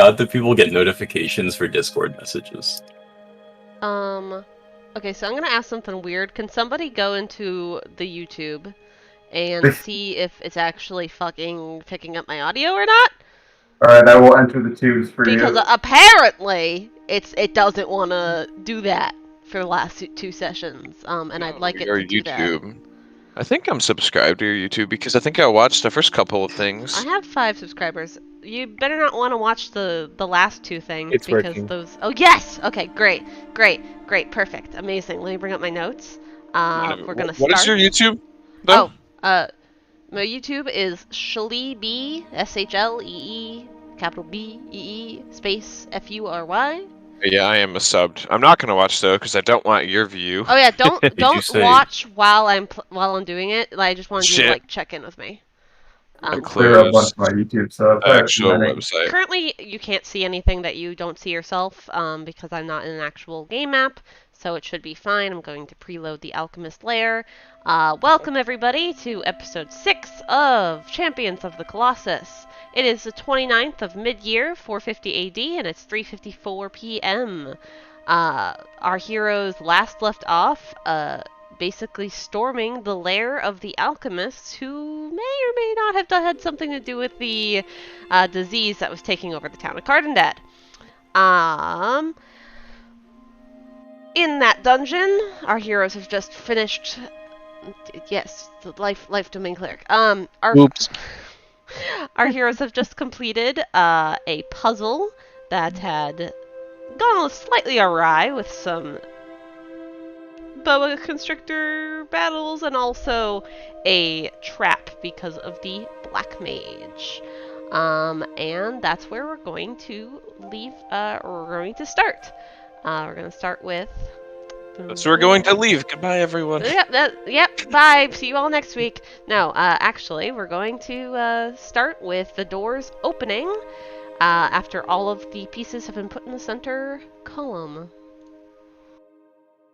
God that people get notifications for Discord messages? Okay, so I'm gonna ask something weird. Can somebody go into the YouTube and see if it's actually fucking picking up my audio or not? Alright, I will enter the tubes for Because you. apparently it doesn't want to do that for the last two sessions. And I'd like it Your to do that. YouTube. I think I'm subscribed to your YouTube because I think I watched the first couple of things. I have 5 subscribers. You better not want to watch the last 2 things It's because working. those. Oh yes. Okay. Great. Perfect. Amazing. Let me bring up my notes. We're gonna start. What is your YouTube? Though? Oh. My YouTube is Shlee, SHLEE, capital B-E-E, space F-U-R-Y. Yeah, I am a subbed. I'm not gonna watch though because I don't want your view. Oh yeah, don't say- watch while I'm doing it. I just wanted you to Shit. like check in with me. Clear up onto my YouTube sub. Actual website. Currently, you can't see anything that you don't see yourself because I'm not in an actual game map, so it should be fine. I'm going to preload the alchemist lair. Welcome everybody to episode 6 of Champions of the Colossus. It is the 29th of mid-year, 450 AD, and it's 3:54 p.m. Our heroes last left off basically storming the lair of the alchemists, who may or may not have had something to do with the disease that was taking over the town of Cardendad. In that dungeon, our heroes have just finished. Yes, the life domain cleric. Oops. Our heroes have just completed a puzzle that had gone slightly awry with some boa constrictor battles and also a trap because of the black mage. And that's where we're going to leave. We're going to start. We're going to start with. So we're going to leave. Goodbye, everyone. Yep. Bye. See you all next week. No, actually, we're going to start with the doors opening after all of the pieces have been put in the center column.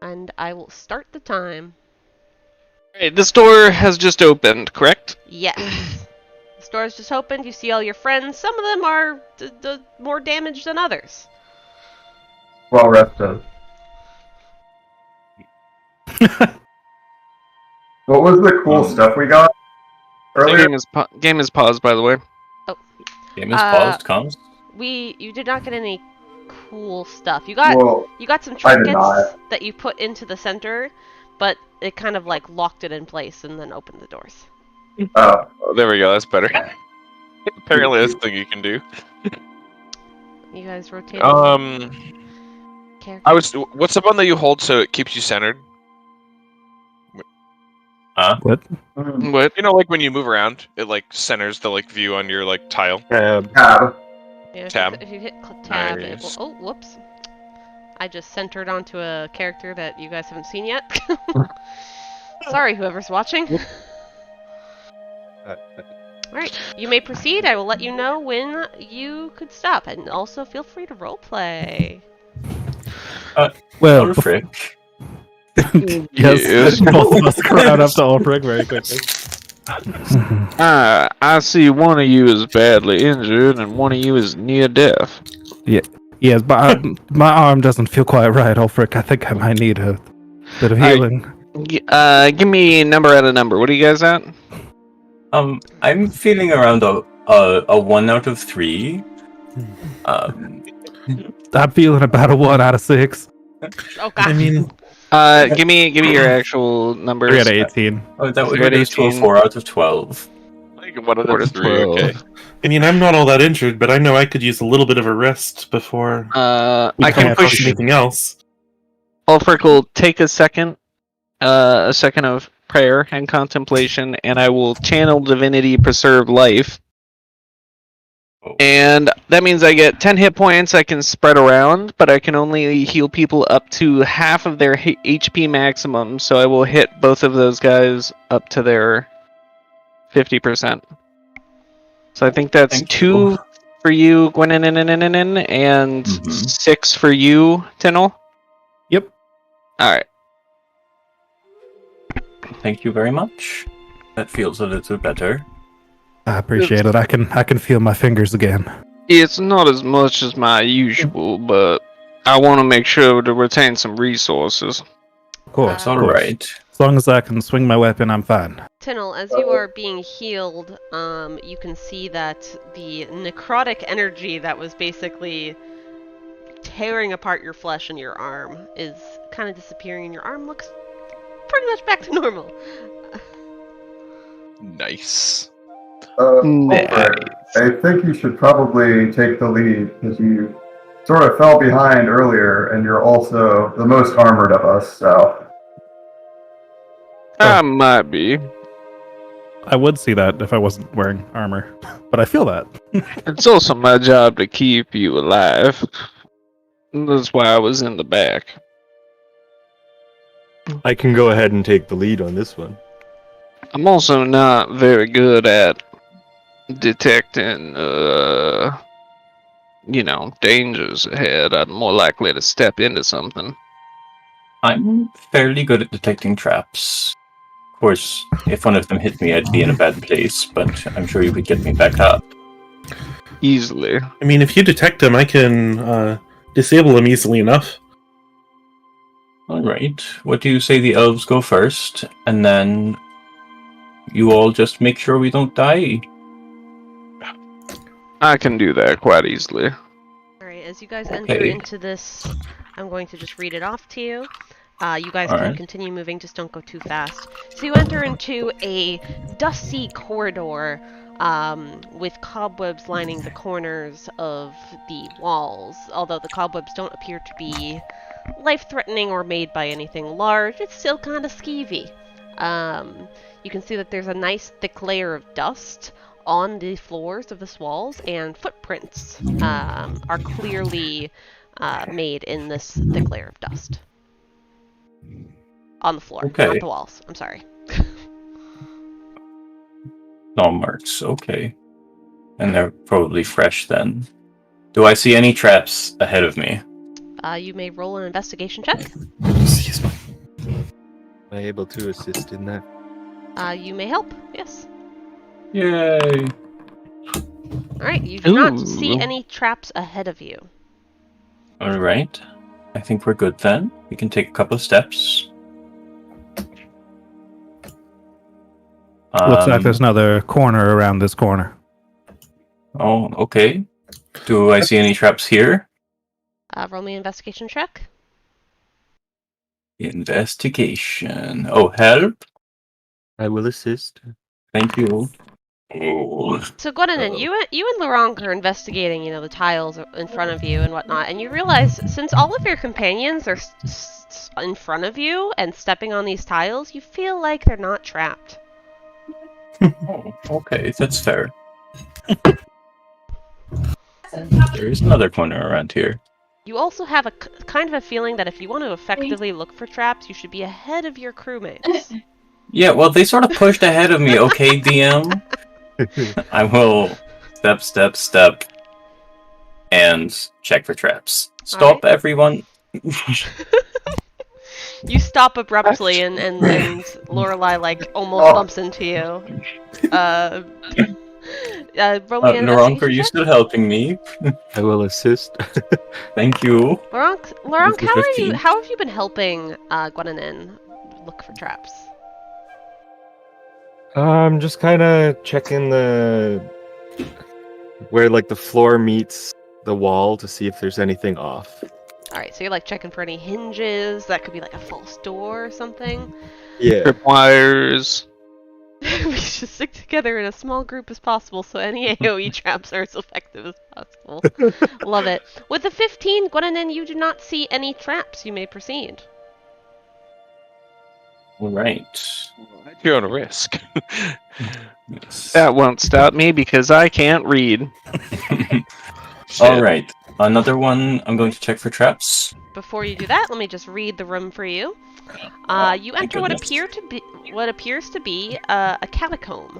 And I will start the time. Alright, this door has just opened, correct? Yes. The door's just opened. You see all your friends. Some of them are more damaged than others. Well rested. What was the cool stuff we got The earlier? game is paused, by the way. Game is paused, comes. You did not get any cool stuff. You got Well, some I did trinkets not. that you put into the center, but it kind of like locked it in place and then opened the doors. Oh, there we go. That's better. Apparently, that's the thing you can do. You guys rotate. What's the one that you hold so it keeps you centered? What? What? You know, like when you move around, it like centers the like view on your like tile. Tab. Yeah, Tab. If you hit tab, it Nice. will. Oh, whoops! I just centered onto a character that you guys haven't seen yet. Sorry, whoever's watching. Alright, you may proceed. I will let you know when you could stop. And also feel free to roleplay. Well, Ulfryk. yes, both of us crowd up to Ulfryk very quickly. I see one of you is badly injured and one of you is near death. Yes, but my arm doesn't feel quite right, Ulfryk. I think I might need a bit of healing. Give me a number out of number. What are you guys at? I'm feeling around a 1 out of 3. I'm feeling about a 1 out of 6. Oh god. I mean, give me your actual numbers. 3 out of 18. Oh, that would You're at reduce to a 18. 4 out of 12. Like 1 out 4 to of 3. 12. Okay. I mean, I'm not all that injured, but I know I could use a little bit of a rest before I we can come push. across anything else. Ulfryk will take a second of prayer and contemplation, and I will channel divinity preserve life. Oh. And that means I get 10 hit points I can spread around, but I can only heal people up to half of their HP maximum, so I will hit both of those guys up to their 50%. So I think that's Thank 2 you. for you, Gwenwynwyn, and Mhm. 6 for you, Tynyl. Yep. Alright. Thank you very much. That feels a little better. I appreciate it. I can feel my fingers again. It's not as much as my usual, but I want to make sure to retain some resources. Of course, All of course. right. As long as I can swing my weapon, I'm fine. Tynyl, as you are being healed, you can see that the necrotic energy that was basically tearing apart your flesh and your arm is kind of disappearing, and your arm looks pretty much back to normal. Nice. Ulfryk, I think you should probably take the lead, because you sort of fell behind earlier, and you're also the most armored of us, so... I might be. I would see that if I wasn't wearing armor, but I feel that. It's also my job to keep you alive. That's why I was in the back. I can go ahead and take the lead on this one. I'm also not very good at detecting, dangers ahead. I'm more likely to step into something. I'm fairly good at detecting traps. Of course, if one of them hit me, I'd be in a bad place, but I'm sure you could get me back up. Easily. I mean, if you detect them, I can disable them easily enough. Alright, what do you say the elves go first, and then you all just make sure we don't die? I can do that quite easily. Alright, as you guys enter Okay. into this, I'm going to just read it off to you. You guys Alright. can continue moving, just don't go too fast. So you enter into a dusty corridor with cobwebs lining the corners of the walls. Although the cobwebs don't appear to be life-threatening or made by anything large, it's still kind of skeevy. You can see that there's a nice thick layer of dust on the floors of this walls, and footprints are clearly made in this thick layer of dust. On the floor, Okay. not the walls. I'm sorry. No marks, okay. And they're probably fresh then. Do I see any traps ahead of me? You may roll an investigation check. Excuse me. Am I able to assist in that? You may help, yes. Yay! Alright, you do not Ooh. see any traps ahead of you. Alright. I think we're good then. We can take a couple of steps. Looks like there's another corner around this corner. Oh, okay. Do I see any traps here? Roll me an investigation check. Investigation. Oh, help! I will assist. Thank you. Oh. So Gwenwynwyn, you and Luronk are investigating, the tiles in front of you and whatnot, and you realize since all of your companions are in front of you and stepping on these tiles, you feel like they're not trapped. Oh, okay, that's fair. There is another corner around here. You also have a kind of a feeling that if you want to effectively look for traps, you should be ahead of your crewmates. Yeah, well, they sort of pushed ahead of me, okay, DM? I will step, and check for traps. Stop, everyone. You stop abruptly, and Lorelei almost bumps into you. Roll me an Luronk, are investigation you check. still helping me? I will assist. Thank you. Luronk, This is how 15. have you been helping Gwenwynwyn look for traps? I'm just kind of checking where the floor meets the wall to see if there's anything off. Alright, so you're checking for any hinges, that could be a false door or something. Yeah. Tripwires. We should stick together in a small group as possible so any AoE traps are as effective as possible. Love it. With the 15, Gwenwynwyn, you do not see any traps. You may proceed. Alright. You're on a risk. That won't stop me because I can't read. Alright. Another one, I'm going to check for traps. Before you do that, let me just read the room for you. You enter what appears to be a catacomb.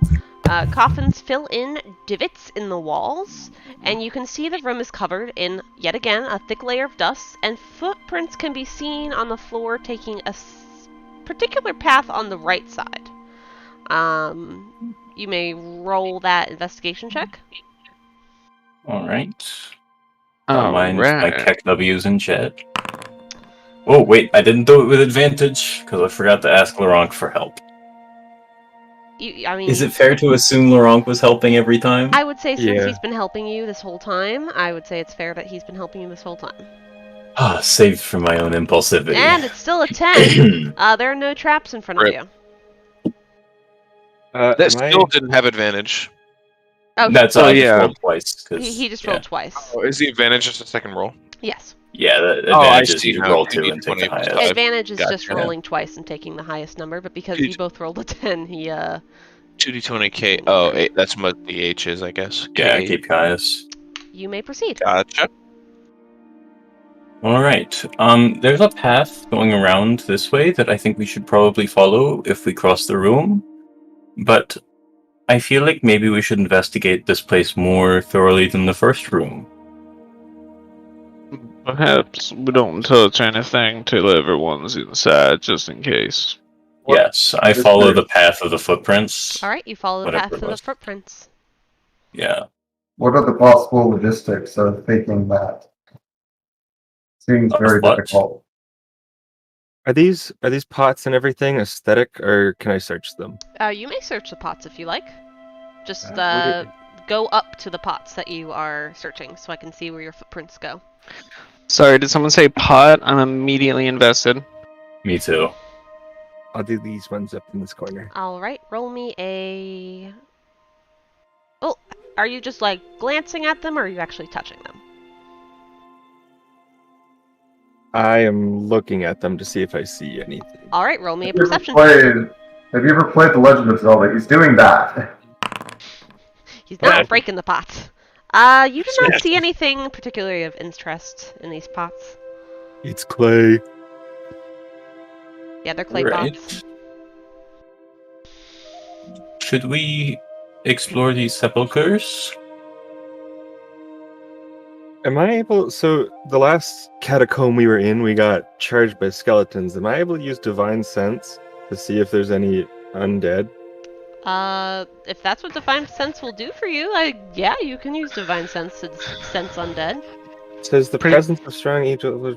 Coffins fill in divots in the walls, and you can see the room is covered in, yet again, a thick layer of dust, and footprints can be seen on the floor taking a particular path on the right side. You may roll that investigation check. Alright. Mine is my Alright. Keck W's in chat. Oh, wait, I didn't do it with advantage, because I forgot to ask Luronk for help. I mean, Is it fair to assume Luronk was helping every time? I would say since Yeah. he's been helping you this whole time, I would say it's fair that he's been helping you this whole time. Ah, saved from my own impulsivity. And it's still a 10. There are no traps in front of Right. you. That still didn't have advantage. Oh, That's Oh, I yeah. just rolled twice. 'Cause, he just yeah. rolled twice. Oh, is the advantage just a second roll? Yes. Yeah, the Oh, I advantage is see. you No, roll you 2 need and take 20 the highest. plus Advantage is just Gotcha. rolling twice and taking the highest number, but because Dude. you both rolled a 10, he 2d20k. Oh, 8, that's what the H is, I guess. Yeah, K8. keep highest. you may proceed. Gotcha. Alright, there's a path going around this way that I think we should probably follow if we cross the room. But I feel like maybe we should investigate this place more thoroughly than the first room. Perhaps we don't touch anything till everyone's inside, just in case. Yes, I is follow there? the path of the footprints. Alright, you follow the Whatever path it of the was. footprints. Yeah. What are the possible logistics of taking that? Seems very What? difficult. Are these pots and everything aesthetic, or can I search them? You may search the pots if you like. Just What are go up to the pots that you are searching so I can see where your footprints go. Sorry, did someone say pot? I'm immediately invested. Me too. I'll do these ones up in this corner. Alright, roll me a... Oh, are you just like glancing at them or are you actually touching them? I am looking at them to see if I see anything. Alright, roll me a Have you ever perception. Have you ever played The Legend of Zelda? He's doing that. He's not Yeah. breaking the pots. You do not see anything particularly of interest in these pots. It's clay. Yeah, they're clay Right. pots. Should we explore these sepulchres? Am I able? So the last catacomb we were in, we got charged by skeletons. Am I able to use divine sense to see if there's any undead? If that's what Divine Sense will do for you, yeah, you can use Divine Sense to sense undead. It says the Pretty- presence of strong angel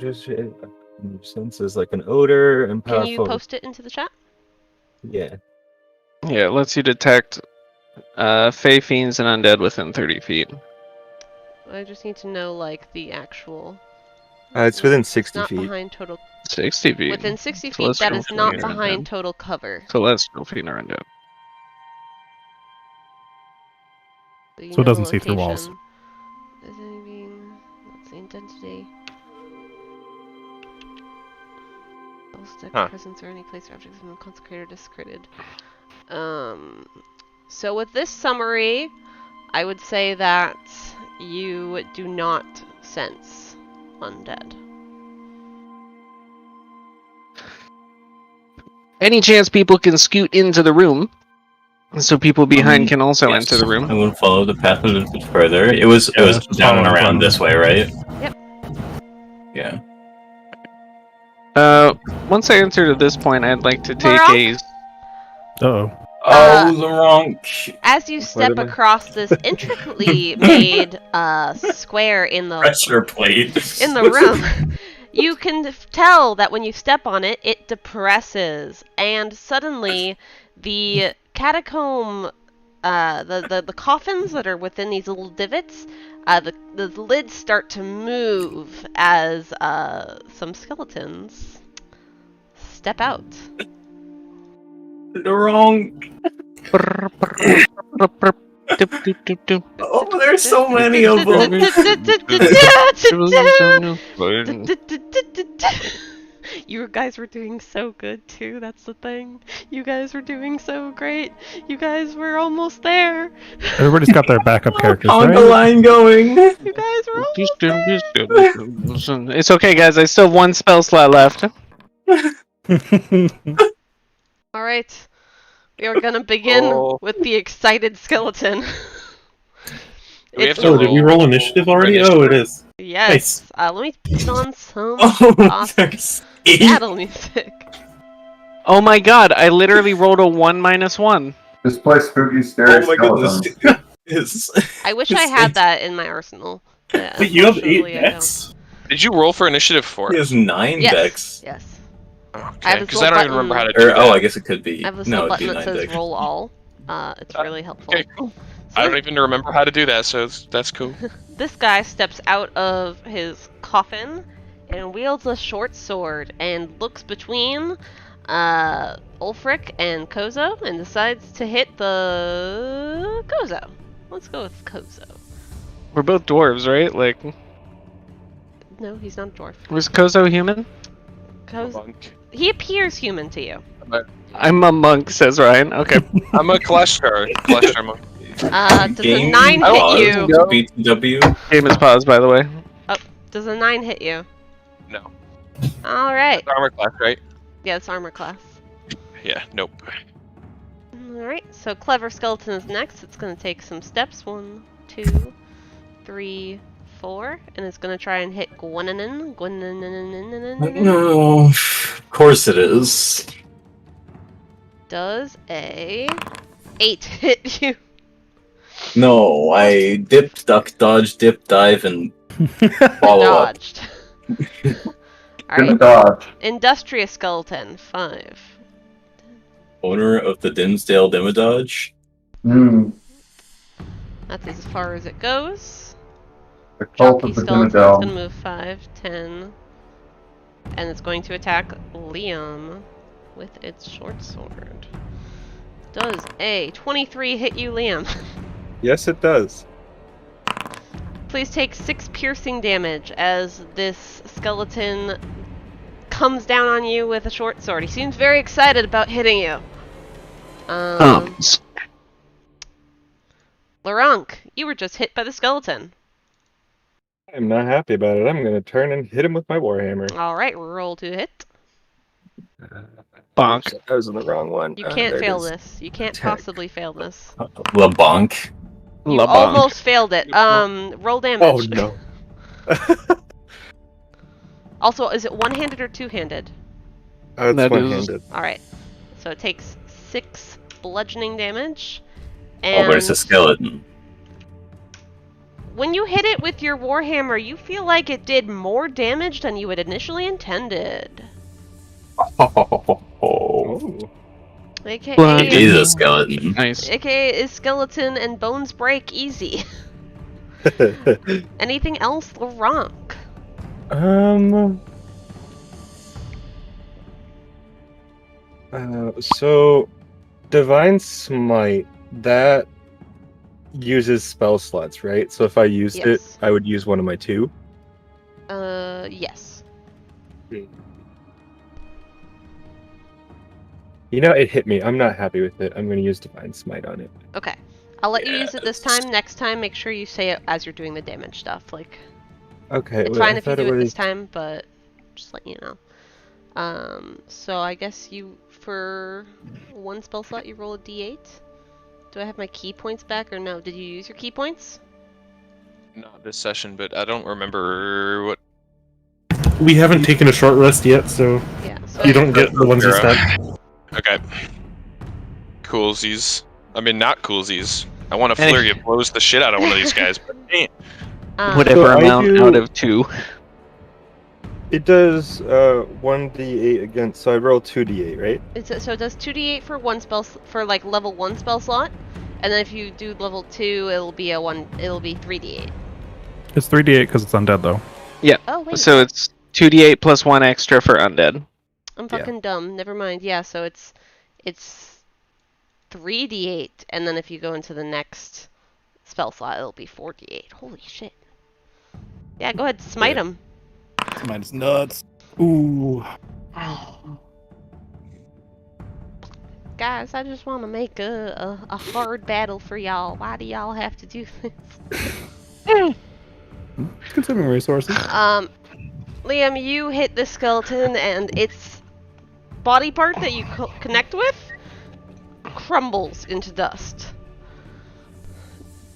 senses like an odor and Can powerful. you post it into the chat? Yeah. Yeah, it lets you detect fey fiends and undead within 30 feet. I just need to know, like, the actual... It's within It's 60 not feet. behind total... 60 feet. Within 60 feet, Celestial that is fiend not are behind undead. total cover. Celestial fiend are undead. So, you So it know the doesn't see through walls. location. Is any being... What's the identity? Stick Huh. presence or any place or object has been consecrated or desecrated. So with this summary, I would say that you do not sense undead. Any chance people can scoot into the room, so people behind can also Yes, enter the I room? will follow the path a little bit further. It was down and around this way, right? Yep. Yeah. Once I enter to this point, I'd like to take Laurel? Uh-oh. Oh, Luronk! As you step am I- across this intricately made square in the Pressure plate. in the room, you can tell that when you step on it, it depresses, and suddenly the catacomb, the coffins that are within these little divots, the lids start to move as some skeletons step out. Luronk! Oh, there's so many of them! You guys were doing so good too, that's the thing. You guys were doing so great. You guys were almost there. Everybody's got their backup characters, On the right? line going! You guys were almost It's okay, guys. I still have one spell slot left. Alright. We are gonna begin Oh. with the excited skeleton. We have It's- to Oh, did we roll initiative already? Oh, it is. Yes. Nice. Let me put on some Oh, awesome there's 8! battle music. Oh my god, I literally rolled a 1 - 1. Just play spooky, scary Oh my skeletons. goodness. I wish I had that in my arsenal. Yeah, But you have 8 unfortunately, I don't. decks? Did you roll for initiative 4? He has 9 Yes. decks. Yes. I Okay, have this because I little don't even remember how to button- do Or, that. I guess it could be. I have this No, little it'd be button that 9 says decks. roll all. It's really helpful. Okay, cool. So I don't even remember how to do that, so that's cool. this guy steps out of his coffin and wields a short sword and looks between Ulfryk and Koso and decides to hit the Koso. Let's go with Koso. We're both dwarves, right? Like, No, he's not a dwarf. was Koso human? He appears human to you. I'm a monk, says Ryan. Okay. I'm a Kalashtar. Kalashtar monk. Does a Game 9 pause hit you? to BTW. Game is paused, by the way. Does a 9 hit you? No. Alright. It's armor class, right? Yeah, it's armor class. Yeah, nope. Alright, so Clever Skeleton is next. It's going to take some steps. 1, 2, 3, 4. And it's going to try and hit Gwenwynwyn. No, of course it is. Does a 8 hit you? No, I dip, duck, dodge, dip, dive, and follow up. Dodged. Good Alright, dodge. Industrious Skeleton, 5. Owner of the Dimsdale Dimmadodge. That's as far as it goes. The cult Jockey of the Skeleton's going to Dimmadome. move 5, 10. And it's going to attack Liam with its short sword. Does a 23 hit you, Liam? Yes, it does. Please take 6 piercing damage as this skeleton comes down on you with a short sword. He seems very excited about hitting you. Luronk, you were just hit by the skeleton. I'm not happy about it. I'm going to turn and hit him with my warhammer. Alright, roll to hit. Bonk. I was in the wrong one. You can't There it fail is. this. You can't Attack. possibly fail this. LeBonk. You LeBonk. almost failed it. Roll damage. Oh no. Also, is it one-handed or two-handed? It's That is- one-handed. Alright. So it takes 6 bludgeoning damage. Oh, And but it's a skeleton. when you hit it with your warhammer, you feel like it did more damage than you had initially intended. Oh. AKA, Well, It is a skeleton. Nice. AKA is skeleton and bones break easy. Anything else, Luronk? So Divine Smite, that uses spell slots, right? So if I used it, Yes. I would use one of my 2. Yes. You know, it hit me. I'm not happy with it. I'm going to use Divine Smite on it. Okay. I'll let you use it this Yes. time. Next time, make sure you say it as you're doing the damage stuff. Like, Okay. it's wait, fine I if you thought do it was... this time, but just let you know. So I guess you, for one spell slot, you roll a d8. Do I have my key points back or no? Did you use your key points? Not this session, but I don't remember what. We haven't taken a short rest yet, so Yeah. So you don't get the ones you Zero. spent. Okay. Coolsies. I mean, not coolsies. I want to Any- flurry of blows the shit out of one of these guys, but eh. Whatever So I amount do- out of 2. It does 1d8 against, so I roll 2d8, right? so it does 2d8 for one spell for like level 1 spell slot, and then if you do level 2, it'll be 3d8. It's 3d8 because it's undead, though. Oh wait, So it's 2d8 plus 1 extra for undead. I'm fucking dumb. Never mind. Yeah, so it's 3d8, and then if you go into the next spell slot, it'll be 4d8. Holy shit. Yeah, go ahead, smite him. Mine's nuts. Ooh. Guys, I just want to make a hard battle for y'all. Why do y'all have to do this? Consuming resources. Liam, you hit the skeleton, and its body part that you connect with crumbles into dust.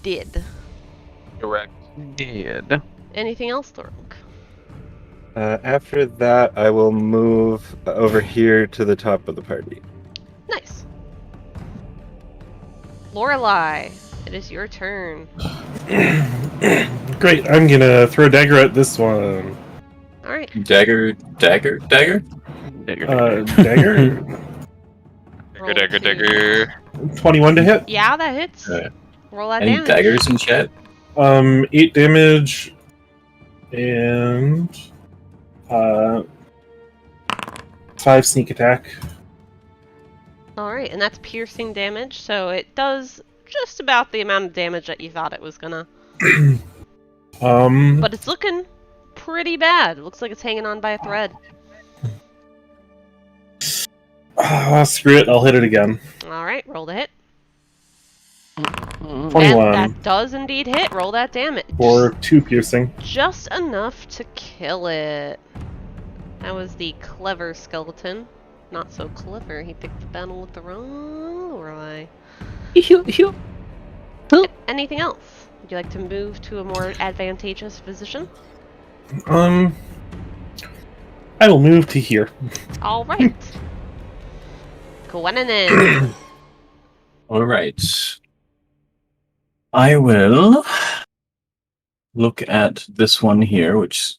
Dead. Correct. Dead. Anything else, Lorelei? After that, I will move over here to the top of the party. Nice. Lorelei, It is your turn. Great. I'm gonna throw a dagger at this one. All right. Dagger. Dagger. Roll Dagger. 21 to hit. Yeah, that hits. Alright. Roll that Any damage. daggers in chat? 8 damage and 5 sneak attack. All right, and that's piercing damage, so it does just about the amount of damage that you thought it was gonna. But it's looking pretty bad. It looks like it's hanging on by a thread. Screw it. I'll hit it again. All right, roll the hit. 21 And that does indeed hit. Roll that damage. for 2 piercing. Just enough to kill it. That was the clever skeleton. Not so clever. He picked the battle with the wrong Lorelei. Anything else? Would you like to move to a more advantageous position? I will move to here. All right. Gwenwynwyn. All right. I will look at this one here, which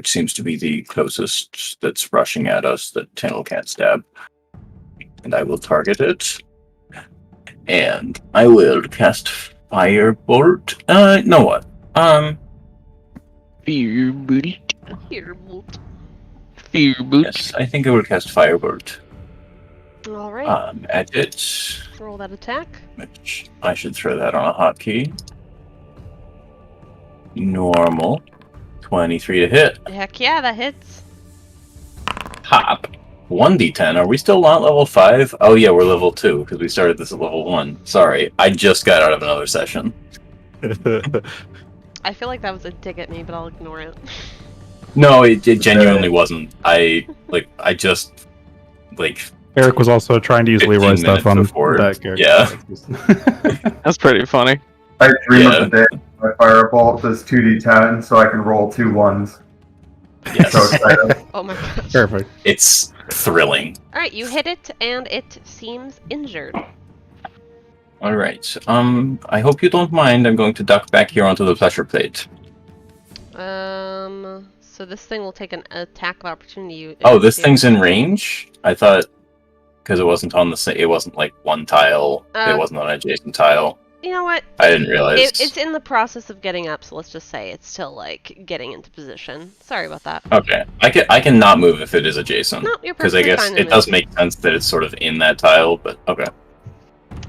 seems to be the closest that's rushing at us that Tynyl can't stab. And I will target it. And I will cast Firebolt. Know what? Firebolt. Firebolt. Firebolt. Yes, I think I will cast Firebolt. All right. At it. Roll that attack. Which I should throw that on a hotkey. Normal. 23 to hit. Heck yeah, that hits. Pop. 1d10. Are we still not level 5? Oh yeah, we're level 2 because we started this at level 1. Sorry, I just got out of another session. I feel like that was a dig at me, but I'll ignore it. No, it genuinely wasn't. I just Eric was also trying to use 15 Leroy stuff minutes on before. that character. Yeah. That's pretty funny. I dream Yeah. of the day my firebolt does 2d10, so I can roll 2 1s. Yes. So excited. Oh my gosh. Perfect. It's thrilling. Alright, you hit it, and it seems injured. Alright. I hope you don't mind. I'm going to duck back here onto the pressure plate. So this thing will take an attack of opportunity. Oh, this thing's in range? I thought because it wasn't on the it wasn't like one tile. It wasn't on an adjacent tile. You know what? I didn't realize. It's in the process of getting up, so let's just say it's still like getting into position. Sorry about that. Okay, I can not move if it is adjacent. No, you're Because I perfectly guess fine to it does move. make sense that it's sort of in that tile, but okay.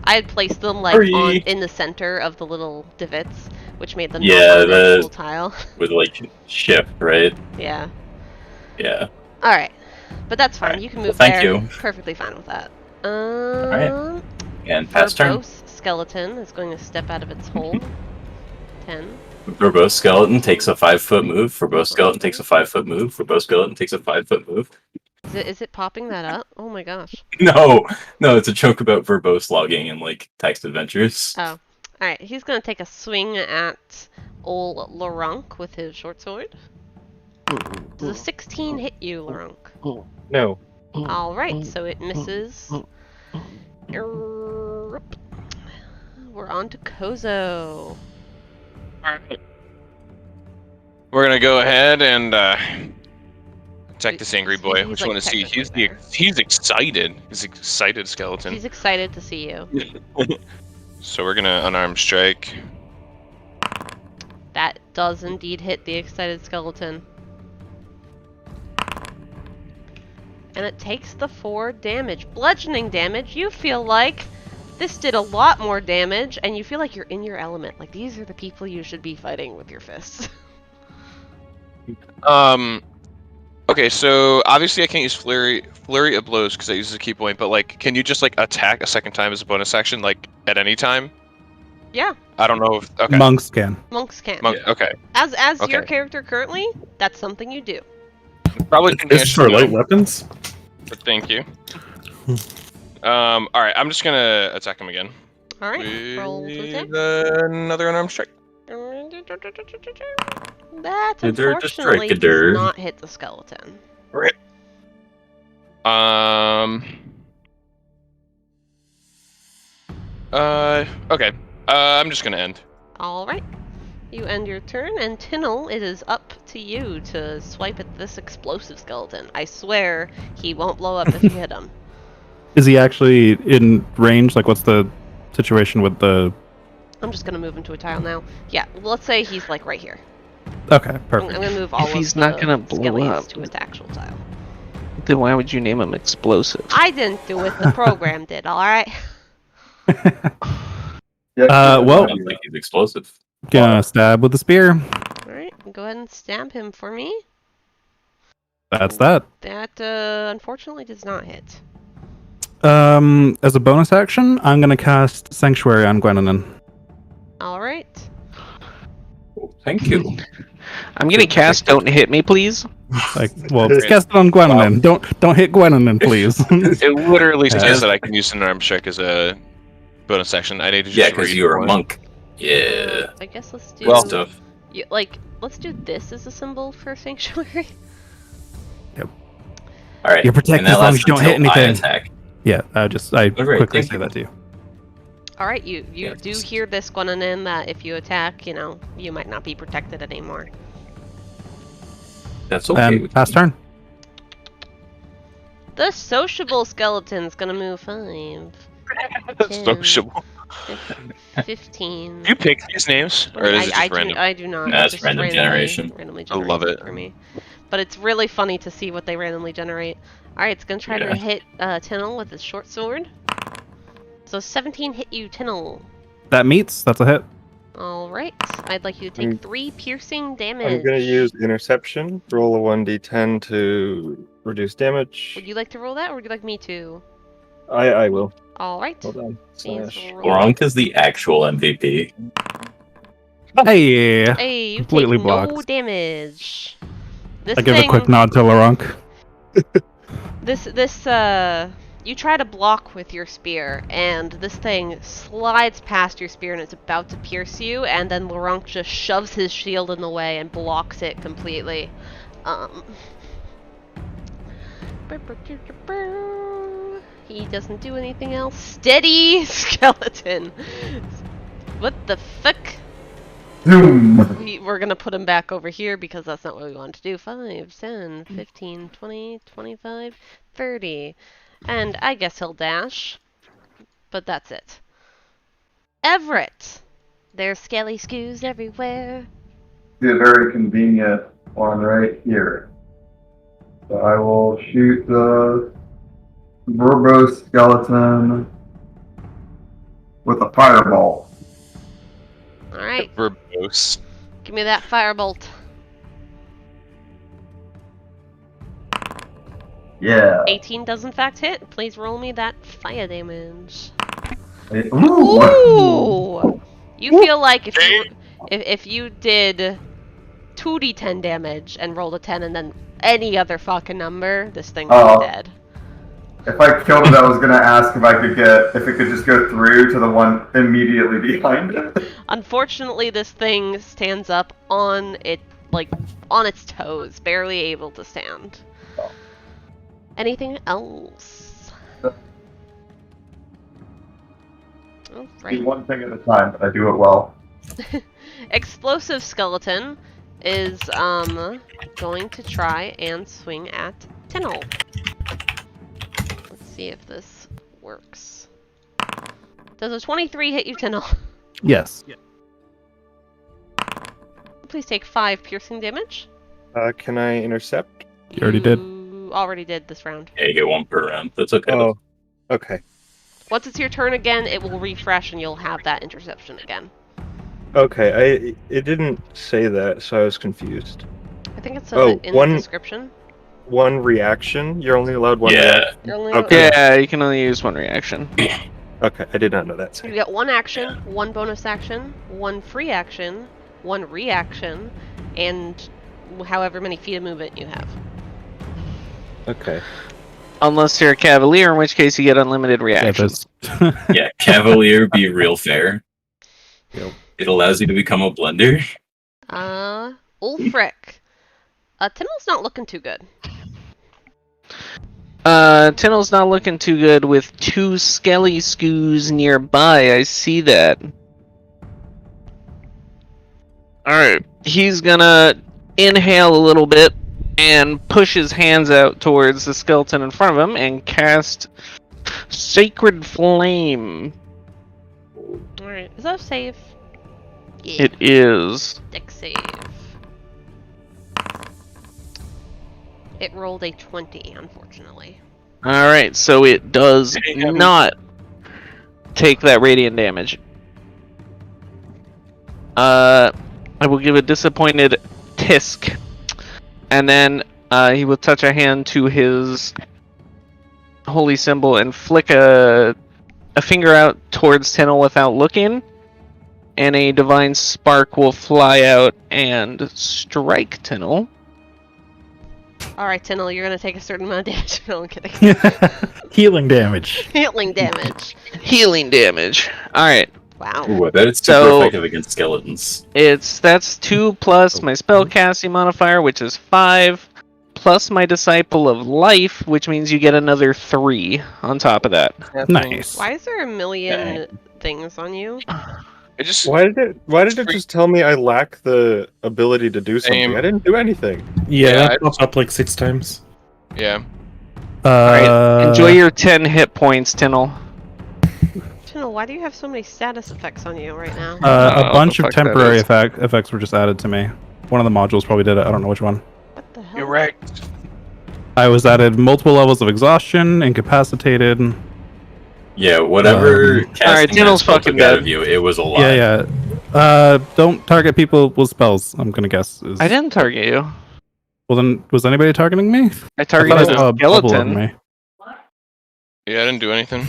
I had placed them like Hurry. in the center of the little divots, which made them Yeah, not on the the- actual tile. With like shift, right? Yeah. Yeah. All right, but that's fine. Alright, You can move well, thank there. you. Perfectly fine with that. Alright. And pass turn. Verbose skeleton is going to step out of its hole. 10. Verbose skeleton takes a 5-foot move. Verbose skeleton takes a 5-foot move. Verbose skeleton takes a 5-foot move. Is it popping that up? Oh my gosh. No, it's a joke about verbose logging and like text adventures. Oh. Alright, he's gonna take a swing at old Luronk with his short sword. Does a 16 hit you, Luronk? No. Alright, so it misses. Erp. We're on to Koso. We're gonna go ahead and attack this angry boy. He's, Which like, one to see? technically there. He's excited. He's excited skeleton. He's excited to see you. So we're gonna unarmed strike. That does indeed hit the excited skeleton. And it takes the 4 damage. Bludgeoning damage, you feel like this did a lot more damage, and you feel like you're in your element. Like, these are the people you should be fighting with your fists. Okay, so obviously I can't use flurry of blows because I use a key point, but like, can you just like attack a second time as a bonus action, like at any time? Yeah, I don't know if okay. Monks can. monks can. Okay, As your Okay. character currently, that's something you do. probably can This is for light weapons. but thank you. All right, I'm just gonna attack him again. All right, roll to attack. with another unarmed strike. That Dither, unfortunately districator. does not hit the skeleton. Rip. Okay. I'm just gonna end. Alright. You end your turn, and Tynyl, it is up to you to swipe at this explosive skeleton. I swear he won't blow up if you hit him. Is he actually in range? Like, what's the situation with the... I'm just gonna move him to a tile now. Yeah, let's say he's like right here. Okay, I'm perfect. gonna move all If he's of not the gonna blow skellies up. to its actual tile. Then why would you name him Explosive? I didn't do it, the program did, alright? Well- Sounds like he's explosive. Gonna stab with the spear. Alright, go ahead and stab him for me. That's that. That, unfortunately does not hit. As a bonus action, I'm gonna cast Sanctuary on Gwenwynwyn. Alright. Thank you. I'm gonna cast Don't Hit Me, please. Like, well, cast it on Gwenwynwyn. Don't hit Gwenwynwyn, please. It literally Yeah. says that I can use an arm check as a bonus action. I need to just Yeah, because read you're a one. monk. Yeah. I guess let's do... Good stuff. let's do this as a symbol for Sanctuary. All right. You're protected and that as long as lasts you don't hit until I anything. attack. Yeah, I Alright, quickly thank say you. that to you. Alright, you Yeah, do just- hear this Gwenwynwyn that if you attack, you know, you might not be protected anymore. That's okay. And with pass me. turn. The sociable skeleton's gonna move 5. Sociable. 15. Do you pick these names, or is it just random? I do not. Nah, It's it's just random generation. Randomly I love generated it. for me. But it's really funny to see what they randomly generate. Alright, it's gonna try Yeah. to hit Tynyl with its short sword. So 17 hit you, Tynyl. That meets. That's a hit. Alright, I'd like you to take I'm- 3 piercing damage. I'm gonna use interception. Roll a 1d10 to reduce damage. Would you like to roll that, or would you like me to? I will. Alright. Hold on. Please Slash. roll. Lorelei is the actual MVP. Hey, Hey, you Completely take no blocked. damage. This I give thing, a quick nod to Luronk. you try to block with your spear, and this thing slides past your spear and it's about to pierce you, and then Luronk just shoves his shield in the way and blocks it completely. He doesn't do anything else. Steady, skeleton! What the fuck? Zoom. We're gonna put him back over here because that's not what we wanted to do. 5, 10, 15, 20, 25, 30. And I guess he'll dash. But that's it. Everett! There's skelly skews everywhere. See a very convenient one right here. So I will shoot the verbose skeleton with a fireball. Alright, Verbose. give me that firebolt. Yeah. 18 does in fact hit. Please roll me that fire damage. Ooh. Ooh! You feel like if you did 2d10 damage and rolled a 10 and then any other fucking number, this thing would Oh. be dead. If I killed it, I was gonna ask if it could just go through to the one immediately behind it. Unfortunately, this thing stands up on on its toes, barely able to stand. Anything else? Do Alright. one thing at a time, but I do it well. Explosive skeleton is going to try and swing at Tynyl. Let's see if this works. Does a 23 hit you, Tynyl? Yes. Please take 5 piercing damage. Can I intercept? You already did. You already did this round. Yeah, you get 1 per round. That's okay. Oh, okay. Once it's your turn again, it will refresh and you'll have that interception again. Okay, it didn't say that, so I was confused. I think it says Oh, it in one- the description. One reaction? You're only allowed one Yeah. reaction? You're only Okay. Yeah, you can only use one reaction. Okay, I did not know that. You Sorry. get 1 action, 1 bonus action, 1 free action, 1 reaction, and however many feet of movement you have. Okay. Unless you're a cavalier, in which case you get unlimited Yeah, reactions. Yeah, Cavalier be real fair. Yep. It allows you to become a blender. Ulfryk. Tynyl's not looking too good. Tynyl's not looking too good with 2 skelly scoos nearby. I see that. Alright, he's gonna inhale a little bit and push his hands out towards the skeleton in front of him and cast Sacred Flame. Alright, is that safe? Yeah. It is. Dex save. It rolled a 20, unfortunately. Alright, so it does not take that radiant damage. I will give a disappointed tisk. And then he will touch a hand to his holy symbol and flick a finger out towards Tynyl without looking. And a divine spark will fly out and strike Tynyl. Alright, Tynyl, you're gonna take a certain amount of damage. No, I'm kidding. Healing damage. Healing damage. Healing damage. Alright. Wow. Ooh, I bet it's super So- effective against skeletons. That's 2 plus my spellcasting modifier, which is 5, plus my Disciple of Life, which means you get another 3 on top of that. Nice. Why is there a million things on you? I just Why did it just tell me I lack the ability to do something? Same. I didn't do anything. Yeah, Yeah, that popped up like 6 times. yeah. Alright, enjoy your 10 hit points, Tynyl. Tynyl, why do you have so many status effects on you right now? Oh, A bunch the of fuck that temporary is. effects were just added to me. One of the modules probably did it. I don't know which one. What the hell? You're right. I was added multiple levels of exhaustion, incapacitated. Yeah, whatever Alright, casting Tynyl's that spell fucking took out dead. of you, it was a lot. Yeah. Don't target people with spells. I'm gonna guess. I didn't target you. Well, then was anybody targeting me? I I targeted thought I saw a a bubble on skeleton. me. Yeah, I didn't do anything.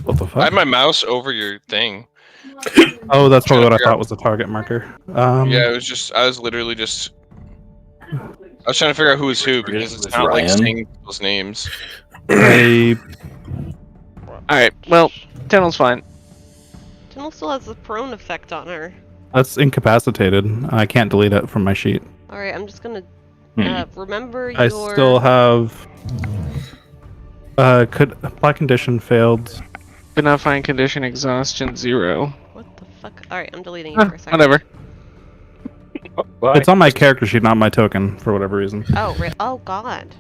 What the I fuck? had my mouse over your thing. Oh, that's probably what I Yeah. thought was the target marker. Yeah, it was just. I was literally just. I was trying to figure out who was who because it's not like Ryan? saying people's names. I Alright, well, Tynyl's fine. Tynyl still has the prone effect on her. that's incapacitated. I can't delete it from my sheet. Alright, I'm just gonna Hmm. remember I your... still have. Could apply condition failed. Could not find condition exhaustion 0. What the fuck? Alright, I'm deleting it for a second. Whatever. Why? It's on my character sheet, not my token, for whatever reason. Oh, oh god.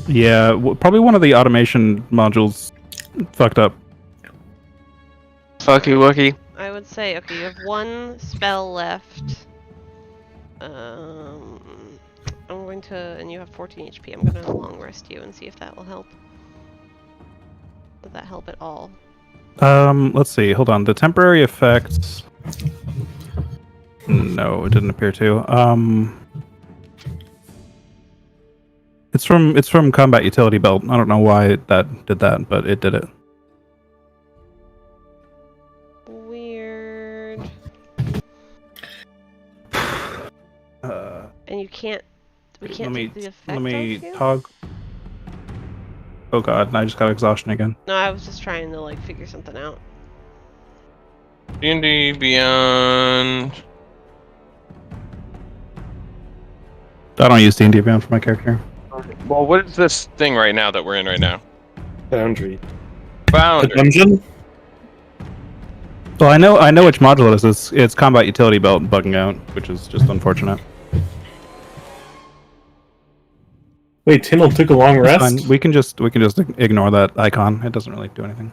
Yeah, probably one of the automation modules fucked up. Fucky wucky. I would say, okay, you have 1 spell left. I'm going to, and you have 14 HP. I'm going to long rest you and see if that will help. Does that help at all? Let's see. Hold on. The temporary effects. No, it didn't appear to. It's from combat utility belt. I don't know why that did that, but it did it. Weird. Uh, And you can't. We let can't me take the effect let me off you? toggle. Oh god, I just got exhaustion again. No, I was just trying to like figure something out. D&D Beyond. I don't use D&D Beyond for my character. Well, what is this thing right now that we're in right now? Boundary. The Founder. dungeon? Well, I know which module it is. It's combat utility belt bugging out, which is just unfortunate. Wait, Tynyl took a long It's rest? fine. We can just ignore that icon. It doesn't really do anything.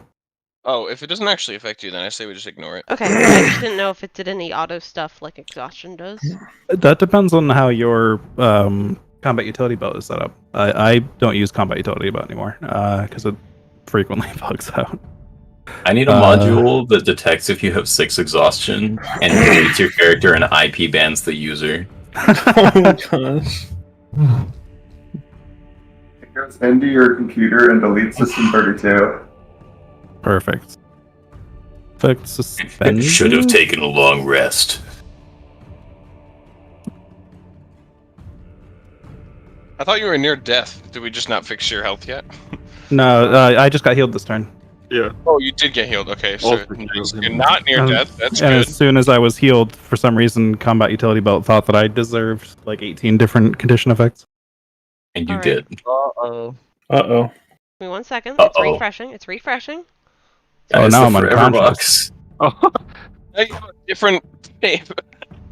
Oh, if it doesn't actually affect you, then I say we just ignore it. Okay, I just didn't know if it did any auto stuff like exhaustion does. That depends on how your combat utility belt is set up. I don't use combat utility belt anymore because it frequently bugs out. I need a module that detects if you have 6 exhaustion and deletes your character and IP bans the user. Oh my gosh. It goes into your computer and deletes System 32. Perfect. Perfect suspension. Should have taken a long rest. I thought you were near death. Did we just not fix your health yet? No, I just got healed this turn. Yeah. Oh, you did get healed. Okay, so Ulfryk nice. healed him. You're not near death. That's and good. as soon as I was healed, for some reason, Combat Utility Belt thought that I deserved like 18 different condition effects. And you All right. did. Uh-oh. Uh-oh. Give me 1 second. It's Uh-oh. refreshing. It's refreshing. Oh, Guys, now the I'm forever unconscious. box. Oh, Now you have a different name.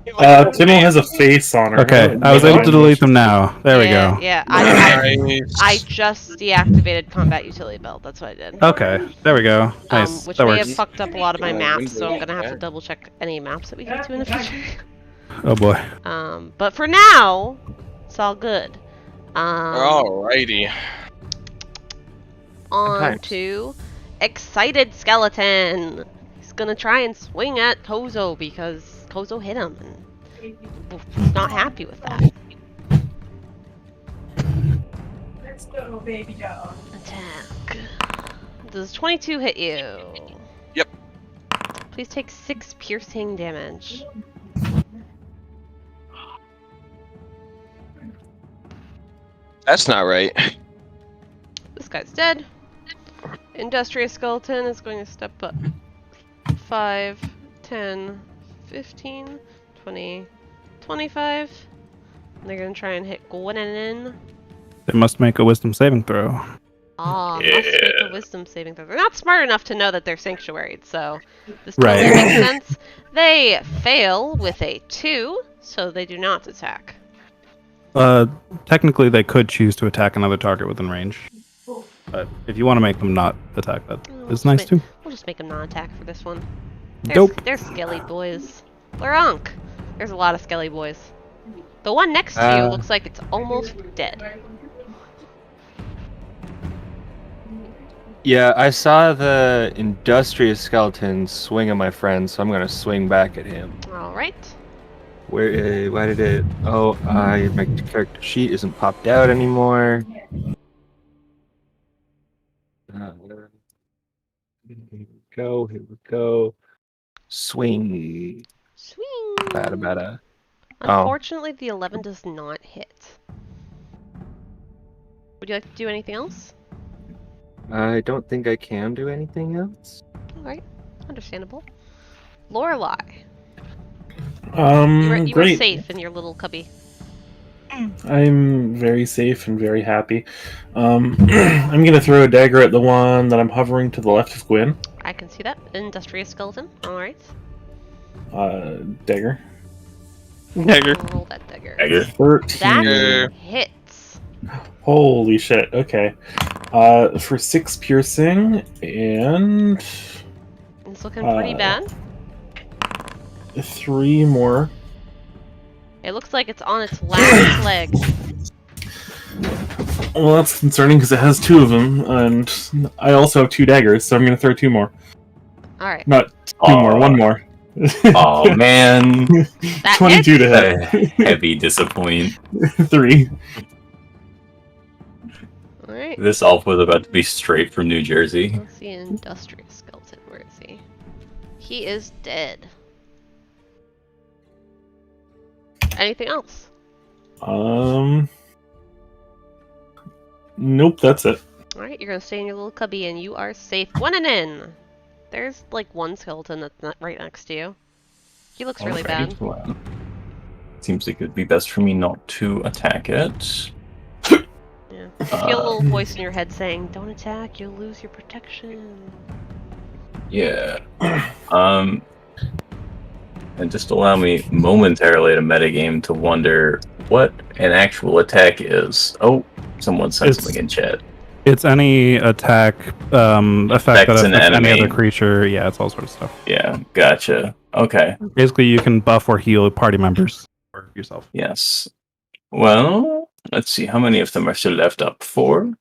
Tynyl has a face on her. Okay, I was able to delete them now. There we Yeah, go. Yeah, Nice. I just deactivated Combat Utility Belt. That's what I did. Okay, there we go. Nice. Which that may works. have fucked up a lot of my maps, so I'm gonna have to Yeah. double check any maps that we get to in the future. Oh boy. But for now, it's all good. Alrighty. On Sometimes. to Excited Skeleton. He's gonna try and swing at Koso because Koso hit him, and he's not happy with that. Let's go, baby doll. Attack. Does 22 hit you? Yep. Please take 6 piercing damage. That's not right. This guy's dead. Industrious Skeleton is going to step up. 5, 10, 15, 20, 25. And they're going to try and hit Gwenwynwyn. They must make a wisdom saving throw. Must make a wisdom saving throw. They're not smart enough to know that they're sanctuaried, so this Right. totally makes sense. They fail with a 2, so they do not attack. Technically, they could choose to attack another target within range. But if you want to make them not attack, that is nice too. We'll just make them non-attack for this one. Dope. They're skelly boys. Luronk. There's a lot of skelly boys. The one next to you looks like it's almost dead. yeah, I saw the industrious skeleton swing at my friend, so I'm gonna swing back at him. All right. Where? Why did it? Oh, my character sheet isn't popped out anymore. Here we go. Here we go. Swing. Swing. Bada. Unfortunately, the 11 does not hit. Would you like to do anything else? I don't think I can do anything else. All right. Understandable. Lorelei. You were Great. safe in your little cubby. I'm very safe and very happy. I'm gonna throw a dagger at the one that I'm hovering to the left of Gwen. I can see that. Industrious Skeleton. All right. Dagger. Dagger. Roll that dagger. Dagger. 13. That hits. Holy shit. Okay. For 6 piercing and It's looking pretty bad. 3 more. It looks like it's on its last leg. Well, that's concerning because it has 2 of them, and I also have 2 daggers, so I'm going to throw 2 more. All right. Not 2 more, 1 more. Oh man, That 22 hits. to hit. heavy disappoint. 3. All right. This elf was about to be straight from New Jersey. Let's see, Industrious Skeleton. Where is he? He is dead. Anything else? Nope, that's it. Alright, you're gonna stay in your little cubby and you are safe. Gwenwynwyn! There's like one skeleton that's not right next to you. He looks really bad. Alright, well, seems like it'd be best for me not to attack it. Yeah. You feel a little voice in your head saying, "Don't attack, you'll lose your protection." Yeah. And just allow me momentarily to metagame to wonder what an actual attack is. Oh, someone said It's- something in chat. It's any attack effect that Affects an affects any enemy. other creature. Yeah, it's all sorts of stuff. Yeah, gotcha. Okay. Basically, you can buff or heal party members or yourself. Yes. Well, let's see. How many of them are still left up? 4?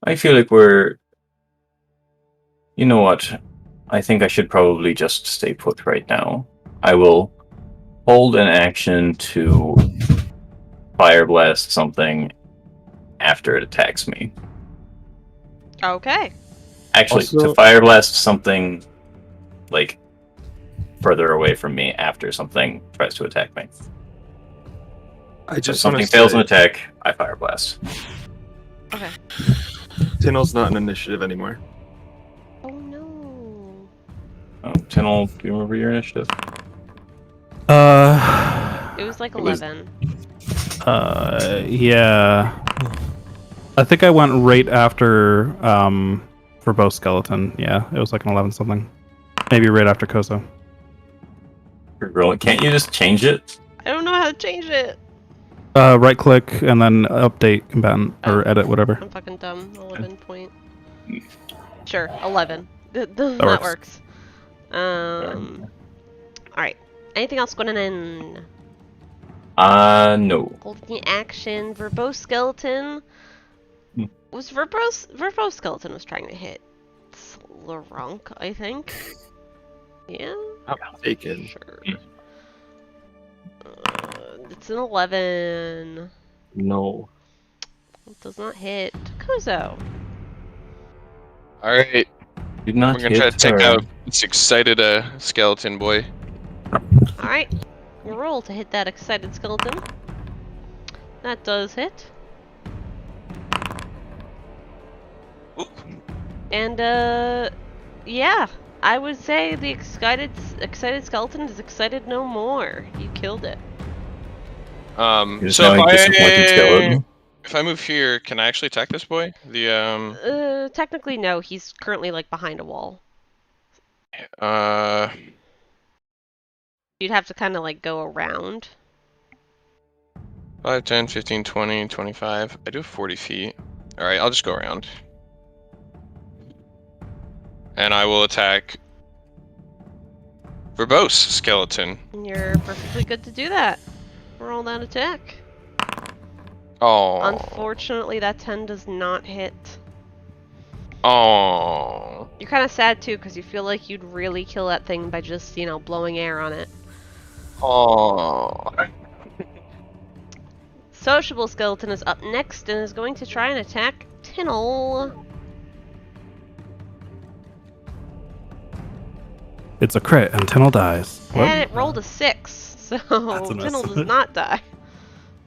I feel like we're... You know what? I think I should probably just stay put right now. I will hold an action to fire blast something after it attacks me. Okay. Actually, Also- to fire blast something like further away from me after something tries to attack me. I If just something want to fails say, an attack, I fire blast. Okay. Tynyl's not an initiative anymore. Tynyl, do you remember your initiative? It was like It was- 11. Yeah. I think I went right after Verbose Skeleton. Yeah, it was like an 11 something. Maybe right after Koso. Can't you just change it? I don't know how to change it. Right click and then update combatant or edit, whatever. I'm fucking dumb. 11 point. Sure, 11. That works. works. Alright. Anything else going in? No. Holding action. Verbose Skeleton. Was Verbose Skeleton was trying to hit Luronk, I think. Yeah? I'm taken. Sure. It's an 11. No. It does not hit. Koso. Alright, Did not we're gonna try to hit take her. out this excited skeleton boy. Alright. Roll to hit that excited skeleton. That does hit. Ooh. And yeah, I would say the excited skeleton is excited no more. You killed it. You're just So now a disappointed skeleton. if I move here, can I actually attack this boy? The Technically no, he's currently like behind a wall. You'd have to kind of like go around. 5, 10, 15, 20, 25. I do have 40 feet. Alright, I'll just go around. And I will attack Verbose Skeleton. You're perfectly good to do that. Roll that attack. Oh. Unfortunately, that 10 does not hit. Oh. You're kind of sad too, because you feel like you'd really kill that thing by just, you know, blowing air on it. Oh. Sociable Skeleton is up next and is going to try and attack Tynyl. It's a crit and Tynyl dies. What? And it rolled a 6, so That's a miss. Tynyl does not die.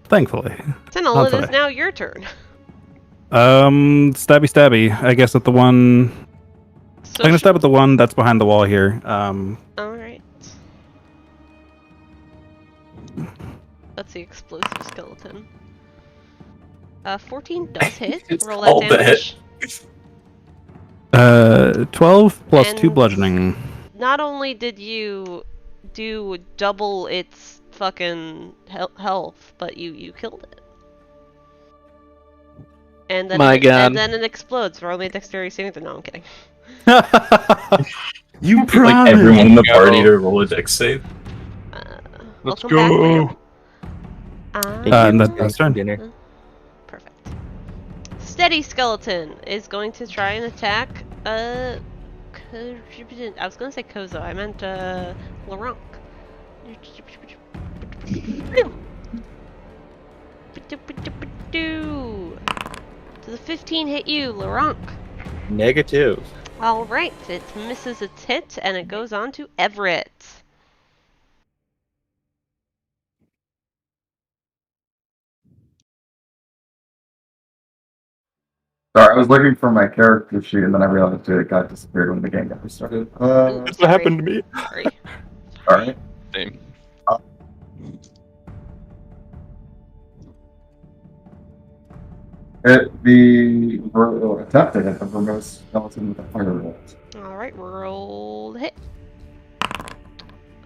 Thankfully. Tynyl, Not it is today. now your turn. Stabby. I guess at the one. I'm gonna stab at the one that's behind the wall here. Alright. That's the explosive skeleton. 14 does hit. It's Roll all that damage. 12 plus And 2 bludgeoning. Not only did you do double its fucking health, but you killed it. And then and then it explodes. Roll me a dexterity saving throw. No, I'm kidding. You Like promised. everyone in the party to roll a dex save. Let's go. And that's turn. Dinner. Perfect. Steady Skeleton is going to try and attack. I was gonna say Koso. I meant Luronk. Does a 15 hit you, Luronk? Negative. Alright, it misses its hit and it goes on to Everett. Sorry, I was looking for my character sheet and then I realized it got disappeared when the game got restarted. That's what happened to me. Sorry. Alright. Same. The attempt to hit the Verbose Skeleton with a firebolt. Alright, roll the hit.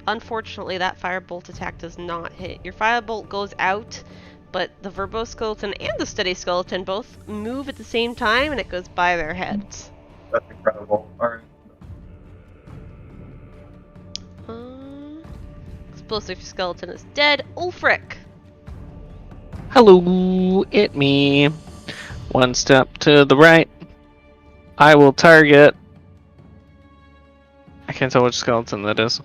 Unfortunately, that firebolt attack does not hit. Your firebolt goes out, but the Verbose Skeleton and the Steady Skeleton both move at the same time and it goes by their heads. That's incredible. Alright. Explosive Skeleton is dead. Ulfryk! Hello, it me. One step to the right. I will target. I can't tell which skeleton that is.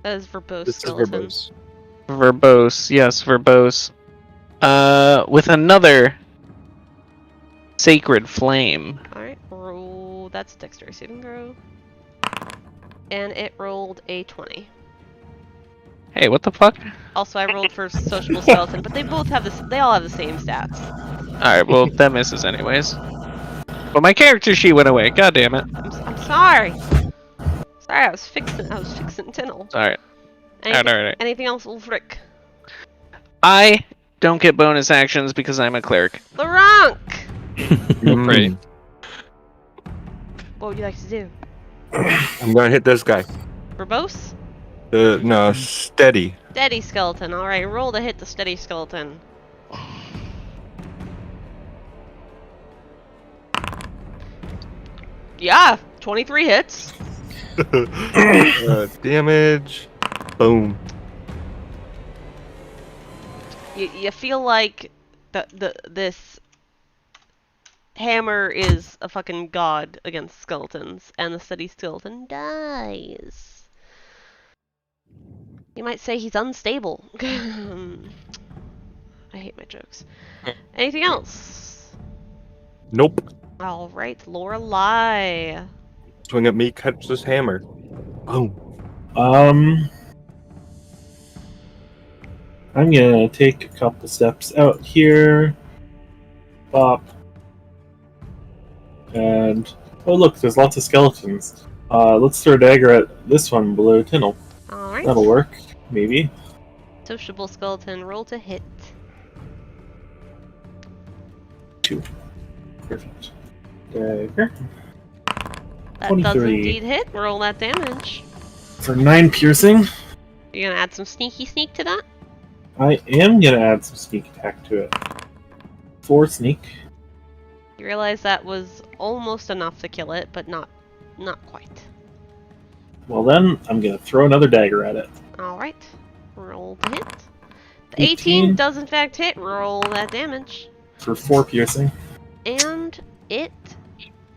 That is Verbose This is Skeleton. verbose. Verbose, yes, verbose. With another sacred flame. Alright, roll. That's dexterity saving throw. And it rolled a 20. Hey, what the fuck? Also, I rolled for Sociable Skeleton, but they both have this. They all have the same stats. Alright, well, that misses anyways. But my character sheet went away, god damn it. I'm sorry. Sorry Sorry, I was fixing Tynyl. Alright. Alright. Anything else, Ulfryk? I don't get bonus actions because I'm a cleric. Luronk! Right. What would you like to do? I'm gonna hit this guy. Verbose? No, steady. Steady skeleton. Alright, roll to hit the steady skeleton. Yeah, 23 hits. Damage. Boom. You feel like this hammer is a fucking god against skeletons, and the steady skeleton dies. You might say he's unstable. I hate my jokes. Anything else? Nope. Alright, Lorelei. Swing at me, catch this hammer. Boom. I'm gonna take a couple steps out here. Bop. And oh look, there's lots of skeletons. Let's throw a dagger at this one below Tynyl. Alright. That'll work, maybe. Sociable skeleton, roll to hit. 2. Perfect. Dagger. That does 23. indeed hit. Roll that damage. For 9 piercing. You're gonna add some sneaky sneak to that? I am gonna add some sneak attack to it. 4 sneak. You realize that was almost enough to kill it, but not quite. Well then, I'm gonna throw another dagger at it. Alright. Roll to hit. The 18 does in fact hit. Roll that damage. For 4 piercing. And it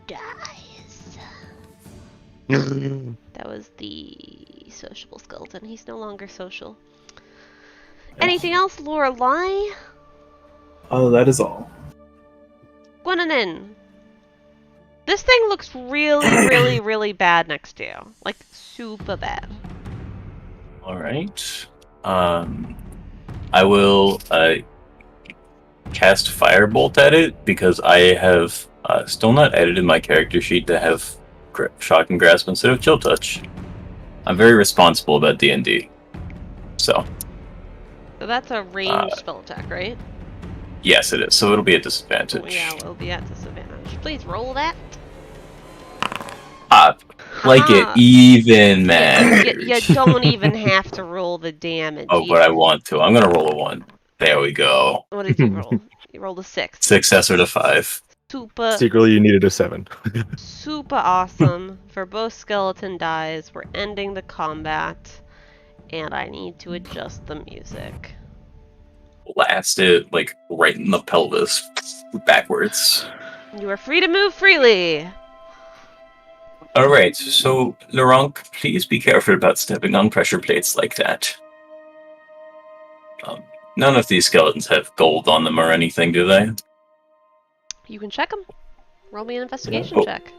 dies. That was the sociable skeleton. He's no longer social. Anything else, Lorelei? Oh, that is all. Gwenwynwyn. This thing looks really, really bad next to you. Like, super bad. Alright. I will cast Firebolt at it because I have still not edited my character sheet to have Shock and Grasp instead of Chill Touch. I'm very responsible about D&D. So that's a ranged spell attack, right? yes, it is. So it'll be a disadvantage. Oh, yeah, it'll be at disadvantage. Please roll that. Like it even matters. You don't even have to roll the damage. Oh, but I want to. I'm gonna roll a 1. There we go. What did you roll? You rolled a 6. Successor to 5. Super. Secretly, you needed a 7. Super awesome. For both skeleton dies, we're ending the combat, and I need to adjust the music. Blast it like right in the pelvis, backwards. You are free to move freely. All right, so Luronk, please be careful about stepping on pressure plates like that. None of these skeletons have gold on them or anything, do they? You can check them. Roll me an investigation check.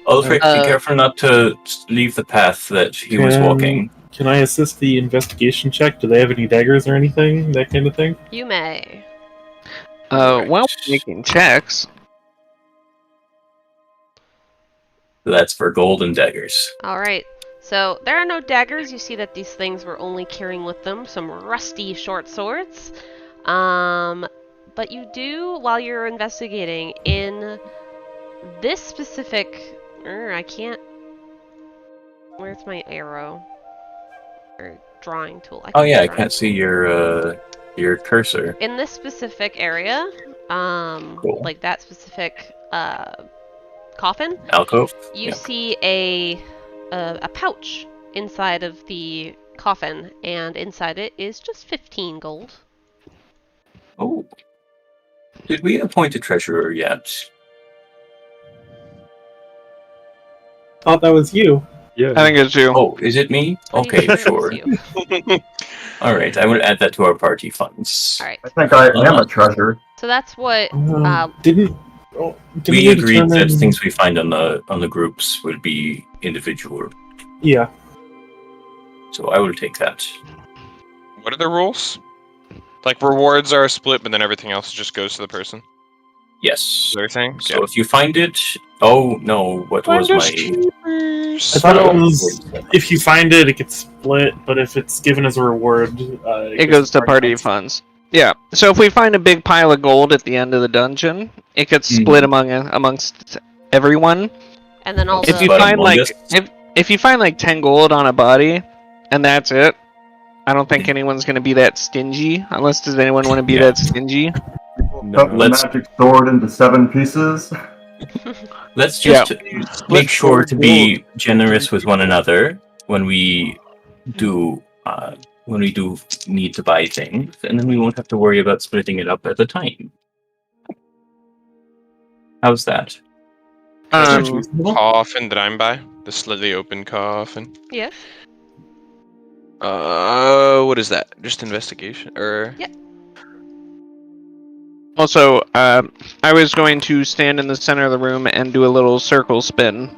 Ulfryk, be careful not to leave the path that he was walking. Can I assist the investigation check? Do they have any daggers or anything? That kind of thing? You may. While making checks. That's for gold and daggers. Alright. So, there are no daggers. You see that these things were only carrying with them some rusty short swords. But you do, while you're investigating, in this specific... I can't... Where's my arrow? Or drawing tool? I can't see your cursor. In this specific area, Cool. like that specific coffin, Alcove? you see a pouch inside of the coffin, and inside it is just 15 gold. Oh. Did we appoint a treasurer yet? Thought that was you. Yeah. I think it's you. Oh, is it me? Okay, sure. Alright, I will add that to our party funds. Alright, I think I am a treasure. so that's what... Didn't We agreed that determine- things we find on the groups would be individual. Yeah. So I will take that. What are the rules? Like rewards are split, but then everything else just goes to the person. Yes. Everything. So if you find it, oh no, what was my? I thought it was if you find it, it gets split, but if it's given as a reward, It goes to party funds. Yeah. So if we find a big pile of gold at the end of the dungeon, it gets split amongst everyone. And then all If the you find like if you find like 10 gold on a body, and that's it, I don't think anyone's gonna be that stingy. Unless does anyone want to be that stingy? Cut the magic sword into 7 pieces. Let's just make sure to be generous with one another when we do need to buy things, and then we won't have to worry about splitting it up at the time. How's that? Coffin that I'm by, the slightly open coffin. Yes. What is that? Just investigation, or? Yeah. Also, I was going to stand in the center of the room and do a little circle spin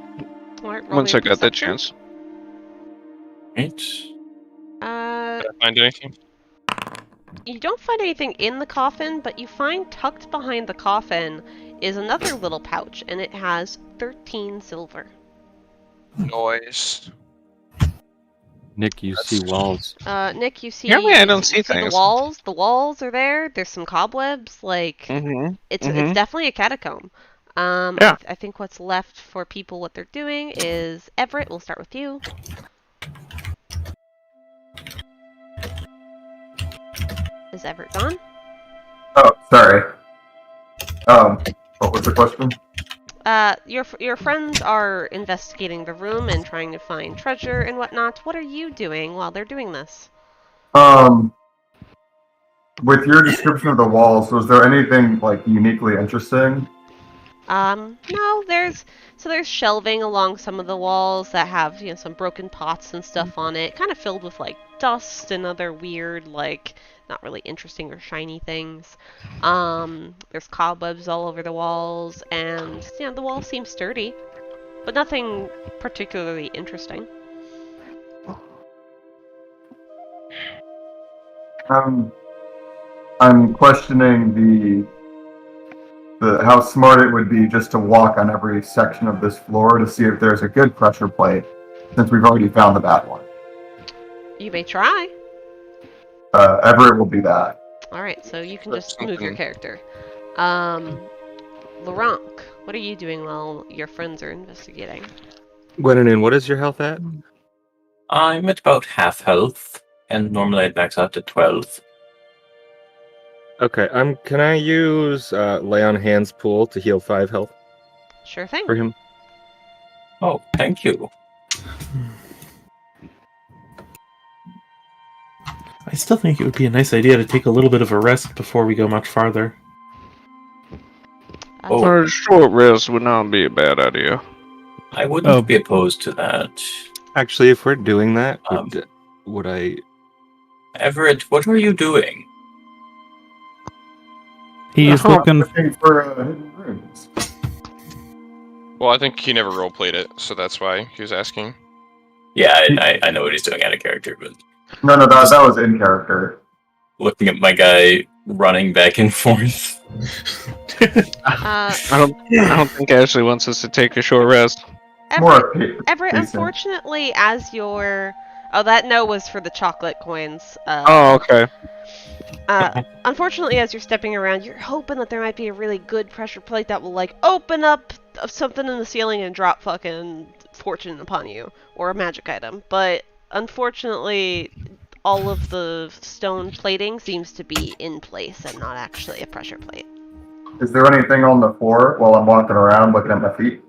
once I got that chance. Right. Did I find anything? You don't find anything in the coffin, but you find tucked behind the coffin is another little pouch, and it has 13 silver. Noise. Nick, you see walls. Nick, you see. Apparently, I don't see things. The walls are there. There's some cobwebs. Like it's definitely a catacomb. Yeah. I think what's left for people, what they're doing is Everett. We'll start with you. Is Everett gone? Oh, sorry. What was the question? Your friends are investigating the room and trying to find treasure and whatnot. What are you doing while they're doing this? With your description of the walls, was there anything like uniquely interesting? No, there's shelving along some of the walls that have, some broken pots and stuff on it, kind of filled with like dust and other weird, like, not really interesting or shiny things. There's cobwebs all over the walls, and the walls seem sturdy, but nothing particularly interesting. I'm questioning the how smart it would be just to walk on every section of this floor to see if there's a good pressure plate, since we've already found the bad one. You may try. Everett will be that. Alright, so you can just move your character. Luronk, what are you doing while your friends are investigating? Gwenwynwyn, what is your health at? I'm at about half health, and normally I'd max out at 12. Okay, can I use Lay on Hands pool to heal 5 health? Sure thing. For him. Oh, thank you. I still think it would be a nice idea to take a little bit of a rest before we go much farther. A short rest would not be a bad idea. I wouldn't be opposed to that. Actually, if we're doing that, would I... Everett, what are you doing? He's looking for hidden rooms. Well, I think he never roleplayed it, so that's why he was asking. Yeah, I know what he's doing out of character, but... No, that was in character. Looking at my guy running back and forth. I don't think Ashley wants us to take a short rest. Everett, unfortunately, as your... Oh, that no was for the chocolate coins. Okay. Unfortunately, as you're stepping around, you're hoping that there might be a really good pressure plate that will, like, open up something in the ceiling and drop fucking fortune upon you. Or a magic item. But, unfortunately, all of the stone plating seems to be in place and not actually a pressure plate. Is there anything on the floor while I'm walking around looking at my feet?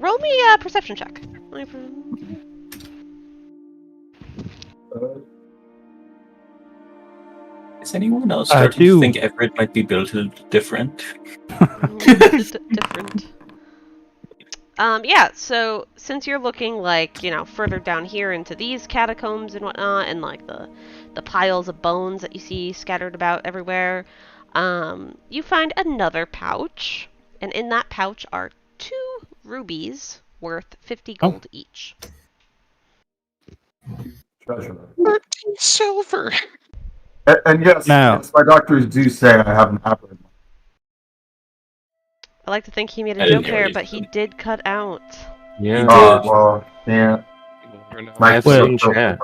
Roll me a perception check. Is anyone else starting to think Everett might be built a little different? Different. Yeah, so since you're looking like, further down here into these catacombs and whatnot, and like the piles of bones that you see scattered about everywhere, you find another pouch, and in that pouch are 2 rubies worth 50 gold each. Treasure. 13 silver! And yes, Now- yes, my doctors do say I have an Abberent. I like to think he made I a didn't joke hear there, what he but he said. did cut out. Yeah. Oh, well, yeah. I have Well- seen chat.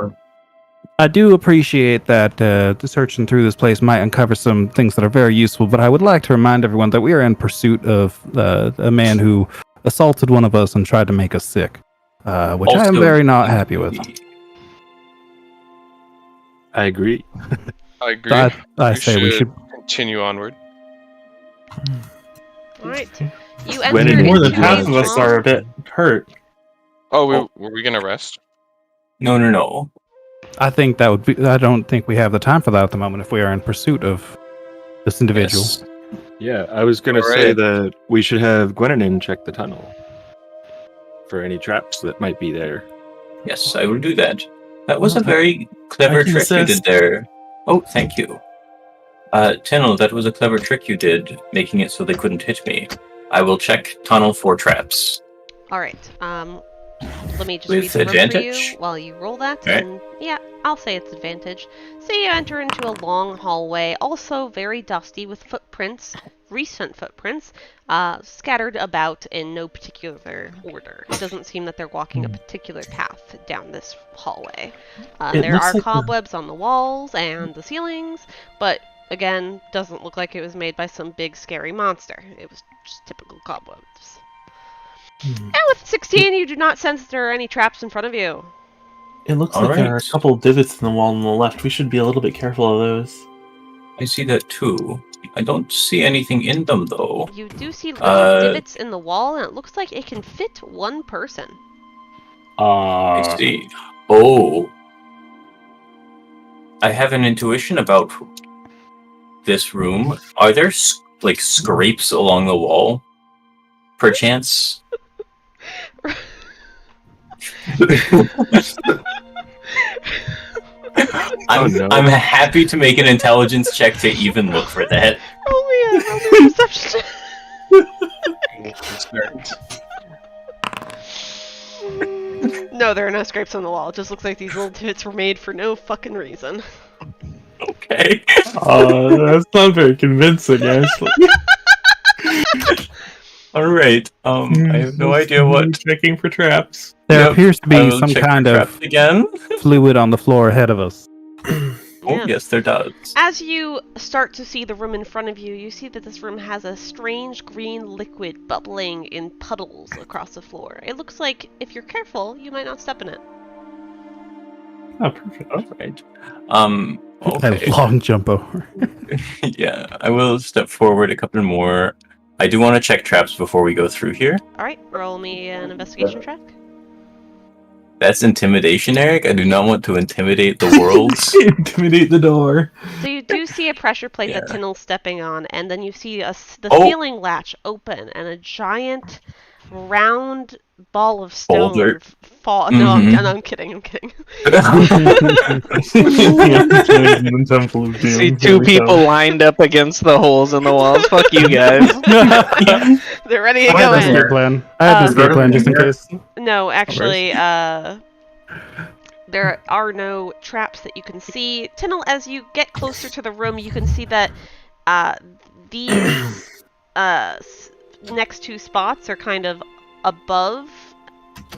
I do appreciate that searching through this place might uncover some things that are very useful, but I would like to remind everyone that we are in pursuit of a man who assaulted one of us and tried to make us sick, which I am Also, very not happy with. I agree. I agree. I say we should. Continue onward. Alright. You When enter it- More into than half a of us long- are a bit hurt. Oh, were we gonna rest? No. I think that would be. I don't think we have the time for that at the moment. If we are in pursuit of this individual. Yes. Yeah, I was gonna Alright. say that we should have Gwenwynwyn check the tunnel for any traps that might be there. Yes, I will do that. That was a very clever I can trick you assist. did there. Oh, thank you. Tynyl, that was a clever trick you did, making it so they couldn't hit me. I will check tunnel for traps. Alright, let me just With read the room for you advantage? while you roll that, Okay. and yeah, I'll say it's advantage. So you enter into a long hallway, also very dusty, with footprints, recent footprints, scattered about in no particular order. It doesn't seem that they're walking a particular path down this hallway. It There looks are like the- cobwebs on the walls and the ceilings, but again, doesn't look like it was made by some big scary monster. It was just typical cobwebs. And with 16, you do not sense that there are any traps in front of you. It looks All like there are a right. couple divots in the wall on the left. We should be a little bit careful of those. I see that too. I don't see anything in them though. You do see little divots in the wall, and it looks like it can fit one person. I see. Oh. I have an intuition about this room. Are there scrapes along the wall? Perchance? I'm happy to make an intelligence check to even look for that. Oh man, perception. No, there are no scrapes on the wall. It just looks like these little divots were made for no fucking reason. Okay. That's not very convincing, actually. Alright. I have no idea what. Checking for traps. There Yep, appears to I be will some check kind the of traps again. fluid on the floor ahead of us. Oh, Yeah. yes, there does. As you start to see the room in front of you, you see that this room has a strange green liquid bubbling in puddles across the floor. It looks like, if you're careful, you might not step in it. Oh, perfect. Alright. A Okay. long jump over. Yeah, I will step forward a couple more. I do want to check traps before we go through here. Alright, roll me an investigation check. That's intimidation, Eric. I do not want to intimidate the world. Intimidate the door. So you do see a pressure plate that Yeah. Tynyl's stepping on, and then you see the Oh. ceiling latch open, and a giant round ball of stone Boulder. fall. No, Mhm. I'm kidding. I'm kidding. See two people lined up against the holes in the walls. Fuck you guys. They're ready to I had go an in. escape plan. I had an Uh, escape plan just in case. No, actually, there are no traps that you can see. Tynyl, as you get closer to the room, you can see that these next two spots are kind of above,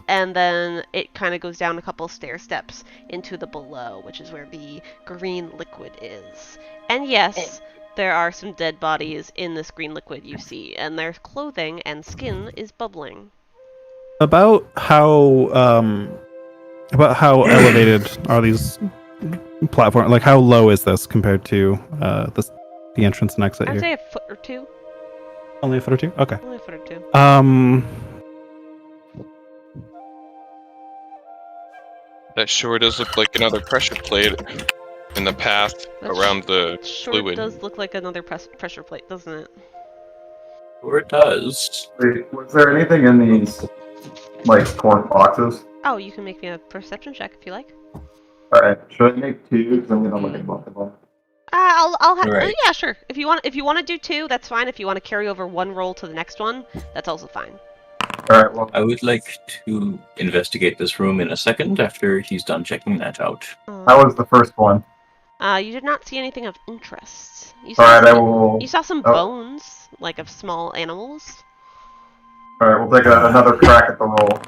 and then it kind of goes down a couple stair steps into the below, which is where the green liquid is. And yes, there are some dead bodies in this green liquid you see, and their clothing and skin is bubbling. About how elevated are these platforms? Like, how low is this compared to the entrance and exit I'd here? say a foot or two. Only a foot or two. Okay. Only a foot or two. That sure does look like another pressure plate in the path That around the Sure fluid. does look like another pressure plate, doesn't it? Sure it does. Wait, was there anything in these, corn boxes? Oh, you can make me a perception check if you like. Alright, should I make two? Because I'm gonna look at both of them. I'll have. Right. Yeah, sure. If you want to do two, that's fine. If you want to carry over one roll to the next one, that's also fine. Alright, well, I would like to investigate this room in a second after he's done checking that out. that was the first one. You did not see anything of interest. You All saw right, I some, will. you saw some Oh. bones, like of small animals. All right, we'll take another crack at the roll.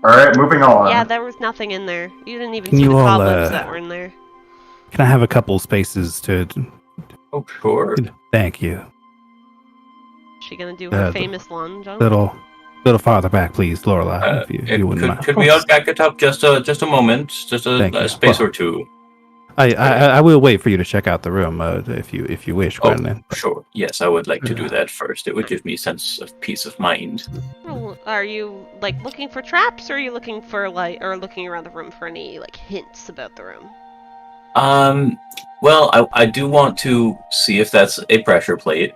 All right, moving on. Yeah, there was nothing in there. You didn't even Can see you the all, cobwebs that were in there. Can I have a couple spaces to? Oh, sure. Thank you. Is she gonna do her famous lunge? Little farther back, please, Lorelei, if you wouldn't mind. Could we all back it up just a moment, just a space or two? I will wait for you to check out the room if you wish, Gwenwynwyn. Sure. Yes, I would like to do that first. It would give me a sense of peace of mind. Well, are you like looking for traps, or are you looking for looking around the room for any like hints about the room? Well, I do want to see if that's a pressure plate.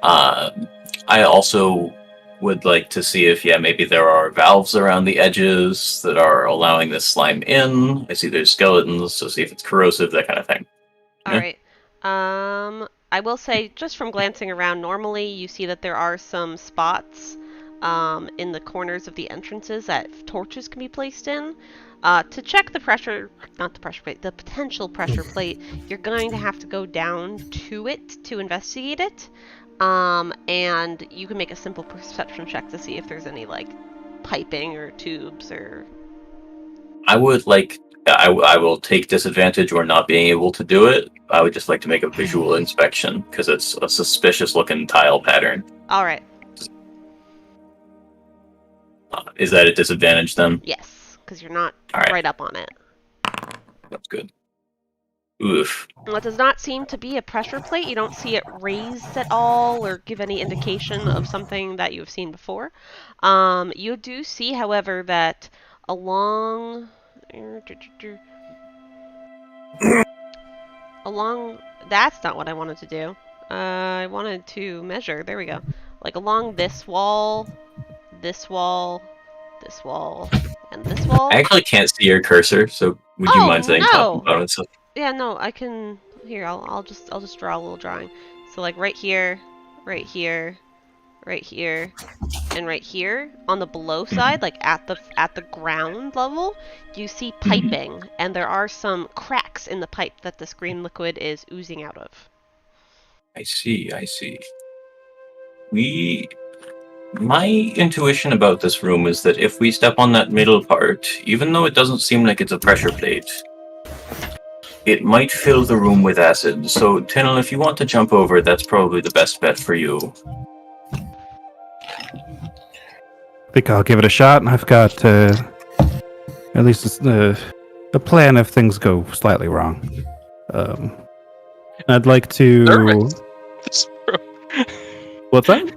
I also would like to see if, maybe there are valves around the edges that are allowing this slime in. I see there's skeletons, so see if it's corrosive, that kind of thing. All right. I will say, just from glancing around, normally you see that there are some spots in the corners of the entrances that torches can be placed in. To check the potential pressure plate, you're going to have to go down to it to investigate it. And you can make a simple perception check to see if there's any, like, piping or tubes or... I would like... I will take disadvantage or not being able to do it. I would just like to make a visual inspection, because it's a suspicious-looking tile pattern. Alright. Is that a disadvantage, then? Yes, because you're not right. right up on it. That's good. Oof. Well, it does not seem to be a pressure plate. You don't see it raised at all or give any indication of something that you've seen before. You do see, however, that along... That's not what I wanted to do. I wanted to measure. There we go. Like along this wall, this wall, this wall, and this wall. I actually can't see your cursor, so would you mind saying top and bottom stuff? Yeah, no, I can. Here, I'll just draw a little drawing. So like right here, right here, right here, and right here on the below side, like at the ground level, you see piping, and there are some cracks in the pipe that this green liquid is oozing out of. I see. My intuition about this room is that if we step on that middle part, even though it doesn't seem like it's a pressure plate, it might fill the room with acid. So, Tynyl, if you want to jump over, that's probably the best bet for you. I think I'll give it a shot, and I've got at least a plan if things go slightly wrong. I'd like to... What's that?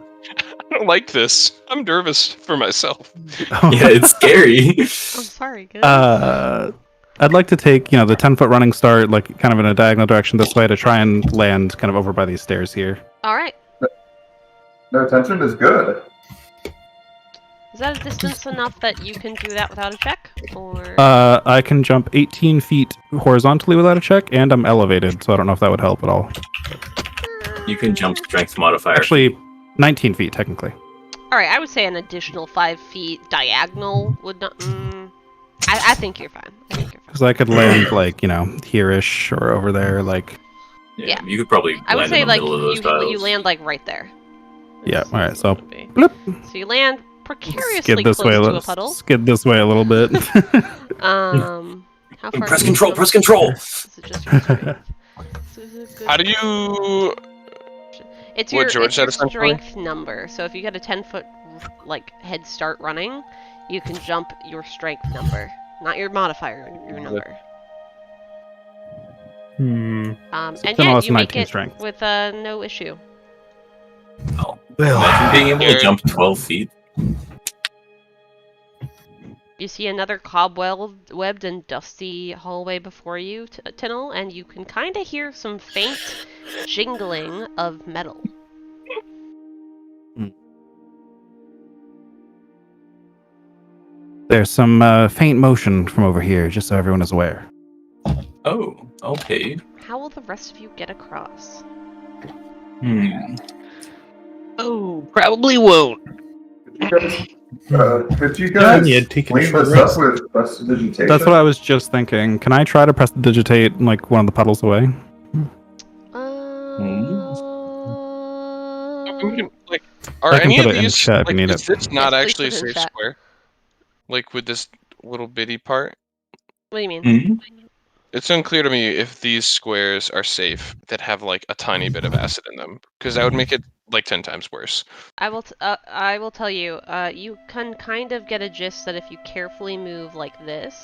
I don't like this. I'm nervous for myself. Yeah, it's scary. I'm sorry, guys. I'd like to take, the 10-foot running start, like, kind of in a diagonal direction this way to try and land kind of over by these stairs here. Alright. No tension is good. Is that a distance enough that you can do that without a check? Or... I can jump 18 feet horizontally without a check, and I'm elevated, so I don't know if that would help at all. You can jump strength modifier. Actually, 19 feet, technically. Alright, I would say an additional 5 feet diagonal would not... I think you're fine. Because I could land, like, here-ish or over there, like... Yeah. You could probably I would land say, in the like, middle of those tiles. you land, like, right there. Yeah, alright, so... Bloop. So you land precariously Skid this close way, to a puddle. Skid this way a little bit. How far Press control, press control! Is it just your strength? How do you... It's What your, George it's said your essentially? strength number. So if you get a 10-foot, like, head start running, you can jump your strength number. Not your modifier, your number. And yeah, you make it strength. with no issue. Oh. Imagine being able to jump 12 feet. You see another cobwebbed and dusty hallway before you, Tynyl, and you can kind of hear some faint jingling of metal. There's some faint motion from over here, just so everyone is aware. Oh, okay. How will the rest of you get across? Oh, probably won't. Could you guys Yeah, take a clean short this rest. up with prestidigitation? That's what I was just thinking. Can I try to prestidigitate like one of the puddles away? Like, are I can any put of it in these chat if like? you need Is it. this not Yes, please actually a put it in safe chat. square? Like with this little bitty part, What do you mean? Mhm. it's unclear to me if these squares are safe that have like a tiny bit of acid in them, because that would make it like 10 times worse. I will tell you. You can kind of get a gist that if you carefully move like this,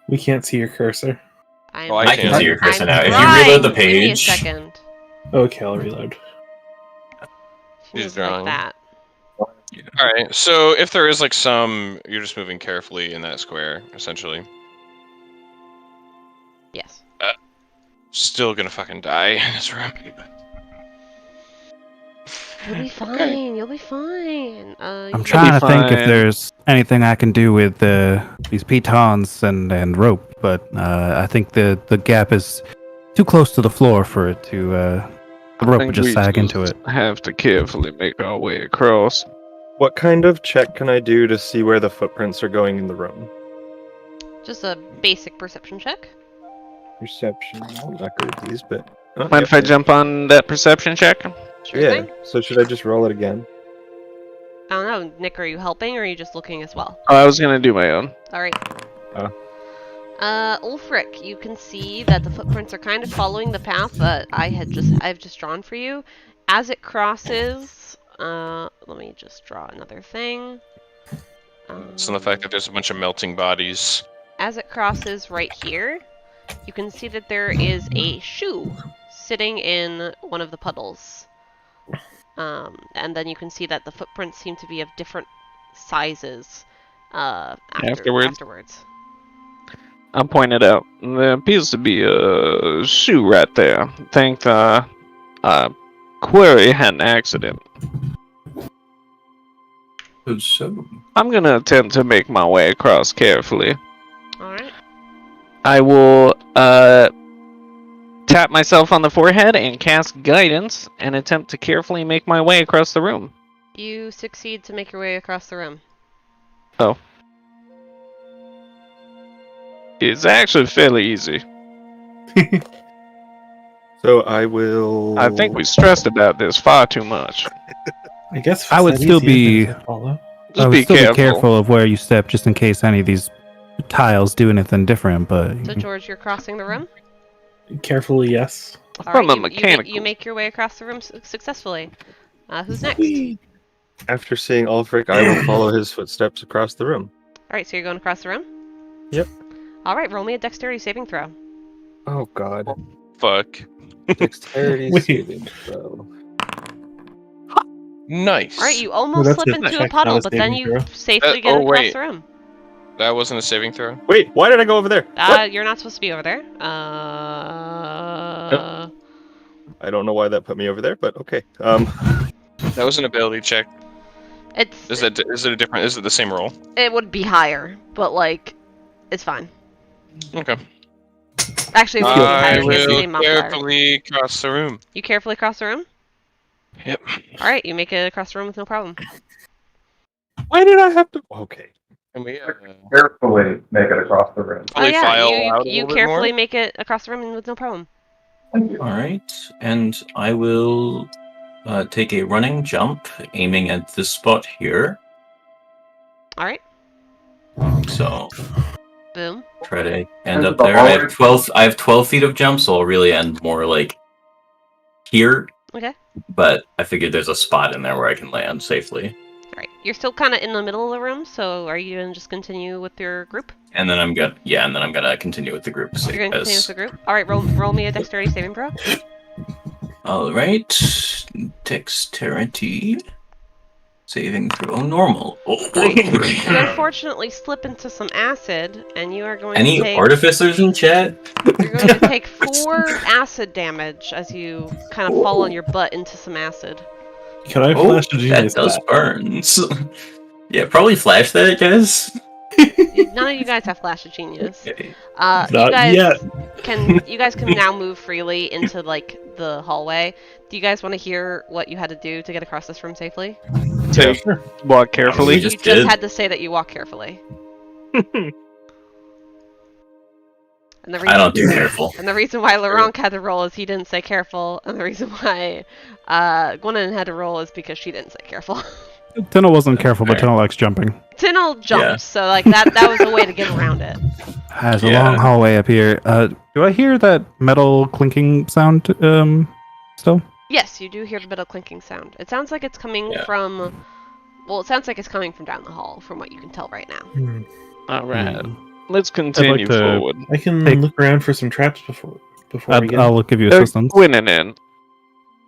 We can't see your cursor. I'm, Oh, I can see your cursor I'm now. If you trying. reload the Give me a page, second. Okay, I'll reload. Move He's like drawing. that. All right, so if there is like some, you're just moving carefully in that square, essentially. Yes. Still gonna fucking die in this room. You'll be fine. Okay. You'll be fine. I'm trying to think if fine. there's anything I can do with these pitons and rope, but I think the gap is too close to the floor for it to. The rope would just sag into it. Have to carefully make our way across. What kind of check can I do to see where the footprints are going in the room? Just a basic perception check. Perception. I'm not good at these, but. Oh, Mind if I jump on that perception check? Sure Yeah. thing. So should I just roll it again? I don't know, Nick. Are you helping, or are you just looking as well? Oh, I was gonna do my own. All right. Oh. Ulfryk, you can see that the footprints are kind of following the path that I've just drawn for you. As it crosses, let me just draw another thing. So the fact that there's a bunch of melting bodies. As it crosses right here, you can see that there is a shoe sitting in one of the puddles. And then you can see that the footprints seem to be of different sizes afterwards. I'll point it out. There appears to be a shoe right there. I think Query had an accident. so I'm gonna attempt to make my way across carefully. Alright. I will tap myself on the forehead and cast guidance and attempt to carefully make my way across the room. You succeed to make your way across the room. Oh. It's actually fairly easy. So I will. I think we stressed about this far too much. I guess I would that still easy be- to follow. Just I would be still careful. be careful of where you step, just in case any of these tiles do anything different. But So George, you're crossing the room? Carefully, yes. From a you mechanical. make your way across the room successfully. Who's next? After seeing Ulfryk, I will follow his footsteps across the room. Alright, so you're going across the room? Yep. Alright, roll me a dexterity saving throw. Oh God. Fuck. Dexterity Wait. saving throw. Nice. Alright, you almost that's slip a into a check, puddle, not a but then saving you throw. safely get oh, across wait. the room. That wasn't a saving throw? Wait, why did I go over there? What? You're not supposed to be over there. I don't know why that put me over there, but okay. That was an ability check. It's Is it a different? Is it the same roll? it would be higher, but like, it's fine. Okay. Actually, it's higher. I He has the will same modifier. carefully cross the room. You carefully cross the room? Yep. Alright, you make it across the room with no problem. Why did I have to? Okay. Can we Carefully make it across the room. fully file out a you little carefully bit make it across the room with no problem. Thank you. all right, and I will take a running jump, aiming at this spot here. Alright, So boom. try to end Is up the there. I have hallway- 12. I have 12 feet of jump, so I'll really end more like here. Okay. But I figured there's a spot in there where I can land safely. Alright, you're still kind of in the middle of the room, so are you going to just continue with your group? And then I'm gonna continue with the group. You're going to continue with the group? Alright, roll me a dexterity saving throw. All right, dexterity saving throw normal. You unfortunately slip into some acid, and you are going Any to take... artificers in chat? You're going to take 4 acid damage as you kind of fall on your butt into some acid. Can I Oh, flash a genius that does back? burns. Yeah, probably flash that, guys. None of you guys have Flash of Genius. Okay. Not you guys yet. you guys can now move freely into like the hallway. Do you guys want to hear what you had to do to get across this room safely? So Sure. walk carefully. We You just just did. had to say that you walk carefully. And the I don't do careful. And the reason why Luronk had to roll is he didn't say careful, and the reason why Gwenwynwyn had to roll is because she didn't say careful. Tynyl wasn't careful, but Alright. Tynyl likes jumping. Tynyl jumps, Yeah. so like that was a way to get around it. Has a Yeah. long hallway up here. Do I hear that metal clinking sound still? Yes, you do hear the bit of clinking sound. It sounds like it's coming Yeah. from. Well, it sounds like it's coming from down the hall, from what you can tell right now. All right, Hmm. let's continue to- forward. I can Take- look around for some traps before we get. I'll give you assistance. Gwenwynwyn.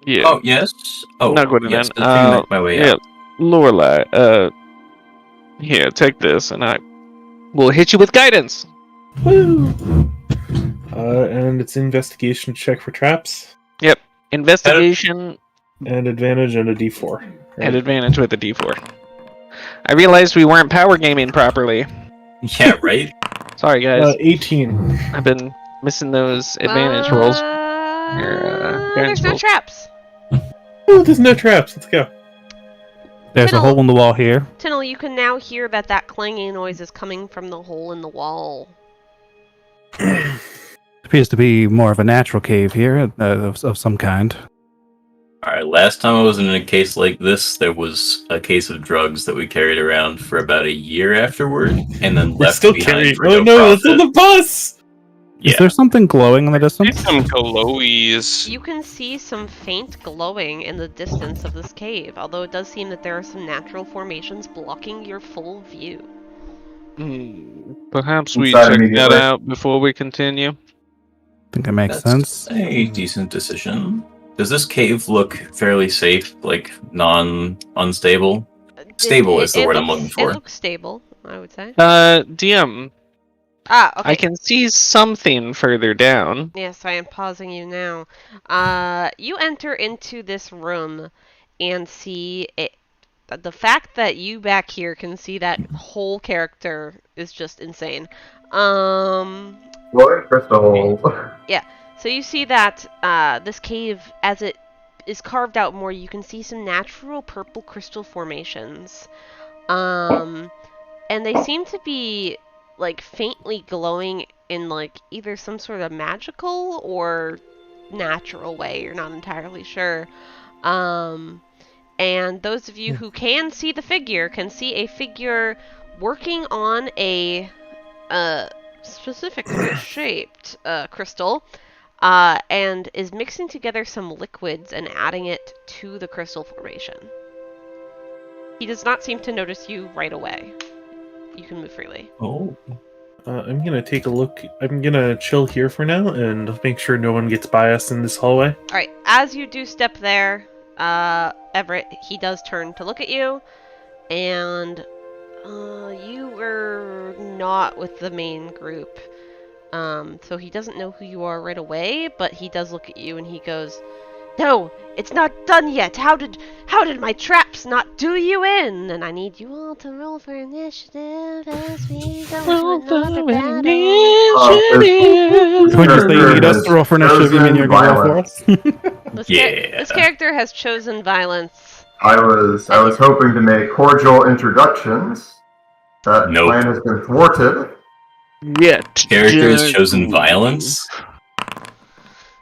Yeah. Oh yes. Oh Not Gwenwynwyn. yes. Let's make my way yeah, up. Lorelei. Here, take this, and I will hit you with guidance. Woo! And it's investigation check for traps Investigation and advantage and a D4. and advantage with a D4. I realized we weren't power gaming properly. Yeah. Right. Sorry, guys. 18. I've been missing those advantage rolls. There's guidance no rolls. traps. Oh, there's no traps. Let's go. There's a Tynyl. hole in the wall here. Tynyl, you can now hear that clanging noise is coming from the hole in the wall. Appears to be more of a natural cave here, of some kind. All right. Last time I was in a case like this, there was a case of drugs that we carried around for about a year afterward, and then We're left still behind carrying. for Oh no no, it's on profit. the bus. Is Yeah. there something glowing in the distance? Some glowies. You can see some faint glowing in the distance of this cave, although it does seem that there are some natural formations blocking your full view. Perhaps we Inside check that immediately. out before we continue. I think it makes That's sense. a decent decision. Does this cave look fairly safe, like non-unstable? Stable is the word I'm looking for. It looks stable, I would say. DM, Ah, okay. I can see something further down. Yes, I am pausing you now. You enter into this room and see it. The fact that you back here can see that whole character is just insane. What crystal? So you see that this cave, as it is carved out more, you can see some natural purple crystal formations. And they seem to be like faintly glowing in like either some sort of magical or natural way. You're not entirely sure. And those of you who can see the figure can see a figure working on a specifically shaped crystal, and is mixing together some liquids and adding it to the crystal formation. He does not seem to notice you right away. You can move freely. Oh. I'm gonna take a look. I'm gonna chill here for now and make sure no one gets by us in this hallway. Alright, as you do step there, Everett, he does turn to look at you, and you were not with the main group. So he doesn't know who you are right away, but he does look at you and he goes, "No, it's not done yet. How did my traps not do you in? And I need you all to roll for initiative as we go into another battle." When you say you need us to roll for initiative, you mean you're going to roll for us? This character has chosen violence. I was hoping to make cordial introductions. That Nope. plan has been thwarted. Character has chosen violence.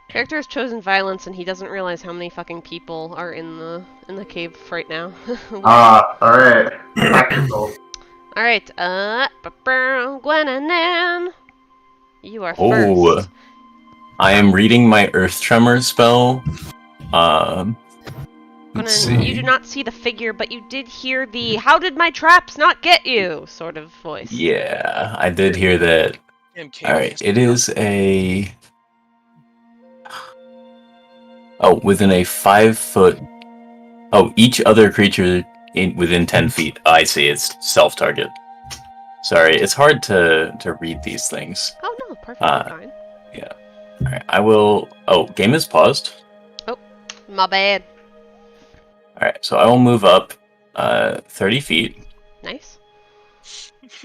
Character has chosen violence, and he doesn't realize how many fucking people are in the cave right now. Alright. Tactical. Alright, Gwenwynwyn, you are Oh. first. I am reading my Earth Tremor spell. Let's Gwenwynwyn, you see. do not see the figure, but you did hear the "How did my traps not get you?" sort of voice. Yeah, I did hear that. Alright, it is a... Oh, within a 5 foot... Oh, each other creature within 10 feet. Oh, I see, it's self-target. Sorry, it's hard to read these things. Oh no, perfectly fine. Alright, I will... Oh, game is paused. My bad. Alright, so I will move up 30 feet. Nice.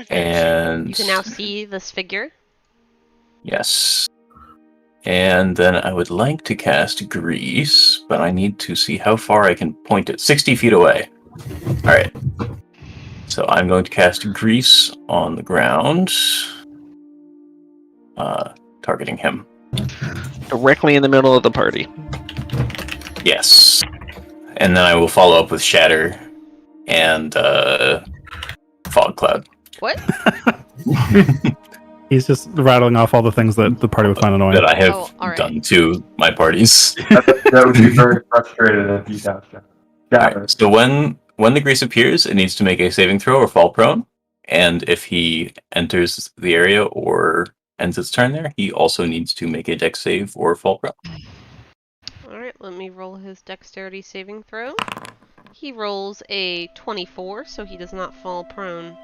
And You can now see this figure. yes. And then I would like to cast Grease, but I need to see how far I can point it. 60 feet away. Alright. So I'm going to cast Grease on the ground. Targeting him. Directly in the middle of the party. Yes. And then I will follow up with Shatter and Fog Cloud. What? He's just rattling off all the things that the party would find annoying. That I have Oh, all right. done to my parties. That would be very frustrated if you got that. Alright, so when the Grease appears, it needs to make a saving throw or fall prone. And if he enters the area or ends its turn there, he also needs to make a dex save or fall prone. Alright, let me roll his dexterity saving throw. He rolls a 24, so he does not fall prone.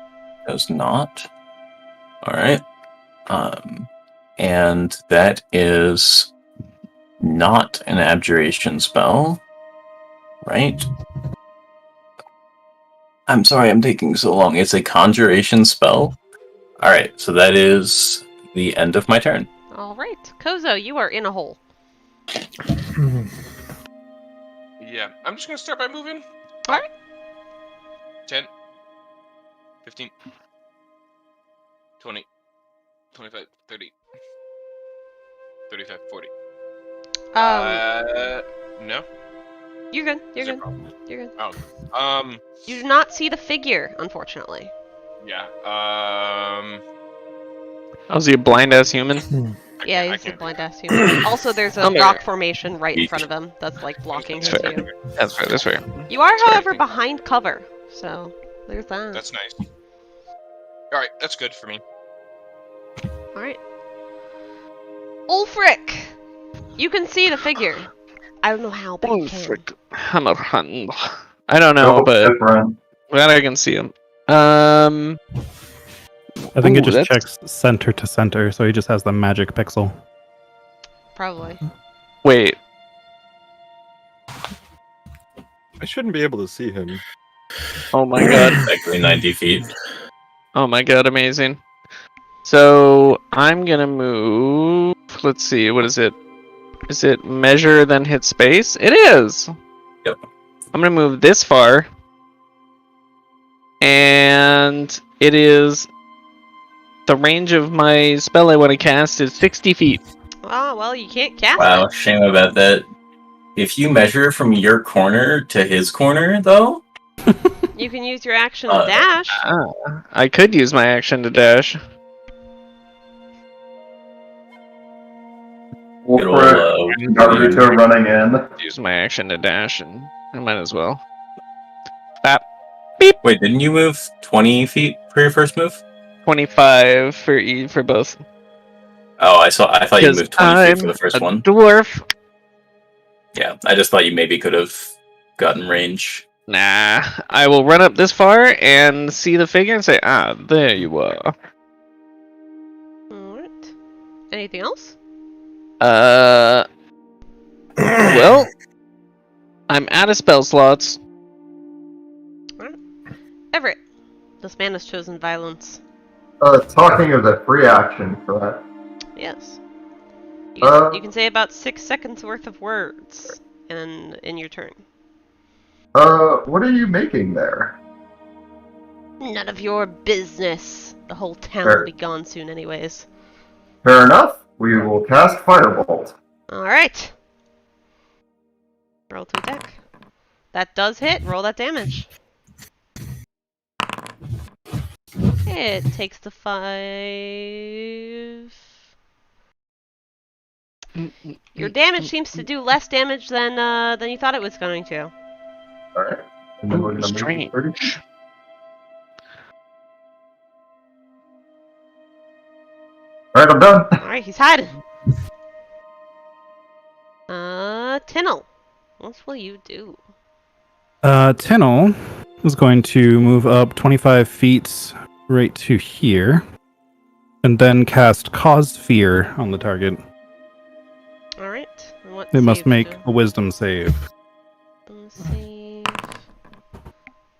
Does not. Alright. And that is not an abjuration spell. Right? I'm sorry, I'm taking so long. It's a conjuration spell. Alright, so that is the end of my turn. Alright, Koso, you are in a hole. Yeah, I'm just gonna start by moving. Alright. 10, 15, 20, 25, 30, 35, 40. No? You're good. You're Is there a good. problem? You're good. Oh. You do not see the figure, unfortunately. Yeah. Oh, is he a blind ass human? Yeah, I he's a can't- blind ass human. Also, there's a I'm there. rock formation right in front of him that's like blocking his That's fair. view. That's fair. That's fair. You are, Sorry. however, behind cover, so there's that. That's nice. Alright, that's good for me. Alright. Ulfryk! You can see the figure. I don't know how, but you can. Ulfryk. Hammerhand. I don't know, Oh, but run. glad I can see him. I think it Ooh, just that's- checks center to center, so he just has the magic pixel. Probably. Wait. I shouldn't be able to see him. Oh my god. Exactly 90 feet. Oh my god, amazing. So I'm gonna move. Let's see, what is it? Is it measure then hit space? It is! Yep. I'm gonna move this far. And it is. The range of my spell I want to cast is 60 feet. Oh, well, you can't cast Wow, it. shame about that. If you measure from your corner to his corner, though, You can use your action to dash. I could use my action to dash. it'll, Ulfryk, Naruto running in. Use my action to dash, and I might as well. Bap. Wait, didn't you move 20 feet for your first move? 25 for both. Oh, I thought you Because moved 20 feet I'm for the first a one. dwarf. Yeah, I just thought you maybe could have gotten range. Nah, I will run up this far and see the figure and say, ah, there you are. Alright. Anything else? Well, I'm out of spell slots. Everett. This man has chosen violence. Talking of the free action for that. Yes. Uh, You can say about 6 seconds worth of words in your turn. What are you making there? None of your business. The whole town Sure. will be gone soon anyways. Fair enough. We will cast Firebolt. Alright. Roll to attack. That does hit. Roll that damage. It takes the 5. Your damage seems to do less damage than you thought it was going to. Alright. And then Ooh, we're gonna move strange. 30. Alright, I'm done. Alright, he's hiding. Tynyl. What will you do? Tynyl is going to move up 25 feet right to here, and then cast Cause Fear on the target. Alright. and what They must save make do? a Wisdom save. Save.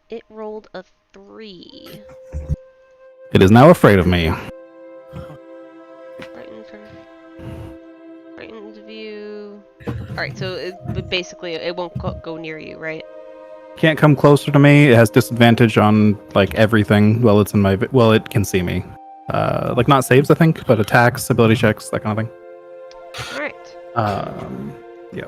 It rolled a 3. It is now afraid of me. Right into view. Alright, so basically it won't go near you, right? Can't come closer to me. It has disadvantage on like everything while it's in my. Well, it can see me. Like not saves, I think, but attacks, ability checks, that kind of thing. Alright. Yeah.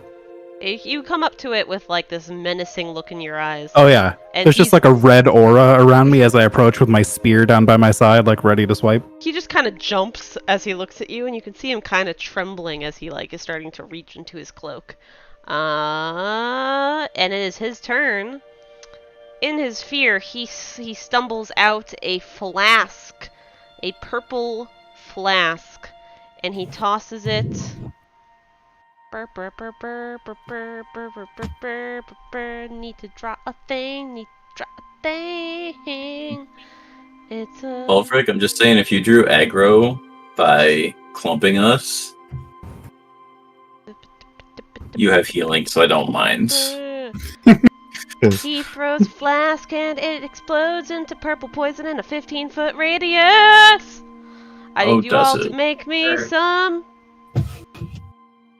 You come up to it with like this menacing look in your eyes. Oh yeah. And There's just like a red aura around me as I approach with my spear down by my side, like ready to swipe. He just kind of jumps as he looks at you, and you can see him kind of trembling as he like is starting to reach into his cloak. And it is his turn. In his fear, he stumbles out a flask, a purple flask, and he tosses it. Need to draw a thing. It's a... Ulfryk, I'm just saying, if you drew aggro by clumping us, you have healing, so I don't mind. He throws flask and it explodes into purple poison in a 15-foot radius. I need you all to make me some.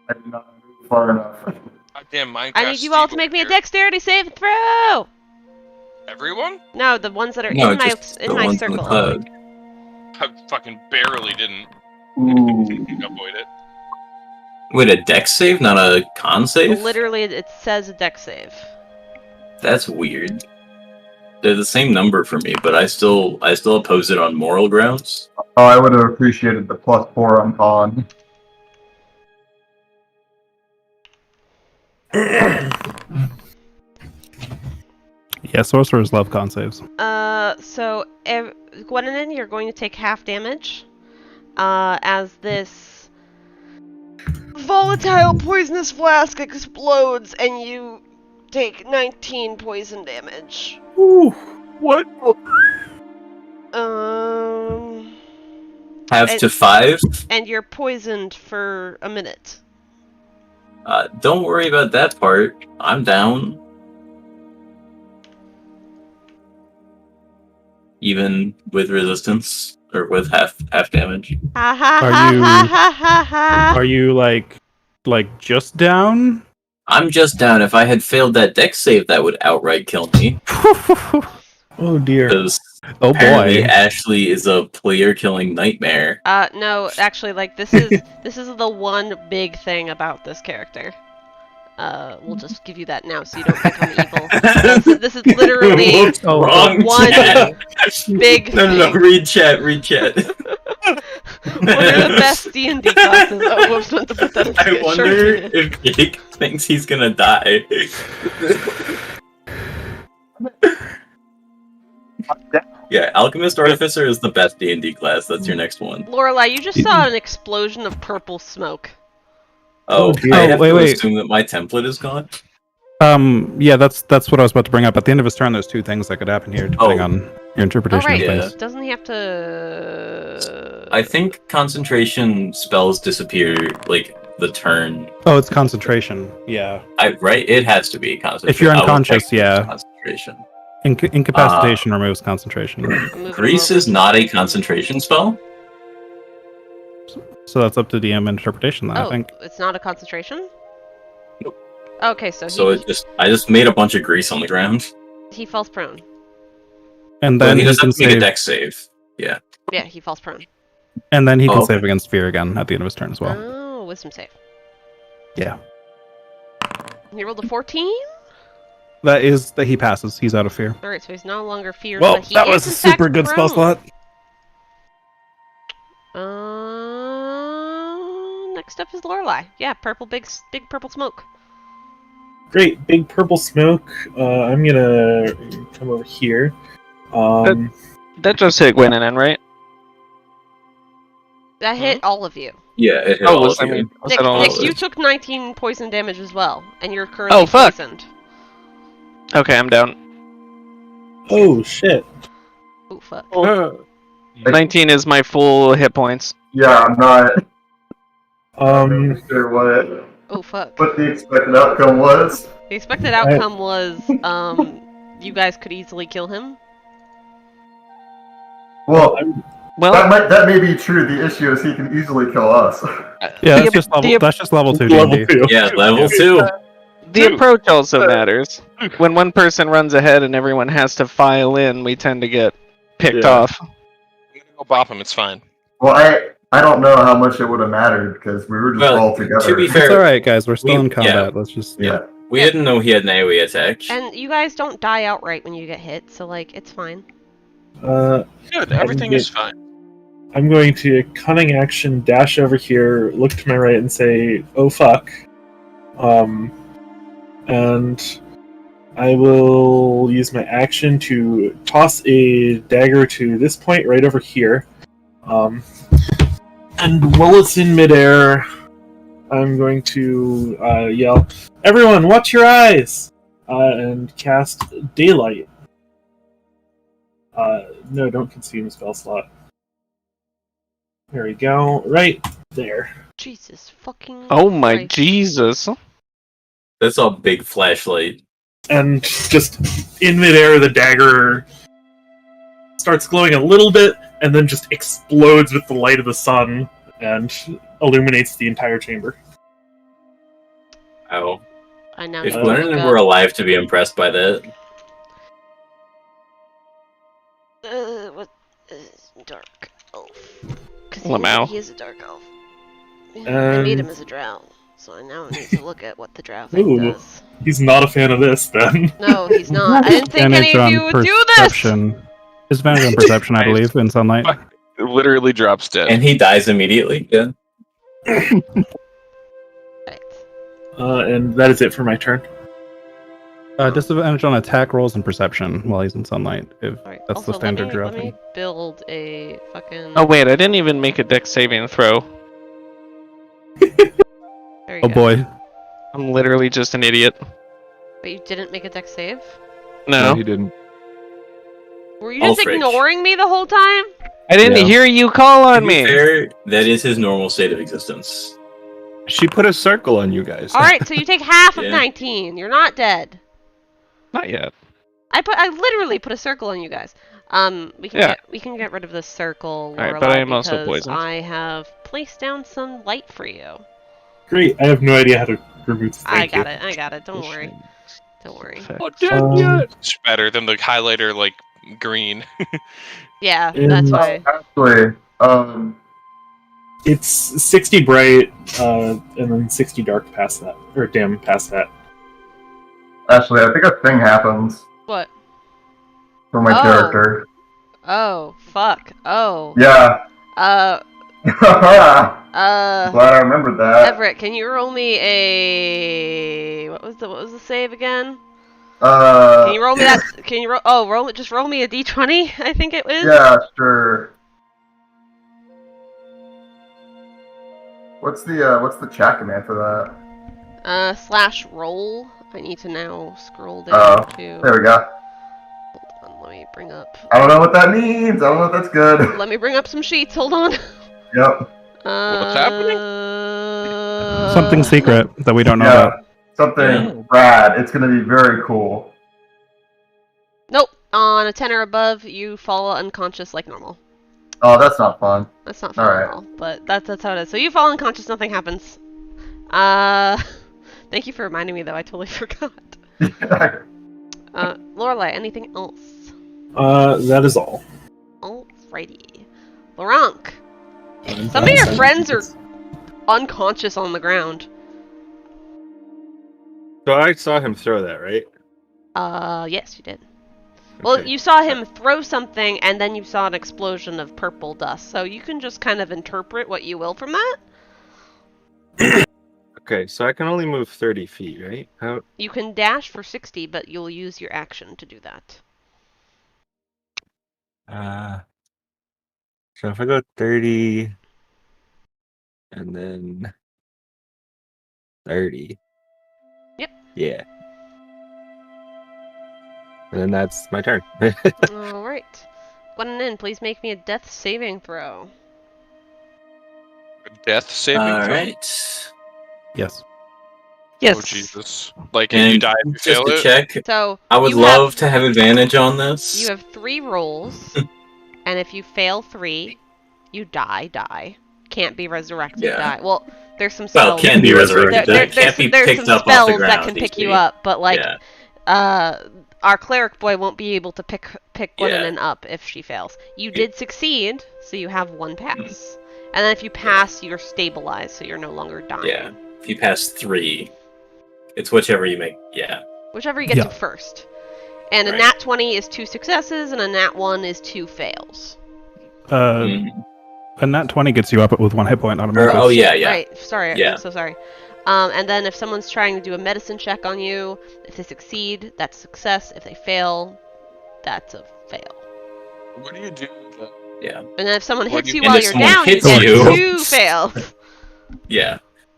I did not move far enough. Goddamn Minecraft. I need you all to make me a dexterity save throw. Everyone? No, the ones that are in my circle. I fucking barely didn't. Avoid it. Wait, a dex save, not a con save? Literally, it says a dex save. That's weird. They're the same number for me, but I still oppose it on moral grounds. Oh, I would have appreciated the +4 on con. Yeah, sorcerers love con saves. So Gwenwynwyn, you're going to take half damage. As this volatile poisonous flask explodes, and you take 19 poison damage. Ooh, what? Half to 5? And you're poisoned for a minute. Don't worry about that part. I'm down. Even with resistance, or with half damage. Are you like just down? I'm just down. If I had failed that dex save, that would outright kill me. Oh dear. Because oh boy, Ashley is a player-killing nightmare. No, actually, like this is the one big thing about this character. We'll just give you that now so you don't become evil. This is literally one big thing. No, read chat. One of the best D&D classes. Oh, whoops, meant to put that in I wonder if Jake thinks he's gonna die. Yeah, Alchemist Artificer is the best D&D class. That's your next one. Lorelei, you just saw an explosion of purple smoke. Oh, I have to assume that my template is gone? Yeah, that's what I was about to bring up. At the end of his turn, there's two things that could happen here, depending on your interpretation of things. Doesn't he have to... I think concentration spells disappear, like, the turn. Oh, it's concentration, yeah. Right? It has to be concentration. If you're unconscious, yeah. Concentration. Incapacitation removes concentration. Grease is not a concentration spell? So that's up to DM interpretation then, I think. It's not a concentration? Nope. Okay, so I just made a bunch of grease on the ground. He falls prone. And then he doesn't have to make a dex save. Yeah. Yeah, he falls prone. And then he can save against fear again at the end of his turn as well. Oh, wisdom save. Yeah. He rolled a 14? That he passes. He's out of fear. Alright, so he's no longer feared. Well, but he that is was a in fact super good spell prone. slot. Next up is Lorelei. Yeah, big purple smoke. Great, big purple smoke. I'm gonna come over here. That just hit Gwenwynwyn, right? That hit all of you. Yeah, it hit all of you. Nick, you took 19 poison damage as well, and you're currently poisoned. Okay, I'm down. Oh shit. Oh fuck. 19 is my full hit points. Yeah, I'm not. Sure what. Oh fuck. What the expected outcome was. The expected outcome was, you guys could easily kill him. Well, Well, that may be true. The issue is he can easily kill us. Yeah, The- that's just level 2 Level D&D. 2. Yeah, level 2. the approach also matters. When one person runs ahead and everyone has to file in, we tend to get picked Yeah. off. I'm gonna go bop him. It's fine. Well, I don't know how much it would have mattered because we were just Well, all together. to be It's fair, alright, guys. We're still We- in combat. yeah. Let's just... yeah. we didn't know he had an AoE attack. And you guys don't die outright when you get hit, so like it's fine. Good. Everything is fine. I'm going to cunning action dash over here, look to my right, and say, "Oh fuck," and I will use my action to toss a dagger to this point right over here. And while it's in midair, I'm going to yell, "Everyone, watch your eyes!" And cast Daylight. No, don't consume spell slot. There we go. Right there. Jesus fucking. Oh my Christ. Jesus. That's a big flashlight. And just in midair, the dagger starts glowing a little bit, and then just explodes with the light of the sun and illuminates the entire chamber. Ow. I know. If need to Glenwynwyn look were up. alive to be impressed by that. What is dark elf? Because Lamau. he is a dark elf. I Um, made him as a drow, so I now need to look at what the drow Ooh. thing does. He's not a fan of this, then. No, he's not. I didn't think any Advantage of on you would do this! perception. Disadvantage on perception, I believe, in sunlight. It literally drops dead. And he dies immediately. Yeah. Right. And that is it for my turn. Disadvantage on attack rolls and perception while he's in sunlight. If Alright, that's also, the standard let drow me thing. build a fucking... Oh wait, I didn't even make a dex saving throw. There you Oh go. boy. I'm literally just an idiot. But you didn't make a dex save? No. he didn't. Were you just Ulfryk. ignoring me the whole time? I didn't Yeah. hear you call To on be me. fair, that is his normal state of existence. She put a circle on you guys. Alright, so you take half of Yeah. 19. You're not dead. Not yet. I literally put a circle on you guys. We can Yeah. we can get rid of this circle, Alright, Lorelei, but I am also because poisoned. I have placed down some light for you. Great. I have no idea how to remove this. I Thank you. got it. Don't worry. Don't worry. It's better than the highlighter, like, green. Yeah, And- that's why. Actually, It's 60 bright, and then 60 dark past that. Or dim past that. I think a thing happens What? for my Oh. character. Oh, fuck. Oh. Yeah. Uh, Glad I remembered that. Everett, can you roll me a... What was the save again? Uh, Can you roll me that? Can you roll? Oh, just roll me a d20. I think it was. Yeah, sure. What's the chat command for that? Slash roll. I need to now scroll down Oh, to. there we go. Hold on, let me bring up. I don't know what that means. I don't know if that's good. Let me bring up some sheets. Hold on. Yep. What's happening? Something secret that we don't know Yeah. about. Something rad. It's gonna be very cool. Nope. On a 10 or above, you fall unconscious like normal. Oh, that's not fun. That's not fun at all, but that's how it is. So you fall unconscious, nothing happens. Thank you for reminding me though. I totally forgot. Lorelei, anything else? That is all. Alrighty. Luronk. Some of your friends are unconscious on the ground. So I saw him throw that, right? Yes, you did. Well, Okay. you saw him throw something, and then you saw an explosion of purple dust. So you can just kind of interpret what you will from that. Okay, so I can only move 30 feet, right? How? You can dash for 60, but you'll use your action to do that. So if I go 30 and then 30. Yep. Yeah. And then that's my turn. Alright. Gwenwynwyn, please make me a death saving throw. Death saving throw? Alright. Yes. Yes. Oh, Jesus. Like, if you And die, if you just fail to it? check, So I would you love to have advantage on You this. have 3 rolls. And if you fail 3, you die. Can't be resurrected, Yeah. die. Well, there's some Well, spells. can be resurrected. There's some spells that can pick you up, but like, Yeah. our cleric boy won't be able to pick Gwenwynwyn up if she fails. You did succeed, so you have 1 pass. And then if you pass, you're stabilized, so you're no longer dying. Yeah. If you pass 3, it's whichever you make. Yeah. Whichever you get to first. And a Right. nat 20 is 2 successes, and a nat 1 is 2 fails. A nat 20 gets you up with 1 hit point automatically. Oh yeah. Right, sorry, Yeah. I'm so sorry. And then if someone's trying to do a medicine check on you, if they succeed, that's success. If they fail, that's a fail. What do you do? Yeah. And then if someone What hits do you you- while And if you're someone down, you hits get you- 2 fails. Yeah.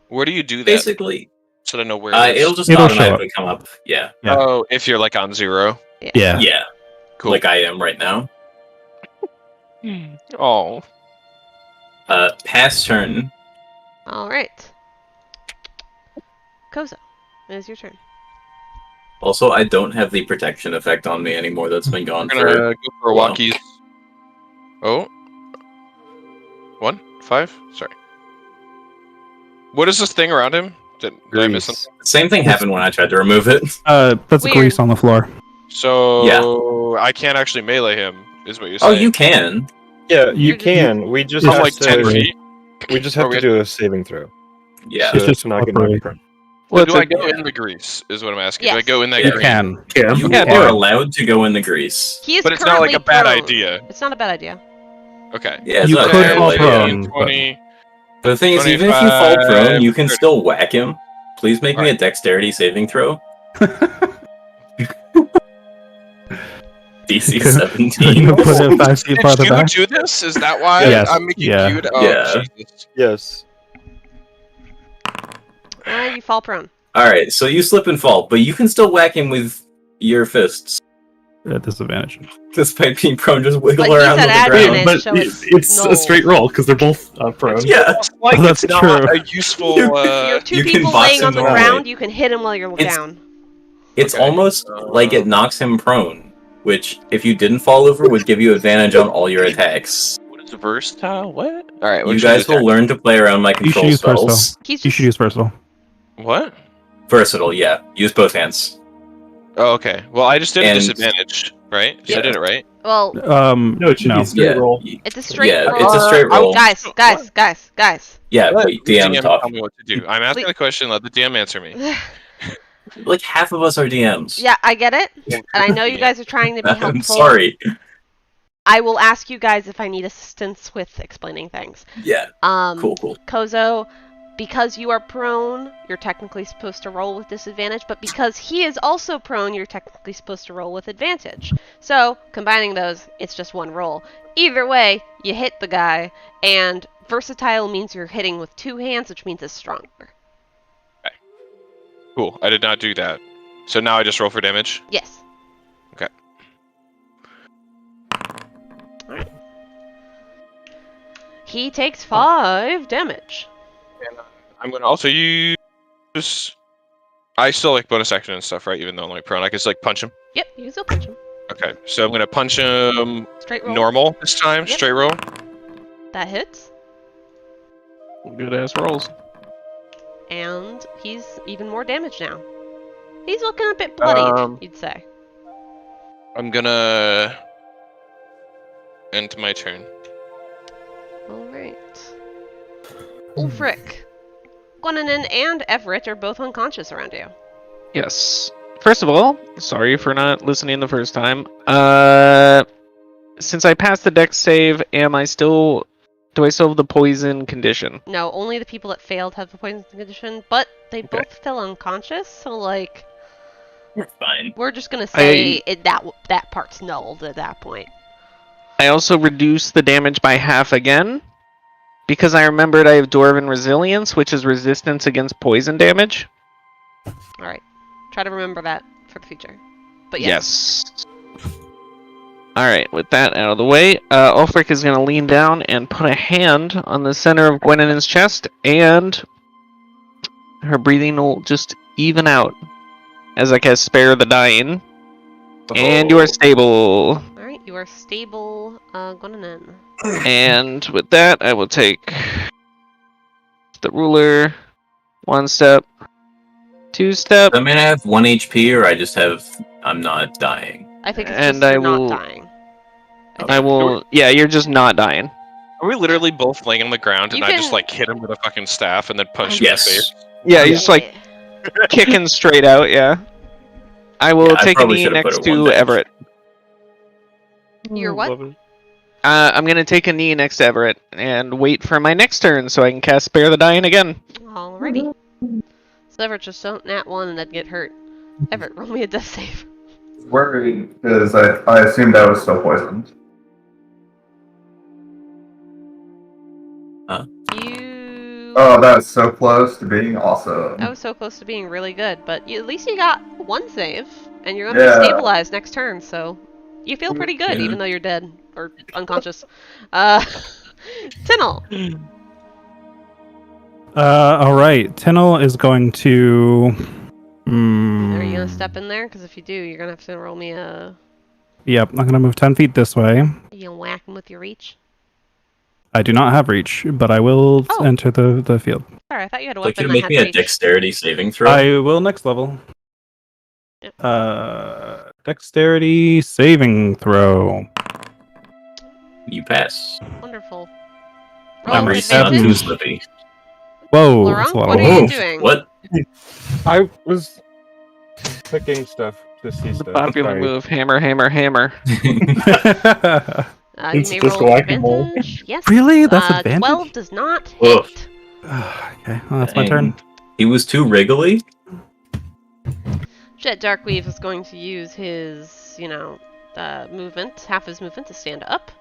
Where do you do that? Basically, So I don't know where it is. it'll just It'll automatically come up. Yeah. Yeah. Oh, if you're like on 0. Yeah. Yeah. Cool. Like I am right now. Oh. Pass turn. Alright. Koso, it is your turn. Also, I don't have the protection effect on me anymore. That's been gone I'm gonna for. go for a Well. walkies. Oh. 1? 5? Sorry. What is this thing around him? Did I miss Grease. something? Same thing happened when I tried to remove it. That's Weird. grease on the floor. So I can't actually melee him, is what you're Oh, saying. you can. Yeah, You're you just- can. We just From have like to. 10 feet. We just Or have we to do a saving throw. Yeah. So It's just to not get upper- knocked prone. Well, do it's I a- go in the grease? Is what I'm asking. Do I Yes. go in that Yeah. You grease? can. Yeah. You Yeah, do are it. allowed to go in the grease. He is But it's not like a currently bad prone. idea. It's not a bad idea. Okay. Yeah, it's You not a could bad fall idea. prone. 20. But the thing is, even if you fall prone, 25, you can still whack him. Please make me a Alright. dexterity saving throw. DC Couldn't 17. put it 5 feet Did farther you back. do this? Is that why Yes. I'm making Yeah. cute? Oh, Yeah. Jesus. Yes. You fall prone. Alright, so you slip and fall, but you can still whack him with your fists. At disadvantage. Despite being prone, just wiggle But he's around at on the advantage. ground. But so it's no. a straight roll because they're both prone. Yeah. It's like That's it's not true. a useful. You're 2 you can people box laying him on the normally. ground, you can hit him while you're It's- down. It's Okay. almost like it knocks him prone, which, if you didn't fall over, would give you advantage on all your attacks. What is versatile? What? All right. You guys will learn to play around my You should control use versatile. spells. He's You just, should use versatile. What? Versatile, yeah. Use both hands. Oh, okay. Well, I just did a And- disadvantage, right? So I Yeah. did it right. well, No, it should be straight roll. it's a straight Yeah, roll. it's a straight roll. Guys. Yeah, Let wait, the DM talk. tell me what to do. I'm asking Please. the question. Let the DM answer me. Like, half of us are DMs. Yeah, I get it. And I know you guys are trying to be helpful. I'm sorry. I will ask you guys if I need assistance with explaining things. Yeah, cool. Koso, because you are prone, you're technically supposed to roll with disadvantage, but because he is also prone, you're technically supposed to roll with advantage. So, combining those, it's just 1 roll. Either way, you hit the guy, and versatile means you're hitting with 2 hands, which means it's stronger. Cool. I did not do that. So now I just roll for damage. Yes. Okay. Alright. He takes 5 damage. And I'm gonna also use. I still like bonus action and stuff, right? Even though I'm like prone, I can just like punch him. Yep, you can still punch him. Okay, so I'm gonna punch him Straight roll. normal this time, Yep. straight roll. That hits. Good ass rolls. And he's even more damaged now. He's looking a bit bloodied, you'd say. I'm gonna end my turn. Alright. Ulfryk. Gwenwynwyn and Everett are both unconscious around you. Yes. First of all, sorry for not listening the first time. Since I passed the dex save, do I still have the poison condition? No, only the people that failed have the poison condition, but they Okay. both fell unconscious, so like We're fine. we're just gonna say that part's nulled at that point. I also reduced the damage by half again, because I remembered I have Dwarven Resilience, which is resistance against poison damage. Alright. Try to remember that for the future. But yes. Alright, with that out of the way, Ulfryk is going to lean down and put a hand on the center of Gwenwynwyn's chest, and her breathing will just even out as I cast Spare the Dying. And you are stable. Alright. You are stable, Gwenwynwyn. And with that, I will take the ruler, 1 step, 2 step, I mean, I have 1 HP, or I'm not dying. I think it's and just I you're will. not dying. I will. Yeah, you're just not dying. Are we literally both laying on the ground and You I just can- like hit him with a fucking staff and then punch him in the face? Yes. Yeah, you're just like kicking straight out. Yeah. I will Yeah, I take a probably knee should've put next it one to damage. Everett. You're what? I'm gonna take a knee next to Everett and wait for my next turn so I can cast Spare the Dying again. Alrighty. So Everett, just don't nat 1 and then get hurt. Everett, roll me a death save. Worried because I assumed I was still poisoned. You... Oh, that was so close to being awesome. That was so close to being really good, but at least you got 1 save, and you're gonna be Yeah. stabilized next turn, so you feel pretty good, Yeah. even though you're dead or unconscious. Tynyl. Alright. Tynyl is going to... Are you gonna step in there? Because if you do, you're gonna have to roll me a... Yep, I'm gonna move 10 feet this way. You gonna whack him with your reach? I do not have reach, but I will Oh. enter the field. Sorry, I thought you had a Like, weapon you that make had me a reach. dexterity saving throw. I will next level. Yep. Dexterity saving throw. You pass. Wonderful. I'm Roll with reset. Not too advantage. slippy. Whoa, Luronk, that's a lot what of are you wolf. doing? What? I was clicking stuff to see stuff. Popular Sorry. move: hammer, hammer, hammer. You It's may just roll with whack-a-mole. advantage. Yes. Really? That's advantage? 12 does not Oof. hit. Okay, well, that's my turn. Dang. He was too wriggly. Jet Darkweave is going to use his, movement, half his movement to stand up.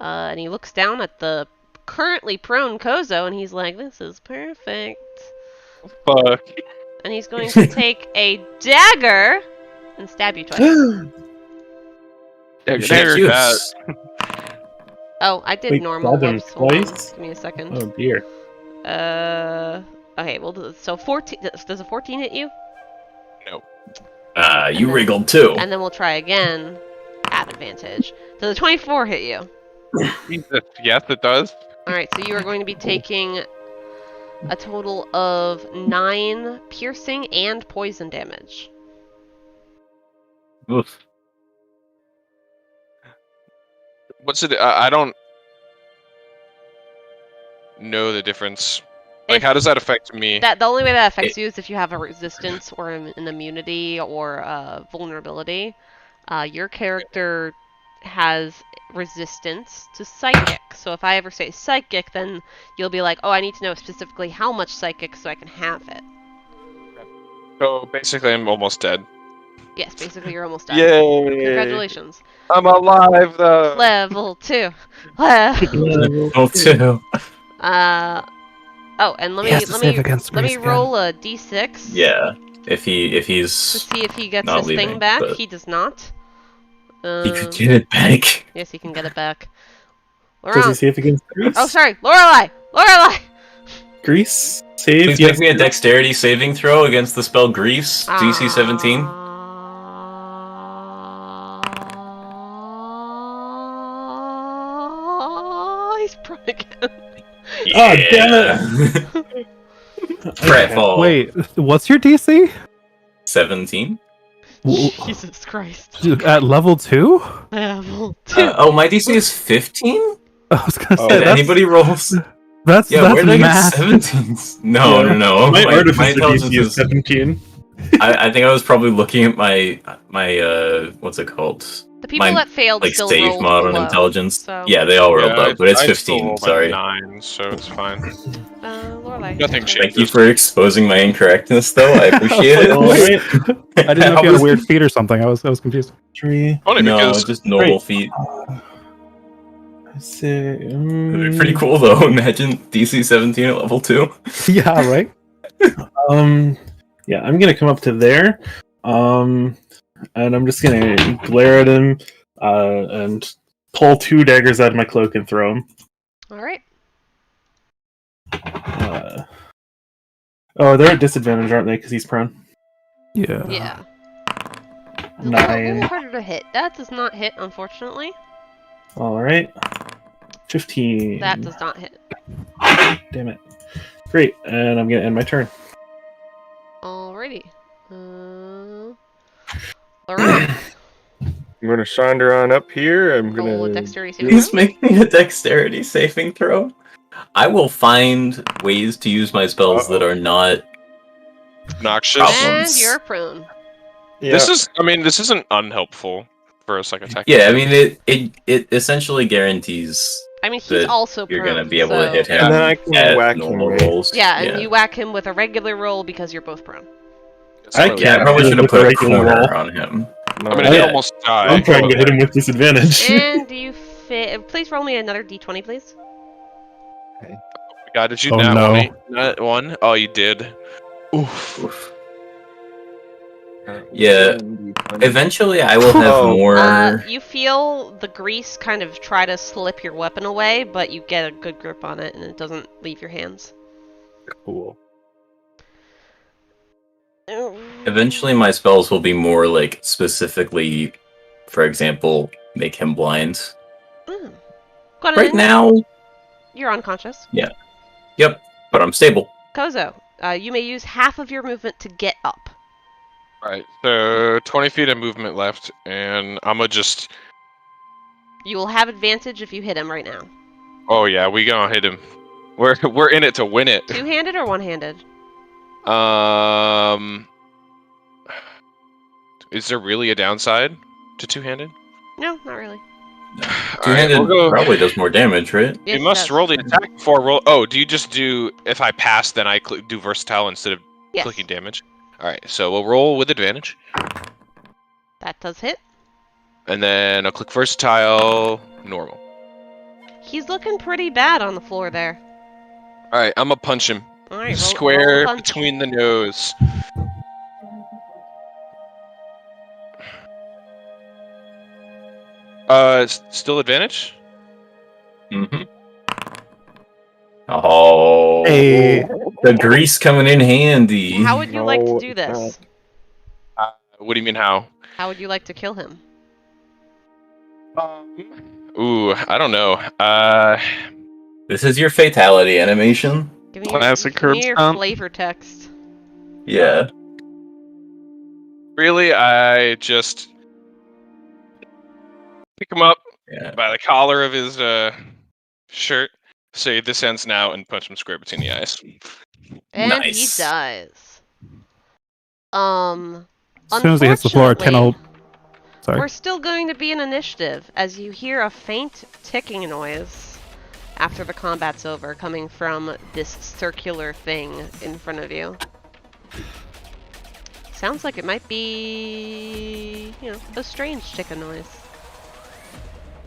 And he looks down at the currently prone Koso and he's like, this is perfect. Fuck. And he's going to take a dagger and stab you twice. Dagger. Yes. Oh, I did Wait, normal. stab him Whoops, hold on. twice? Give me a second. Oh dear. Okay, so 14. Does a 14 hit you? You wriggled too. And then we'll try again at advantage. Does a 24 hit you? Jesus. Yes, it does. Alright, so you are going to be taking a total of 9 piercing and poison damage. Oof. What's it? I don't know the difference. Like, how does that affect me? The only way that affects you is if you have a resistance or an immunity or a vulnerability. Your character has resistance to psychic. So if I ever say psychic, then you'll be like, oh, I need to know specifically how much psychic so I can have it. So basically, I'm almost dead. Yes, basically you're almost done. Yay! Congratulations. I'm alive though. Level 2. Level. Oh, too. Oh, and let He has to save me against grace again. roll a d6. Yeah. If To he's see if he gets not his leaving, thing back. but- He does not. he could get it back. Yes, he can get it back. Does he Laurent. save against Grease? Oh, sorry, Lorelei. Lorelei. Grease save. Please make me a dexterity saving throw against the spell Grease, DC 17. He's prone again. Oh, damn it! Pratfall. Wait, what's your DC? 17? Jesus Christ. At level 2? Level 2. Oh, my DC is 15? I was gonna say, Did that's, anybody rolls? that's Yeah, where did I get math. 17s? No. My My artificer intelligence DC is is 17. I think I was probably looking at my what's it called? The people my, that failed like still save rolled mod on below, intelligence. so- Yeah, they all rolled Yeah, up, but it's I still 15. rolled Sorry. 9, so it's fine. Lorelei. Nothing your turn. changed. Thank you for exposing my incorrectness, though. I appreciate it. Alright. I didn't know if you had was- a weird feat or something. I was confused. Tree. Only No, because just normal Great. feet. I say, It'd be pretty cool though. Imagine DC 17 at level 2. Yeah, right? Yeah, I'm gonna come up to there. And I'm just gonna glare at him, and pull 2 daggers out of my cloak and throw them. Alright. Oh, they're at disadvantage, aren't they? Because he's prone. Yeah. Yeah. A little 9. harder to hit. That does not hit, unfortunately. Alright. 15. That does not hit. Damn it. Great, and I'm gonna end my turn. Alrighty. Alright. I'm gonna Chandra on up here. I'm Roll a gonna. dexterity saving Please throw. make me a dexterity saving throw. I will find ways to use my spells that are not. Noxious. Problem. And problems. you're prone. Yeah. This isn't unhelpful for a second attack. Yeah, I mean it essentially guarantees I mean, he's that also prone. you're gonna be able to so- hit him And then I can at whack him, normal right? rolls. Yeah, and you whack him with a regular roll because you're both prone. I Yeah, I can't probably hit should him have with a put a regular corner roll. on him. I'm gonna Yeah. almost die. I'm trying to hit him with disadvantage. And do you fit? Please roll me another d20, please. God, did you Oh, not no. want me? Not one? Oh, you did. Oof. Oof. Yeah. Eventually, I will have Oh. more. You feel the grease kind of try to slip your weapon away, but you get a good grip on it, and it doesn't leave your hands. Cool. Eventually, my spells will be more like specifically, for example, make him blind. Mm. Right now, you're unconscious. yep, but I'm stable. Koso, you may use half of your movement to get up. Alright, so 20 feet of movement left, and I'm gonna just. You will have advantage if you hit him right now. Oh yeah, we gonna hit him. We're in it to win it. Two-handed or one-handed? Is there really a downside to two-handed? No, not really. Two-handed we'll go- probably does more damage, right? Yes, You it must does. roll the attack before roll. Oh, do you just do if I pass, then I do versatile instead of Yes. clicking damage? All right, so we'll roll with advantage, That does hit. and then I'll click versatile, normal. He's looking pretty bad on the floor there. All right, I'm gonna punch him All right, roll square a punch. between the nose. Still advantage? Mm-hmm. Oh, Hey. the grease coming in handy. How would you like to No, do it's this? What do you mean how? How would you like to kill him? Ooh, I don't know. This is your fatality animation. Give me Classic your, give me curb your stomp. flavor text. Yeah. Really, I just pick him up Yeah. by the collar of his shirt, say this ends now, and punch him square between the eyes. And Nice. he dies. As soon as he hits the floor, unfortunately, Tynyl. Sorry. We're still going to be an initiative as you hear a faint ticking noise after the combat's over coming from this circular thing in front of you. Sounds like it might be, a strange chicken noise.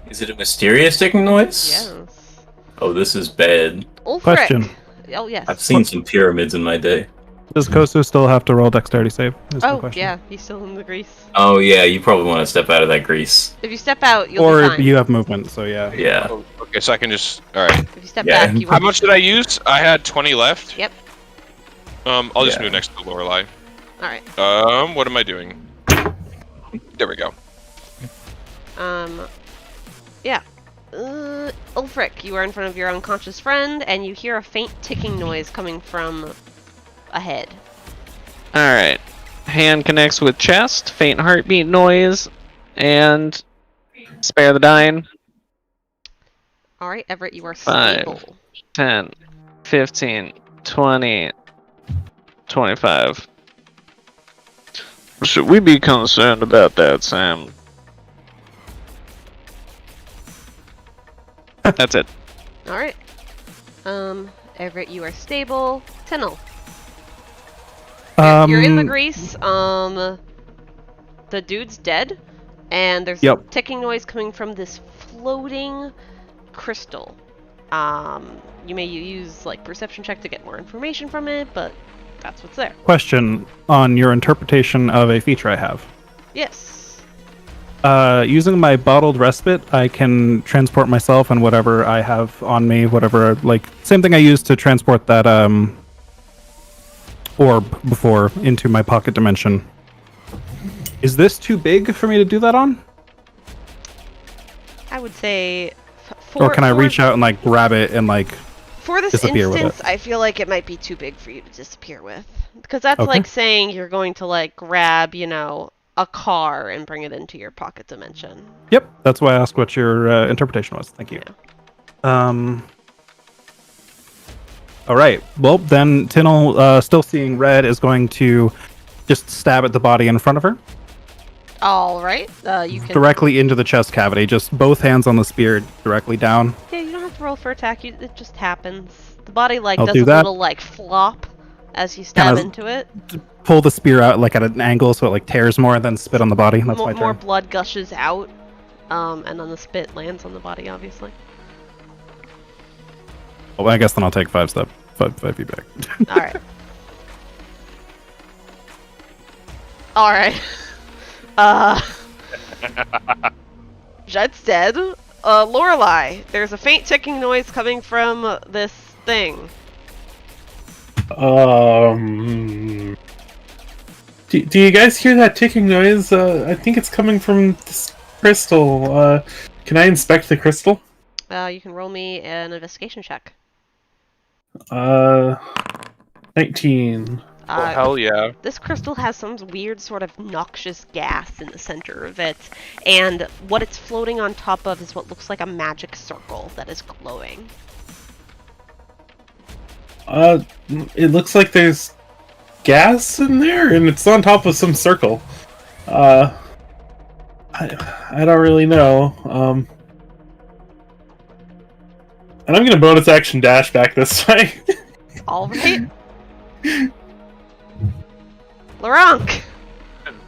Is it a mysterious ticking noise? Yes. Oh, this is bad. Ulfryk. Question. Oh, yes. I've seen some pyramids in my day. Does Koso still have to roll dexterity save? Is the Oh, question. yeah, he's still in the grease. Oh yeah, you probably want to step out of that grease. If you step out, you'll Or be fine. you have movement, so yeah. Yeah. Oh, okay, so I can just. All right. If you step Yeah. back, you How won't much did I use? I had 20 left. Yep. I'll just Yeah. move next to Lorelei. Alright. What am I doing? There we go. Yeah. Ulfryk, you are in front of your unconscious friend, and you hear a faint ticking noise coming from ahead. Alright. Hand connects with chest, faint heartbeat noise, and spare the dying. Alright, Everett, you are 5, stable. 10, 15, 20, 25. Should we be concerned about that, Sam? That's it. Alright. Everett, you are stable. Tynyl, you're in the grease. The dude's dead, and there's Yep. ticking noise coming from this floating crystal. You may use perception check to get more information from it, but that's what's there. Question on your interpretation of a feature I have. Yes. Using my bottled respite, I can transport myself and whatever I have on me, whatever, same thing I used to transport that orb before into my pocket dimension. Is this too big for me to do that on? I would say... Or can I reach out and, like, grab it and, like, for this disappear with instance, it? I feel like it might be too big for you to disappear with. Because that's Okay. like saying you're going to, like, grab, you know, a car and bring it into your pocket dimension. Yep, that's why I asked what your interpretation was. Thank you. Yeah. All right. Well, then Tynyl, still seeing red, is going to just stab at the body in front of her. All right. You can Directly into the chest cavity. Just both hands on the spear directly down. Yeah, you don't have to roll for attack. It just happens. The body like I'll does do a that. little like flop as you stab Kinda into it. Pull the spear out like at an angle so it like tears more, and then spit on the body. That's my More turn. blood gushes out, and then the spit lands on the body, obviously. Well, I guess then I'll take 5 feet back. All right. All right. Jed's dead. Lorelei, there's a faint ticking noise coming from this thing. Do you guys hear that ticking noise? I think it's coming from this crystal. Can I inspect the crystal? You can roll me an investigation check. 19. Well, hell yeah. This crystal has some weird sort of noxious gas in the center of it, and what it's floating on top of is what looks like a magic circle that is glowing. It looks like there's gas in there, and it's on top of some circle. I don't really know. And I'm gonna bonus action dash back this way. All right. Luronk!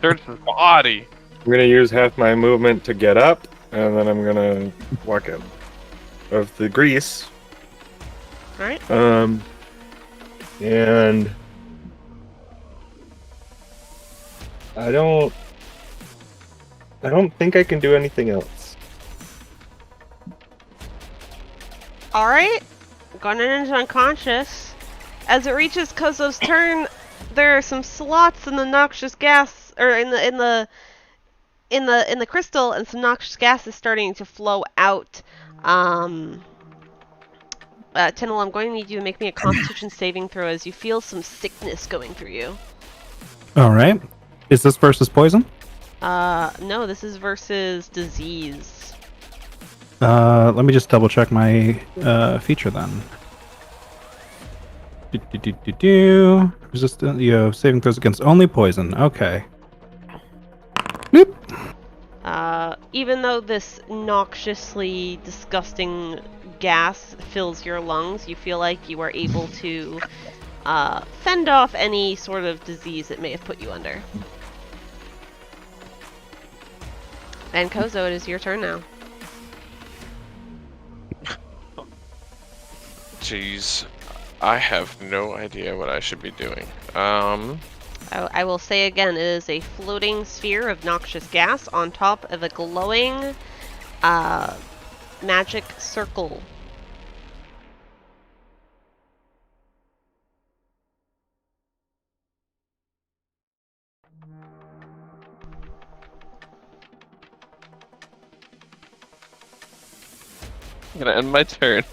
Search his body. I'm gonna use half my movement to get up, and then I'm gonna walk out of the grease. Alright. And I don't think I can do anything else. Alright. Going into unconscious. As it reaches Koso's turn, there are some slots in the noxious gas, or in the crystal, and some noxious gas is starting to flow out. Tynyl, I'm going to need you to make me a Constitution saving throw as you feel some sickness going through you. All right. Is this versus poison? No, this is versus disease. Let me just double check my feature then. Resistant, you have saving throws against only poison. Okay. Nope. Even though this noxiously disgusting gas fills your lungs, you feel like you are able to fend off any sort of disease it may have put you under. And Koso, it is your turn now. Jeez. I have no idea what I should be doing. I will say again, it is a floating sphere of noxious gas on top of a glowing magic circle. I'm gonna end my turn.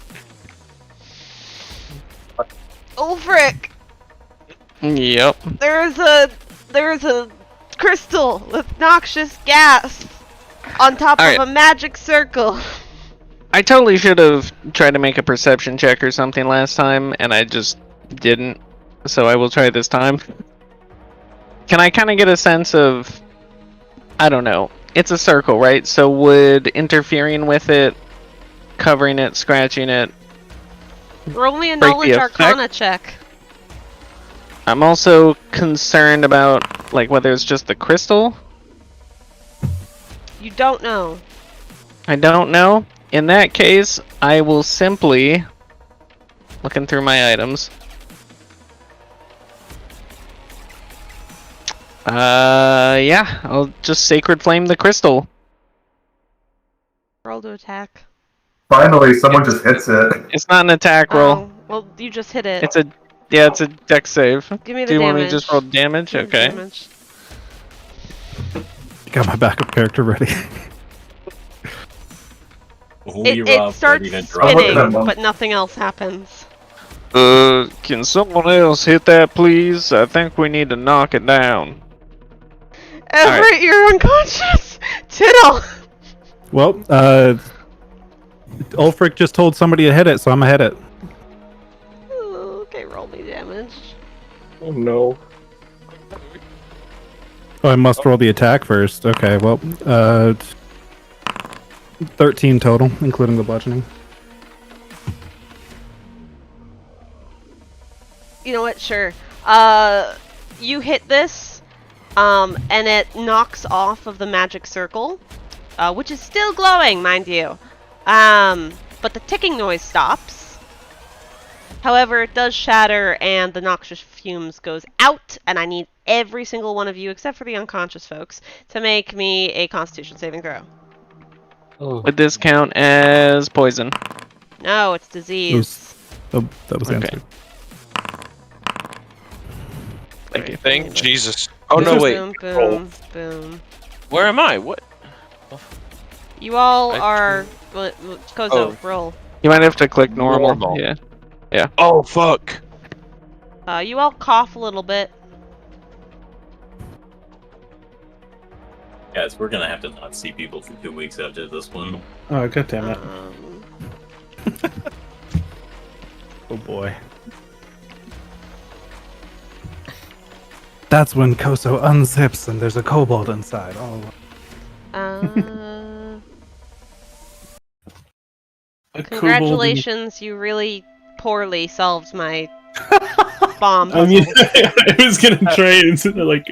Ulfryk! Yep. There's a crystal with noxious gas on top Alright. of a magic circle. I totally should have tried to make a perception check or something last time, and I just didn't. So I will try this time. Can I kind of get a sense of... I don't know. It's a circle, right? So would interfering with it, covering it, scratching it... Roll me a Break the knowledge effect? arcana check. I'm also concerned about, like, whether it's just the crystal. You don't know. I don't know. In that case, I will simply... Looking through my items. Yeah, I'll just Sacred Flame the crystal. Roll to attack. Finally, someone just hits it. It's not an attack roll. Oh, well, you just hit it. It's a dex save. Give me the Do you damage. want me to just roll damage? Give me the Okay. damage. got my backup character ready. It starts spinning, but nothing else happens. Can someone else hit that, please? I think we need to knock it down. Everett, you're unconscious! Tynyl! Well, Ulfryk just told somebody to hit it, so I'm gonna hit it. Okay, roll me damage. Oh no. Oh, I must roll the attack first. Okay, well, 13 total, including the bludgeoning. You know what? Sure. You hit this, and it knocks off of the magic circle, which is still glowing, mind you. But the ticking noise stops. However, it does shatter, and the noxious fumes goes out, and I need every single one of you, except for the unconscious folks, to make me a Constitution saving throw. Would this count as poison? No, it's disease. That was answered. Thank Jesus. Oh no, wait. Boom, boom, boom. Where am I? What? You all are... Koso, roll. You might have to click normal. Yeah. Yeah. Oh, fuck. You all cough a little bit. Guys, we're gonna have to not see people for 2 weeks after this one. Oh, god damn it. Oh boy. That's when Koso unzips and there's a kobold inside. Congratulations, you really poorly solved my bomb puzzle. I mean, I was gonna try and like...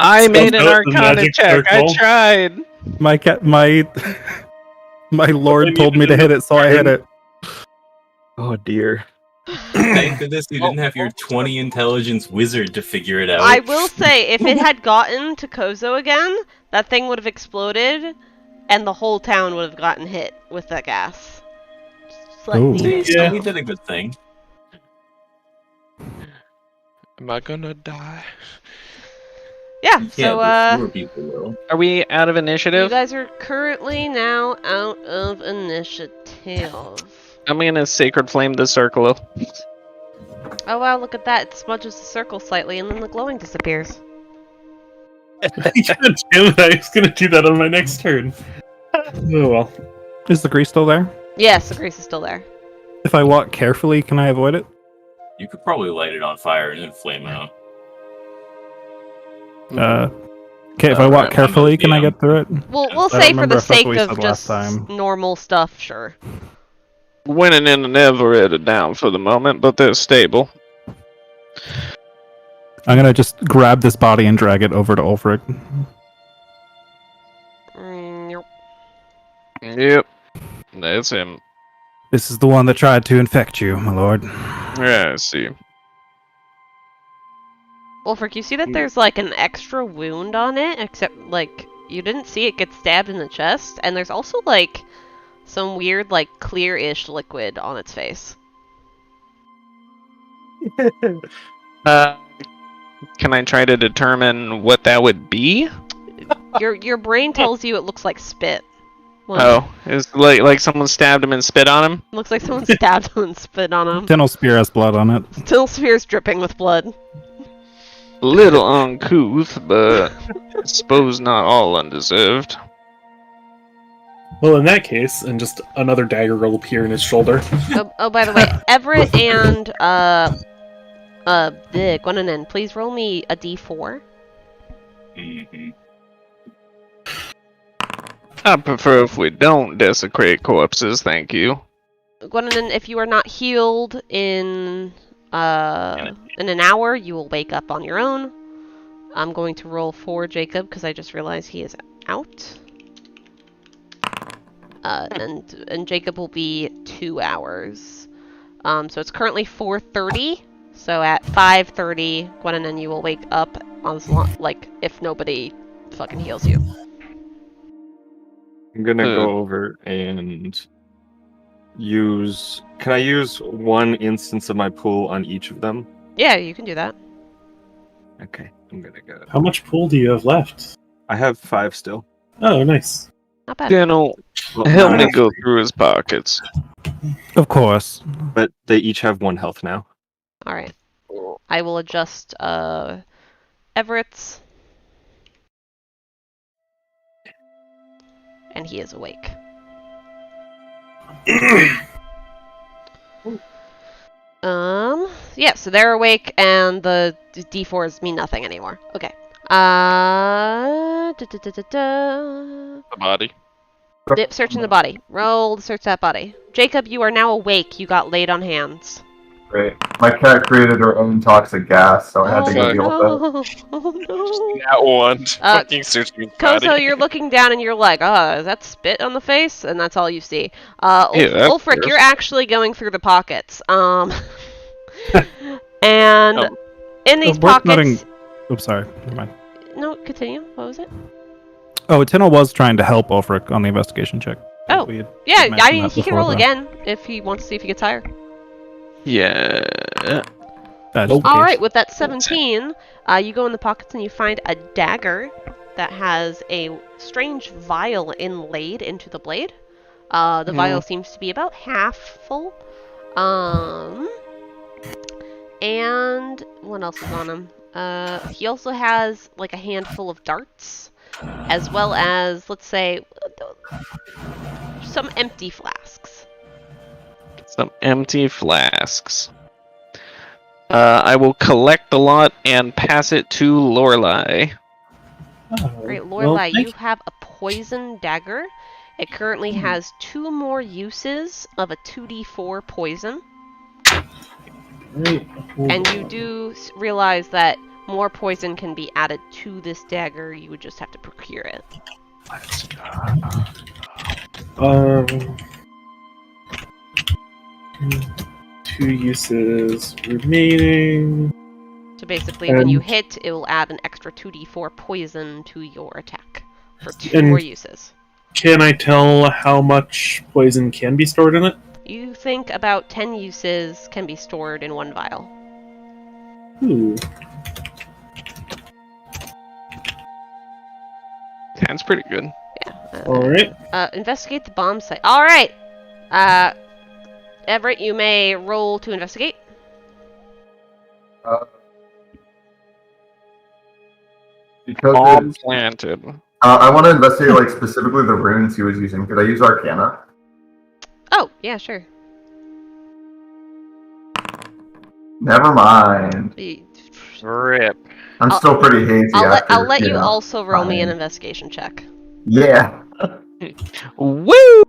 I made an out the Arcana magic check. circle. I tried. My lord told me to hit it, so I hit it. Oh dear. Thank goodness you didn't have your 20 intelligence wizard to figure it out. I will say, if it had gotten to Koso again, that thing would have exploded, and the whole town would have gotten hit with that gas. So we did a good thing. Am I gonna die? Yeah, so, Are we out of initiative? you guys are currently now out of initiative. I'm gonna Sacred Flame the circle. Oh wow, look at that. It smudges the circle slightly, and then the glowing disappears. God damn it, I was gonna do that on my next turn. Oh well. Is the grease still there? Yes, the grease is still there. If I walk carefully, can I avoid it? You could probably light it on fire and then flame out. Okay, if I walk carefully, can I get through it? We'll say for the sake of just normal stuff, sure. Winning and Everett are down for the moment, but they're stable. I'm gonna just grab this body and drag it over to Ulfryk. Yep. That's him. This is the one that tried to infect you, my lord. Yeah, I see. Ulfryk, you see that there's like an extra wound on it, except like you didn't see it get stabbed in the chest, and there's also like some weird like clear-ish liquid on its face. Can I try to determine what that would be? Your brain tells you it looks like spit. Oh, it's like someone stabbed him and spit on him? Looks like someone stabbed him and spit on him. Tynyl spear has blood on it. Tynyl spear's dripping with blood. Little uncouth, but I suppose not all undeserved. Well, in that case, and just another dagger will appear in his shoulder. Oh, by the way, Everett and Gwenwynwyn, please roll me a d4. Mm-hmm. I prefer if we don't desecrate corpses, thank you. Gwenwynwyn, if you are not healed in an hour, you will wake up on your own. I'm going to roll for Jacob because I just realized he is out. And Jacob will be 2 hours. So it's currently 4:30. So at 5:30, Gwenwynwyn, you will wake up on like if nobody fucking heals you. I'm gonna go over and use... Can I use one instance of my pool on each of them? Yeah, you can do that. Okay, I'm gonna go. How much pool do you have left? I have 5 still. Oh, nice. Not bad. Tynyl, Well, help I me have- go through his pockets. Of course. But they each have 1 health now. All right. I will adjust Everett's. And he is awake. Yeah, so they're awake and the D4s mean nothing anymore. Okay. The body. Searching the body. Roll to search that body. Jacob, you are now awake. You got laid on hands. Great. My cat created her own toxic gas, so I had to go deal with that. Oh no. That one. Fucking searching his body. Koso, you're looking down and you're like, is that spit on the face? And that's all you see. Ew, that's Ulfryk, gross. you're actually going through the pockets. And in these pockets... Oops, sorry. Never mind. No, continue. What was it? Oh, Tynyl was trying to help Ulfryk on the investigation check. Oh, We had yeah, mentioned I mean, that he can before, roll but- again if he wants to see if he gets higher. Yeah. Just in All case. right, with that 17, you go in the pockets and you find a dagger that has a strange vial inlaid into the blade. The vial seems to be about half full. And what else is on him? He also has like a handful of darts, as well as, let's say, some empty flasks. Some empty flasks. I will collect the lot and pass it to Lorelei. Great, Well, Lorelei, thank you have a poison dagger. It currently has 2 more uses of a 2d4 poison. Right. And you do realize that more poison can be added to this dagger. You would just have to procure it. Two uses remaining. So basically, when you hit, it will add an extra 2d4 poison to your attack for 2 And- more uses. Can I tell how much poison can be stored in it? You think about 10 uses can be stored in 1 vial. Ooh. Sounds pretty good. Yeah. Alright. Investigate the bomb site. All right. Everett, you may roll to investigate. Because All it's, planted. I want to investigate like specifically the runes he was using. Could I use Arcana? Oh, yeah, sure. Never mind. Rip. I'm I'll- still pretty hazy. I'll after, let you know, also roll me an fine. investigation check. Yeah, Woo!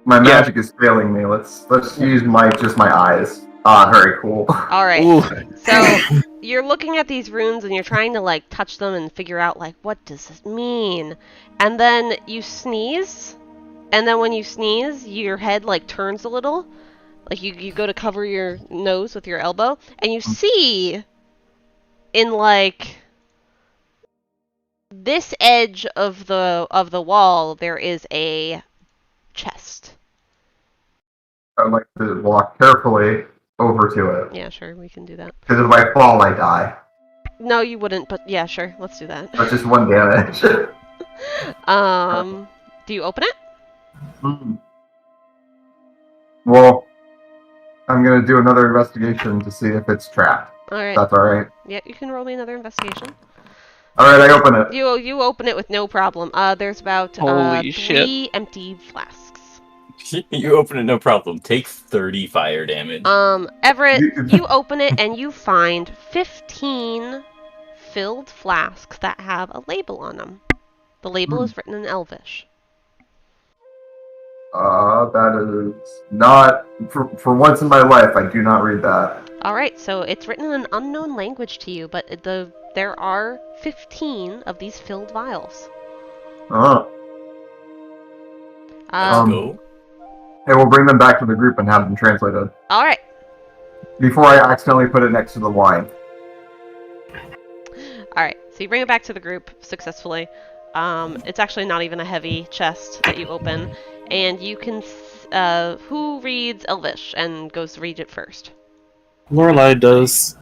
my magic is failing me. Let's use my eyes. Very cool. All right. Ooh. So you're looking at these runes and you're trying to like touch them and figure out like what does this mean, and then you sneeze, and then when you sneeze, your head like turns a little, like you go to cover your nose with your elbow, and you see in like this edge of the wall there is a chest. I'd like to walk carefully over to it. Yeah, sure, we can do that. Because if I fall, I die. No, you wouldn't, but yeah, sure, let's do that. That's just 1 damage. Do you open it? Well, I'm gonna do another investigation to see if it's trapped. All right. That's all right. Yeah, you can roll me another investigation. All right, I open it. You open it with no problem. There's about Holy 3 shit. empty flasks. You open it, no problem. Take 30 fire damage. Everett, you open it and you find 15 filled flasks that have a label on them. The label is written in Elvish. That is not for once in my life. I do not read that. All right, so it's written in an unknown language to you, but there are 15 of these filled vials. Oh. Um, Go. Hey, we'll bring them back to the group and have them translated all right. before I accidentally put it next to the wine. All right, so you bring it back to the group successfully. It's actually not even a heavy chest that you open, and you can. Who reads Elvish and goes to read it first? Lorelei does.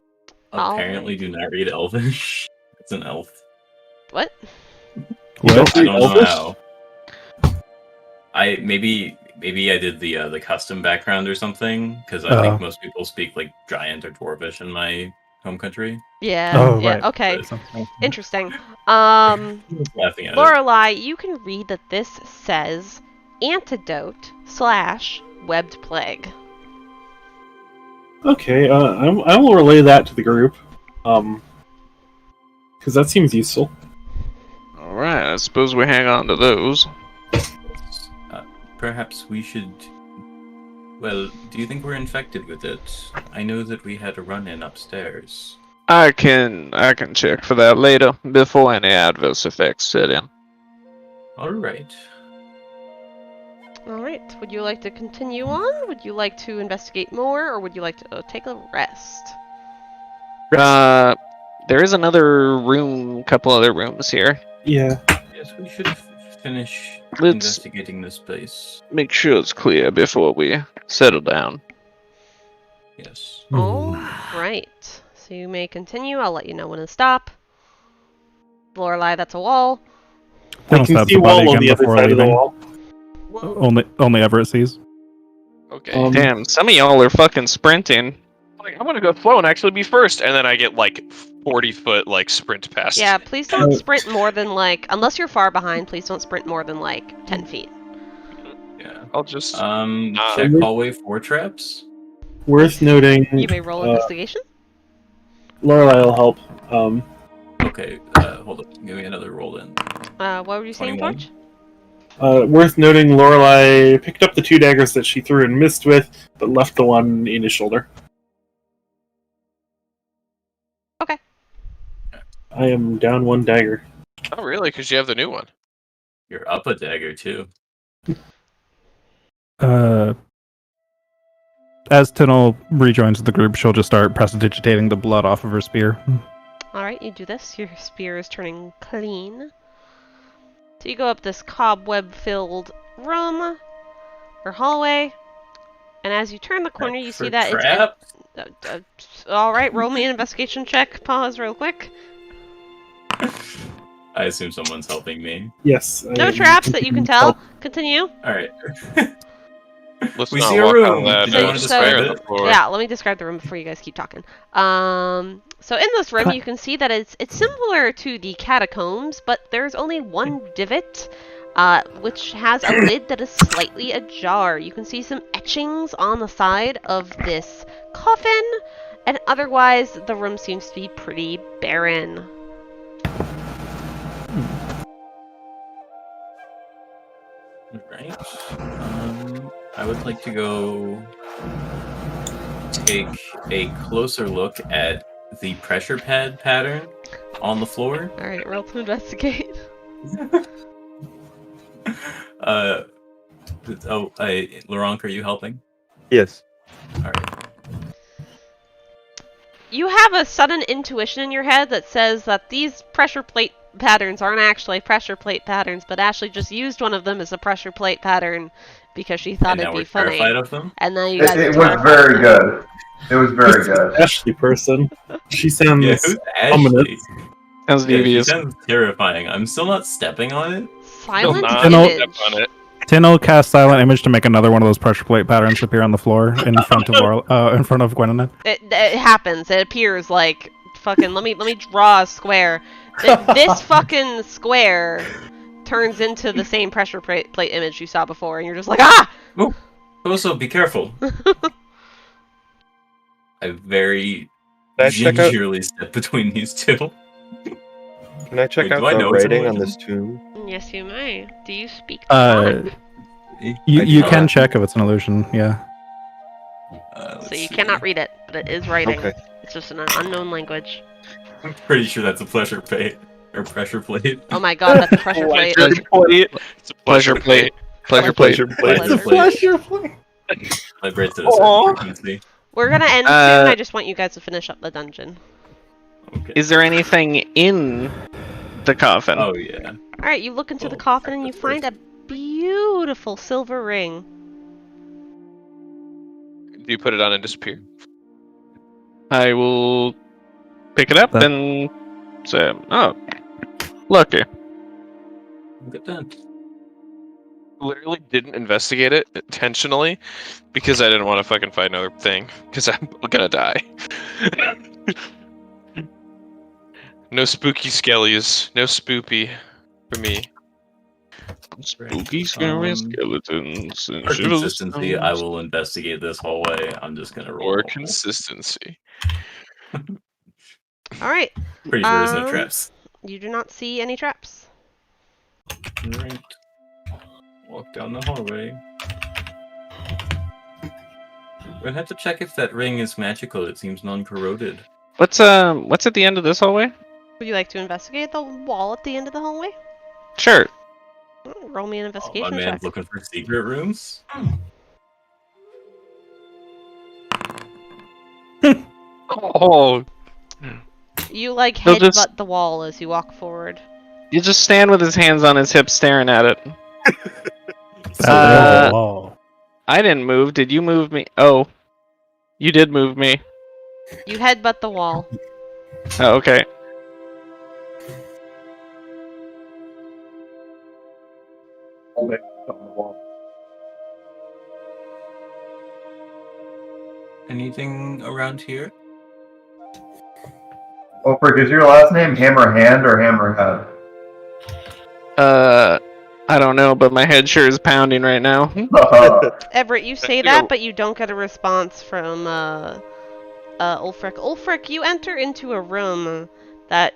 Apparently do not read Elvish. It's an elf. What? What? I don't know Elvish? how. Maybe I did the custom background or something because I think most people speak like Giant or Dwarvish in my home country. Yeah. Oh, yeah. right. Okay. Something. Interesting. Laughing at it. Lorelei, you can read that this says antidote/webbed plague. Okay, I will relay that to the group. Because that seems useful. Alright, I suppose we hang on to those. Perhaps we should. Well, do you think we're infected with it? I know that we had a run-in upstairs. I can check for that later, before any adverse effects set in. All right. All right. Would you like to continue on? Would you like to investigate more, or would you like to take a rest? There is another room, couple other rooms here. Yeah. Yes, we should finish Let's- investigating this place. Make sure it's clear before we settle down. Yes. All right. So you may continue. I'll let you know when to stop. Lorelei, that's a wall. I I don't can stab see the body wall on again the other before side of the leaving. wall. Only Everett sees. Okay. Damn, some of y'all are fucking sprinting. Like, I'm gonna go slow and actually be first, and then I get like 40-foot like sprint past. Yeah, please don't sprint more than like, unless you're far behind, please don't sprint more than like 10 feet. Yeah. I'll just. Check hallway for traps. Worth noting. You may roll investigation. Lorelei will help. Okay. Hold up. Give me another roll in. What were you saying, 21. Torch? Worth noting, Lorelei picked up the 2 daggers that she threw and missed with, but left the one in his shoulder. Okay. I am down 1 dagger. Oh, really? Because you have the new one. You're up a dagger too. As Tynyl rejoins the group, she'll just start prestidigitating the blood off of her spear. Alright, you do this. Your spear is turning clean. So you go up this cobweb-filled room, or hallway, and as you turn the corner, you see that traps? it's... Alright, roll me an investigation check. Pause real quick. I assume someone's helping me. Yes. No traps that you can tell. Continue. All right. Let's We not see a walk room. on that. Did you want to So- describe on it? the floor. Yeah, let me describe the room before you guys keep talking. So in this room, you can see that it's similar to the catacombs, but there's only one divot, which has a lid that is slightly ajar. You can see some etchings on the side of this coffin, and otherwise the room seems to be pretty barren. Right. I would like to go take a closer look at the pressure pad pattern on the floor. All right, roll to investigate. Luronk, are you helping? Yes. All right. You have a sudden intuition in your head that says that these pressure plate patterns aren't actually pressure plate patterns, but Ashley just used one of them as a pressure plate pattern because she thought And now it'd we're be funny. terrified of them. And now you guys It are was terrified. very good. It was very This good. Ashley person. She sounds Yeah, who's ominous. Ashley? Sounds Yeah, she devious. sounds terrifying. I'm still not stepping on it. Silent Not image. step on it. Tynyl casts silent image to make another one of those pressure plate patterns appear on the floor in front of Gwenwynwyn. It happens. It appears like fucking. Let me draw a square. This fucking square turns into the same pressure plate image you saw before, and you're just like, ah! Also, be careful. I very Can I check out? gingerly step between these two. Can I check Wait, out do I the know writing someone? on this tomb? Yes, you may. Do you speak? You can check if it's an illusion. Yeah. So you cannot read it, but it is writing. Okay. It's just an unknown language. I'm pretty sure that's a pressure plate or pressure plate. Oh my god, that's a pressure plate. It's a Pleasure plate. Pleasure plate. Pleasure. Vibrates at a certain frequency. We're gonna end soon. I just want you guys to finish up the dungeon. Okay. Is there anything in the coffin? Oh yeah. Alright, you look into the Oh, coffin and you that's find a beautiful silver ring. Do you put it on and disappear? I will pick it up That- and say, oh, lucky. Look at that. Literally didn't investigate it intentionally because I didn't want to fucking fight another thing because I'm gonna die. No spooky skellies. No spoopy for me. Spooky, scary skeletons. And For shivers consistency, I stones. will investigate this hallway. I'm just gonna roll. Or normal. consistency. All right. Pretty sure there's no traps. You do not see any traps. Alright. Walk down the hallway. We'll have to check if that ring is magical. It seems non-corroded. What's at the end of this hallway? Would you like to investigate the wall at the end of the hallway? Sure. Roll me an Oh, investigation my check. man's looking for secret rooms? Oh, You like He'll just- headbutt the wall as you walk forward. You just stand with his hands on his hips, staring at it. Oh. I didn't move. Did you move me? Oh, you did move me. You headbutt the wall. Oh, okay. Anything around here? Ulfryk, is your last name Hammerhand or Hammerhead? I don't know, but my head sure is pounding right now. Everett, you say that, but you don't get a response from Ulfryk. Ulfryk, you enter into a room that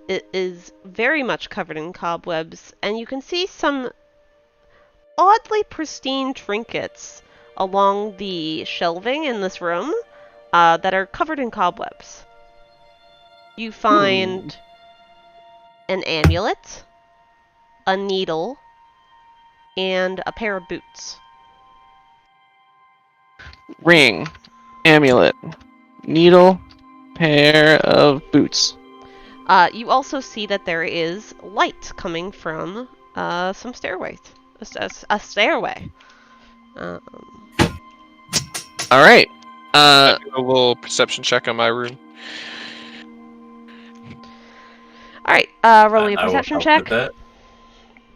is very much covered in cobwebs, and you can see some oddly pristine trinkets along the shelving in this room that are covered in cobwebs. You find an amulet, a needle, and a pair of boots. Ring, amulet, needle, pair of boots. You also see that there is light coming from some stairways. A stairway. All right. a little perception check on my room. Alright, roll me a I will perception help check. with that,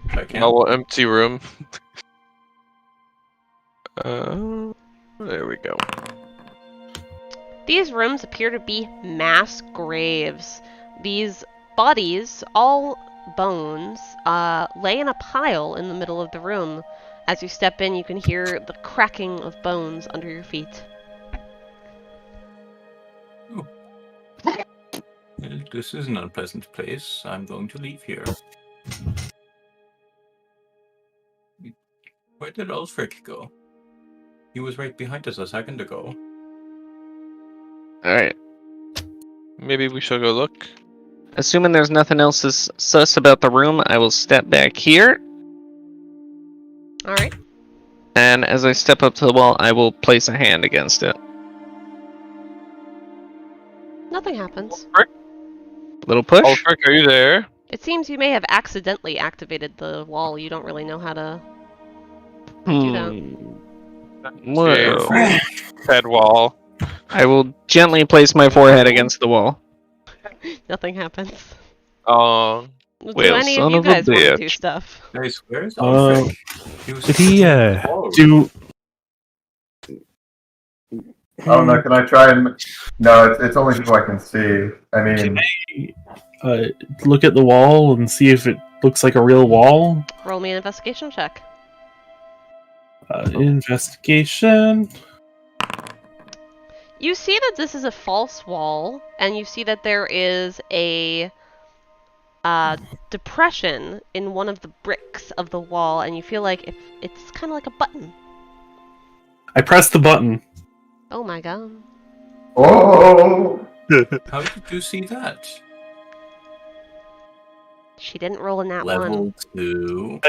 if I can. Oh, empty room. There we go. These rooms appear to be mass graves. These bodies, all bones, lay in a pile in the middle of the room. As you step in, you can hear the cracking of bones under your feet. Well, this is an unpleasant place. I'm going to leave here. Where did Ulfryk go? He was right behind us a second ago. All right. Maybe we shall go look. Assuming there's nothing else sus about the room, I will step back here. Alright. And as I step up to the wall, I will place a hand against it. Nothing happens. Little push. Ulfryk, are you there? It seems you may have accidentally activated the wall. You don't really know how to... Well, Head wall. I will gently place my forehead against the wall. Nothing happens. Um, Do Well, any son of you of a guys want to do bitch. stuff? Guys, where's Ulfryk? He was Did he Do Oh no, can I try and... No, it's only people I can see. I mean... look at the wall and see if it looks like a real wall? Roll me an investigation check. Investigation. You see that this is a false wall, and you see that there is a depression in one of the bricks of the wall, and you feel like it's kind of like a button. I pressed the button. Oh my god. Oh! How did you see that? She didn't roll a nat Level one. 2.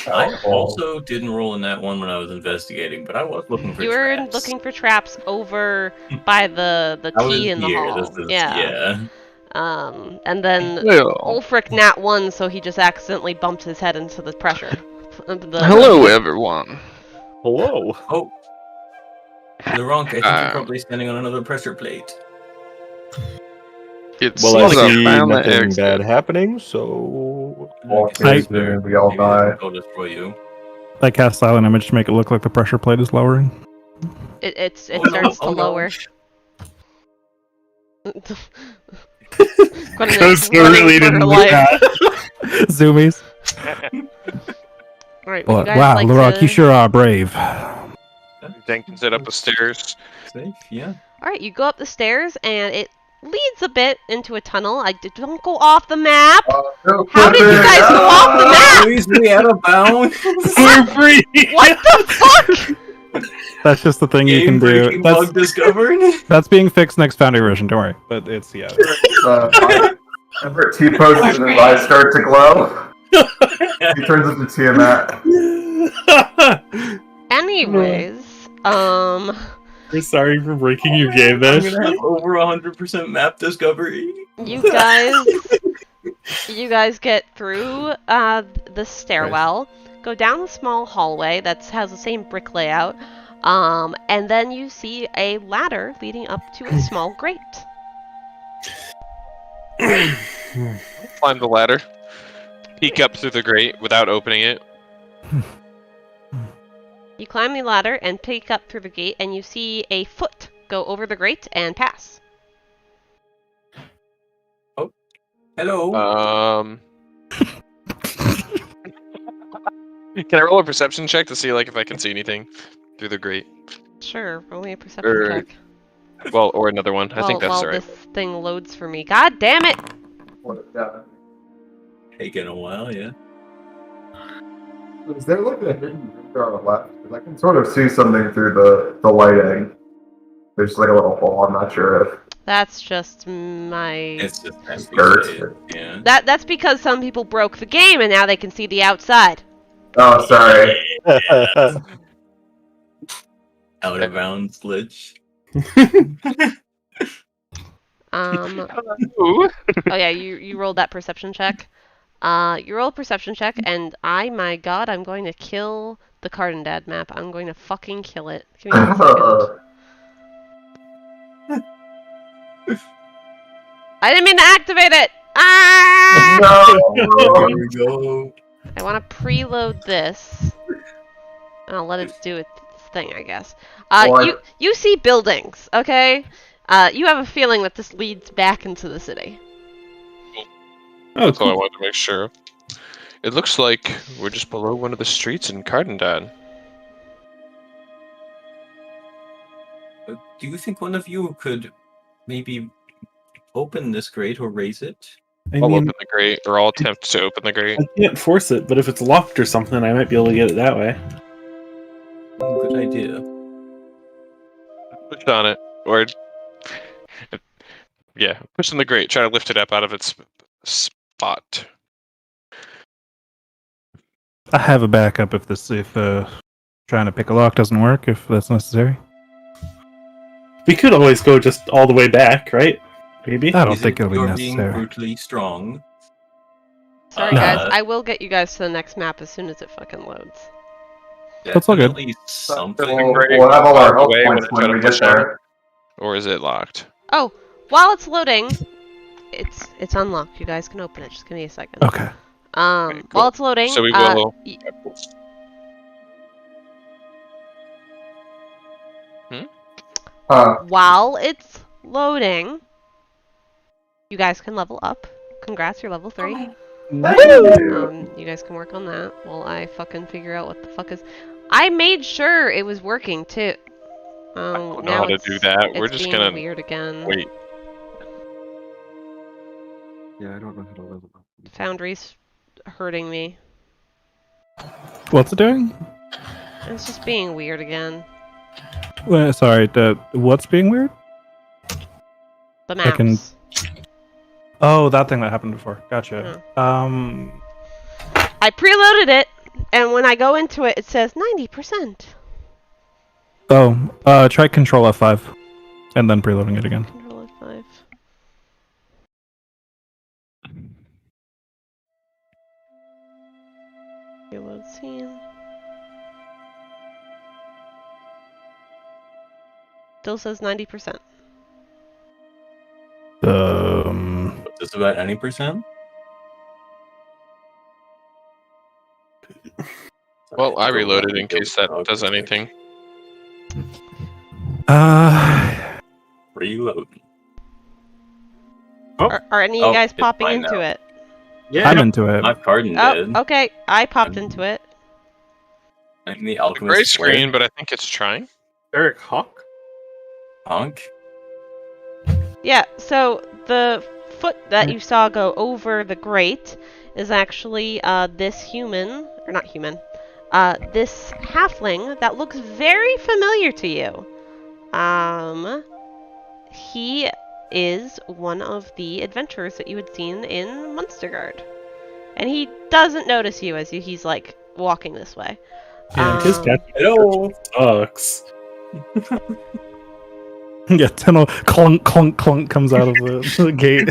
I also didn't roll in that one when I was investigating, but I was looking for You were traps. looking for traps over by the I was key in the here. hall. This is, yeah. And then Well, Ulfryk nat 1, so he just accidentally bumped his head into the pressure. hello, everyone. Hello. Oh. Luronk, I think you're probably standing on another pressure plate. it Well, I seems like see found the nothing exit. bad happening, so walk I- into and we all die. I'll destroy you. I cast silent image to make it look like the pressure plate is lowering. It Oh, no, starts to oh, no. lower. Koso really didn't like that. Zoomies. Alright, Well, would you guys wow, like Luronk, to... you sure are brave. Jenkins it up the stairs. Safe, yeah. Alright, you go up the stairs, and it leads a bit into a tunnel. Don't go off the map! How did you guys go off the map? Leaves me out of bounds. We're free! What the fuck? That's just the thing you can do. Game-breaking bug discovered. That's being fixed next Foundry version, don't worry. But it's, yeah. Everett T-poses and his eyes start to glow. He turns into Tiamat. Anyways, We're sorry for breaking your game, I'm Mesh. gonna have over 100% map discovery. you guys get through the stairwell, go down a small hallway that has the same brick layout, and then you see a ladder leading up to a small grate. Climb the ladder. Peek up through the grate without opening it. You climb the ladder and peek up through the gate, and you see a foot go over the grate and pass. Hello. Can I roll a perception check to see like if I can see anything through the grate? Sure, roll me a perception check. Well, or another one. I think that's while right. this thing loads for me. God damn it! Taking a while, yeah. Is there like a hidden window on the left? Because I can sort of see something through the lighting. There's like a little hole. I'm not sure if That's just my... It's just dirt. Yeah. That's because some people broke the game and now they can see the outside. Oh, sorry. Out of bounds glitch. Oh yeah, you rolled that perception check. You roll a perception check, and my god, I'm going to kill the Cardindad map. I'm going to fucking kill it. Give me 1 second. I didn't mean to activate it! Ah! No. Here we go. I want to preload this. And I'll let it do its thing, I guess. You see buildings, okay? You have a feeling that this leads back into the city. Oh, That's all I cool. wanted to make sure. It looks like we're just below one of the streets in Cardindad. Do you think one of you could maybe open this grate or raise it? I I'll mean, open the grate, or I'll attempt to open the grate. I can't force it, but if it's locked or something, I might be able to get it that way. Good idea. Push on it, or yeah, push on the grate. Try to lift it up out of its spot. I have a backup if trying to pick a lock doesn't work, if that's necessary. We could always go just all the way back, right? Maybe? I don't Is think it it'll be you're being necessary. brutally strong? Sorry, guys. I will get you guys to the next map as soon as it fucking loads. That's all good. Definitely something. We'll have all our health Away points when when we it's get there. Or is it locked? Oh, while it's loading, it's unlocked. You guys can open it. Just give me a second. Okay. cool. While it's loading, So we will. while it's loading, you guys can level up. Congrats, you're level 3. You guys can work on that while I fucking figure out what the fuck is. I made sure it was working too. I don't know now how to do that. We're it's just being gonna weird again. wait. Yeah, I don't know how to level up. Foundry's hurting me. What's it doing? It's just being weird again. Sorry, what's being weird? The maps. can- Oh, that thing that happened before. Gotcha. I preloaded it, and when I go into it, it says 90%. Try Control F5, and then preloading it again. Control F5. Reload scene. Still says 90%. Just about any percent? Well, I reloaded in case that does anything. Reload. Are any of you guys it's popping fine into now. it? Yeah. I'm into it. I've Cardin dead. Oh, okay. I popped into it. I'm the Gray alchemist. screen, but I think it's trying. Eric Hawk? Honk. Yeah, so the foot that you saw go over the grate is actually this human, or not human, this halfling that looks very familiar to you. He is one of the adventurers that you had seen in Munstergard. And he doesn't notice you as he's like walking this way. Yeah, his cat Hello. sucks. Yeah, Tynyl clunk, clunk, clunk comes out of the gate.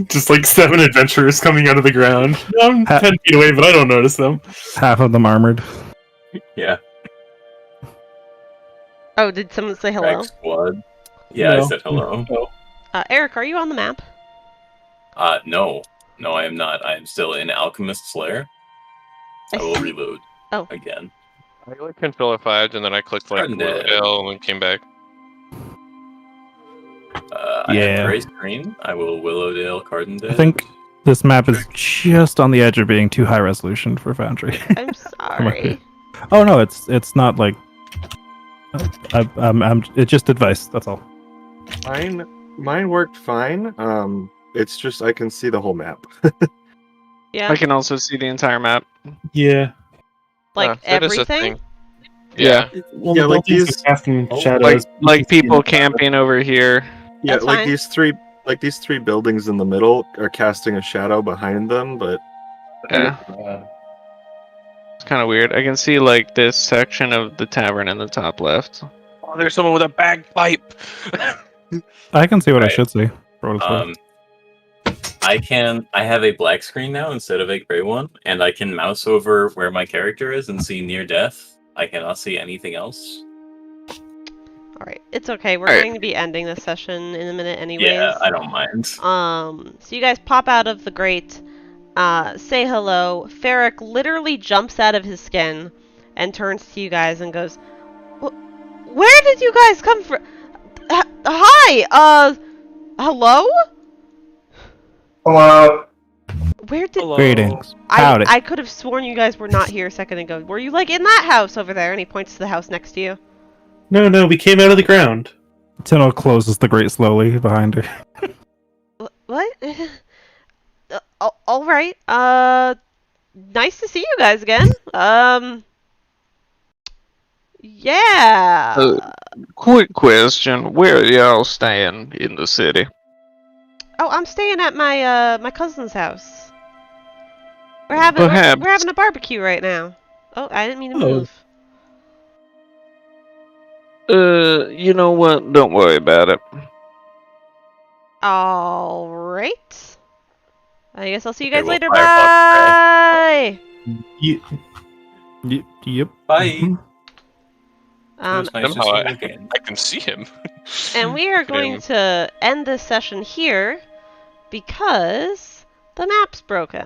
Just like 7 adventurers coming out of the ground. I'm Ha- 10 feet away, but I don't notice them. Half of them armored. Yeah. Oh, did someone say hello? Drag squad. Yeah, No. I said hello. Eric, are you on the map? No. No, I am not. I am still in Alchemist's lair. I will reload. Oh. Again. I like Control F5 and then I clicked like Cardin dead. L and came back. I Yeah. have Gray screen. I will Willowdale Cardin dead. I think this map is just on the edge of being too high resolution for Foundry. I'm sorry. Oh no, it's not like. I'm it's just advice. That's all. Mine worked fine. It's just I can see the whole map. Yeah, I can also see the entire map. Yeah. like that is a everything. thing. Yeah. Well, Yeah, the like these these- casting Oh, shadows. Like people camping over here. Yeah, That's like fine. these three buildings in the middle are casting a shadow behind them, but Yeah, it's kind of weird. I can see like this section of the tavern in the top left. Oh, there's someone with a bagpipe. I can see what I Right. should see. For what it's worth. I have a black screen now instead of a gray one, and I can mouse over where my character is and see near death. I cannot see anything else. All right, it's okay. We're Alright. going to be ending this session in a minute, anyways. Yeah, I don't mind. So you guys pop out of the grate, say hello. Faewrau literally jumps out of his skin and turns to you guys and goes, "Where did you guys come from? Hi, hello? Hello. Where did Greetings. Howdy. I could have sworn you guys were not here a second ago. Were you like in that house over there?" And he points to the house next to you. No, we came out of the ground. Tynyl closes the grate slowly behind her. What? All right. Nice to see you guys again. Yeah. Quick question: where are y'all staying in the city? Oh, I'm staying at my my cousin's house. We're having Perhaps. we're having a barbecue right now. Oh, I didn't mean to Oh. move. You know what? Don't worry about it. All right. I guess I'll see you Okay, guys we'll later. firebox Bye. Yep. Bye. Mhm. It was nice to Somehow see you I again. can see him. And we are going to end this session here because the map's broken.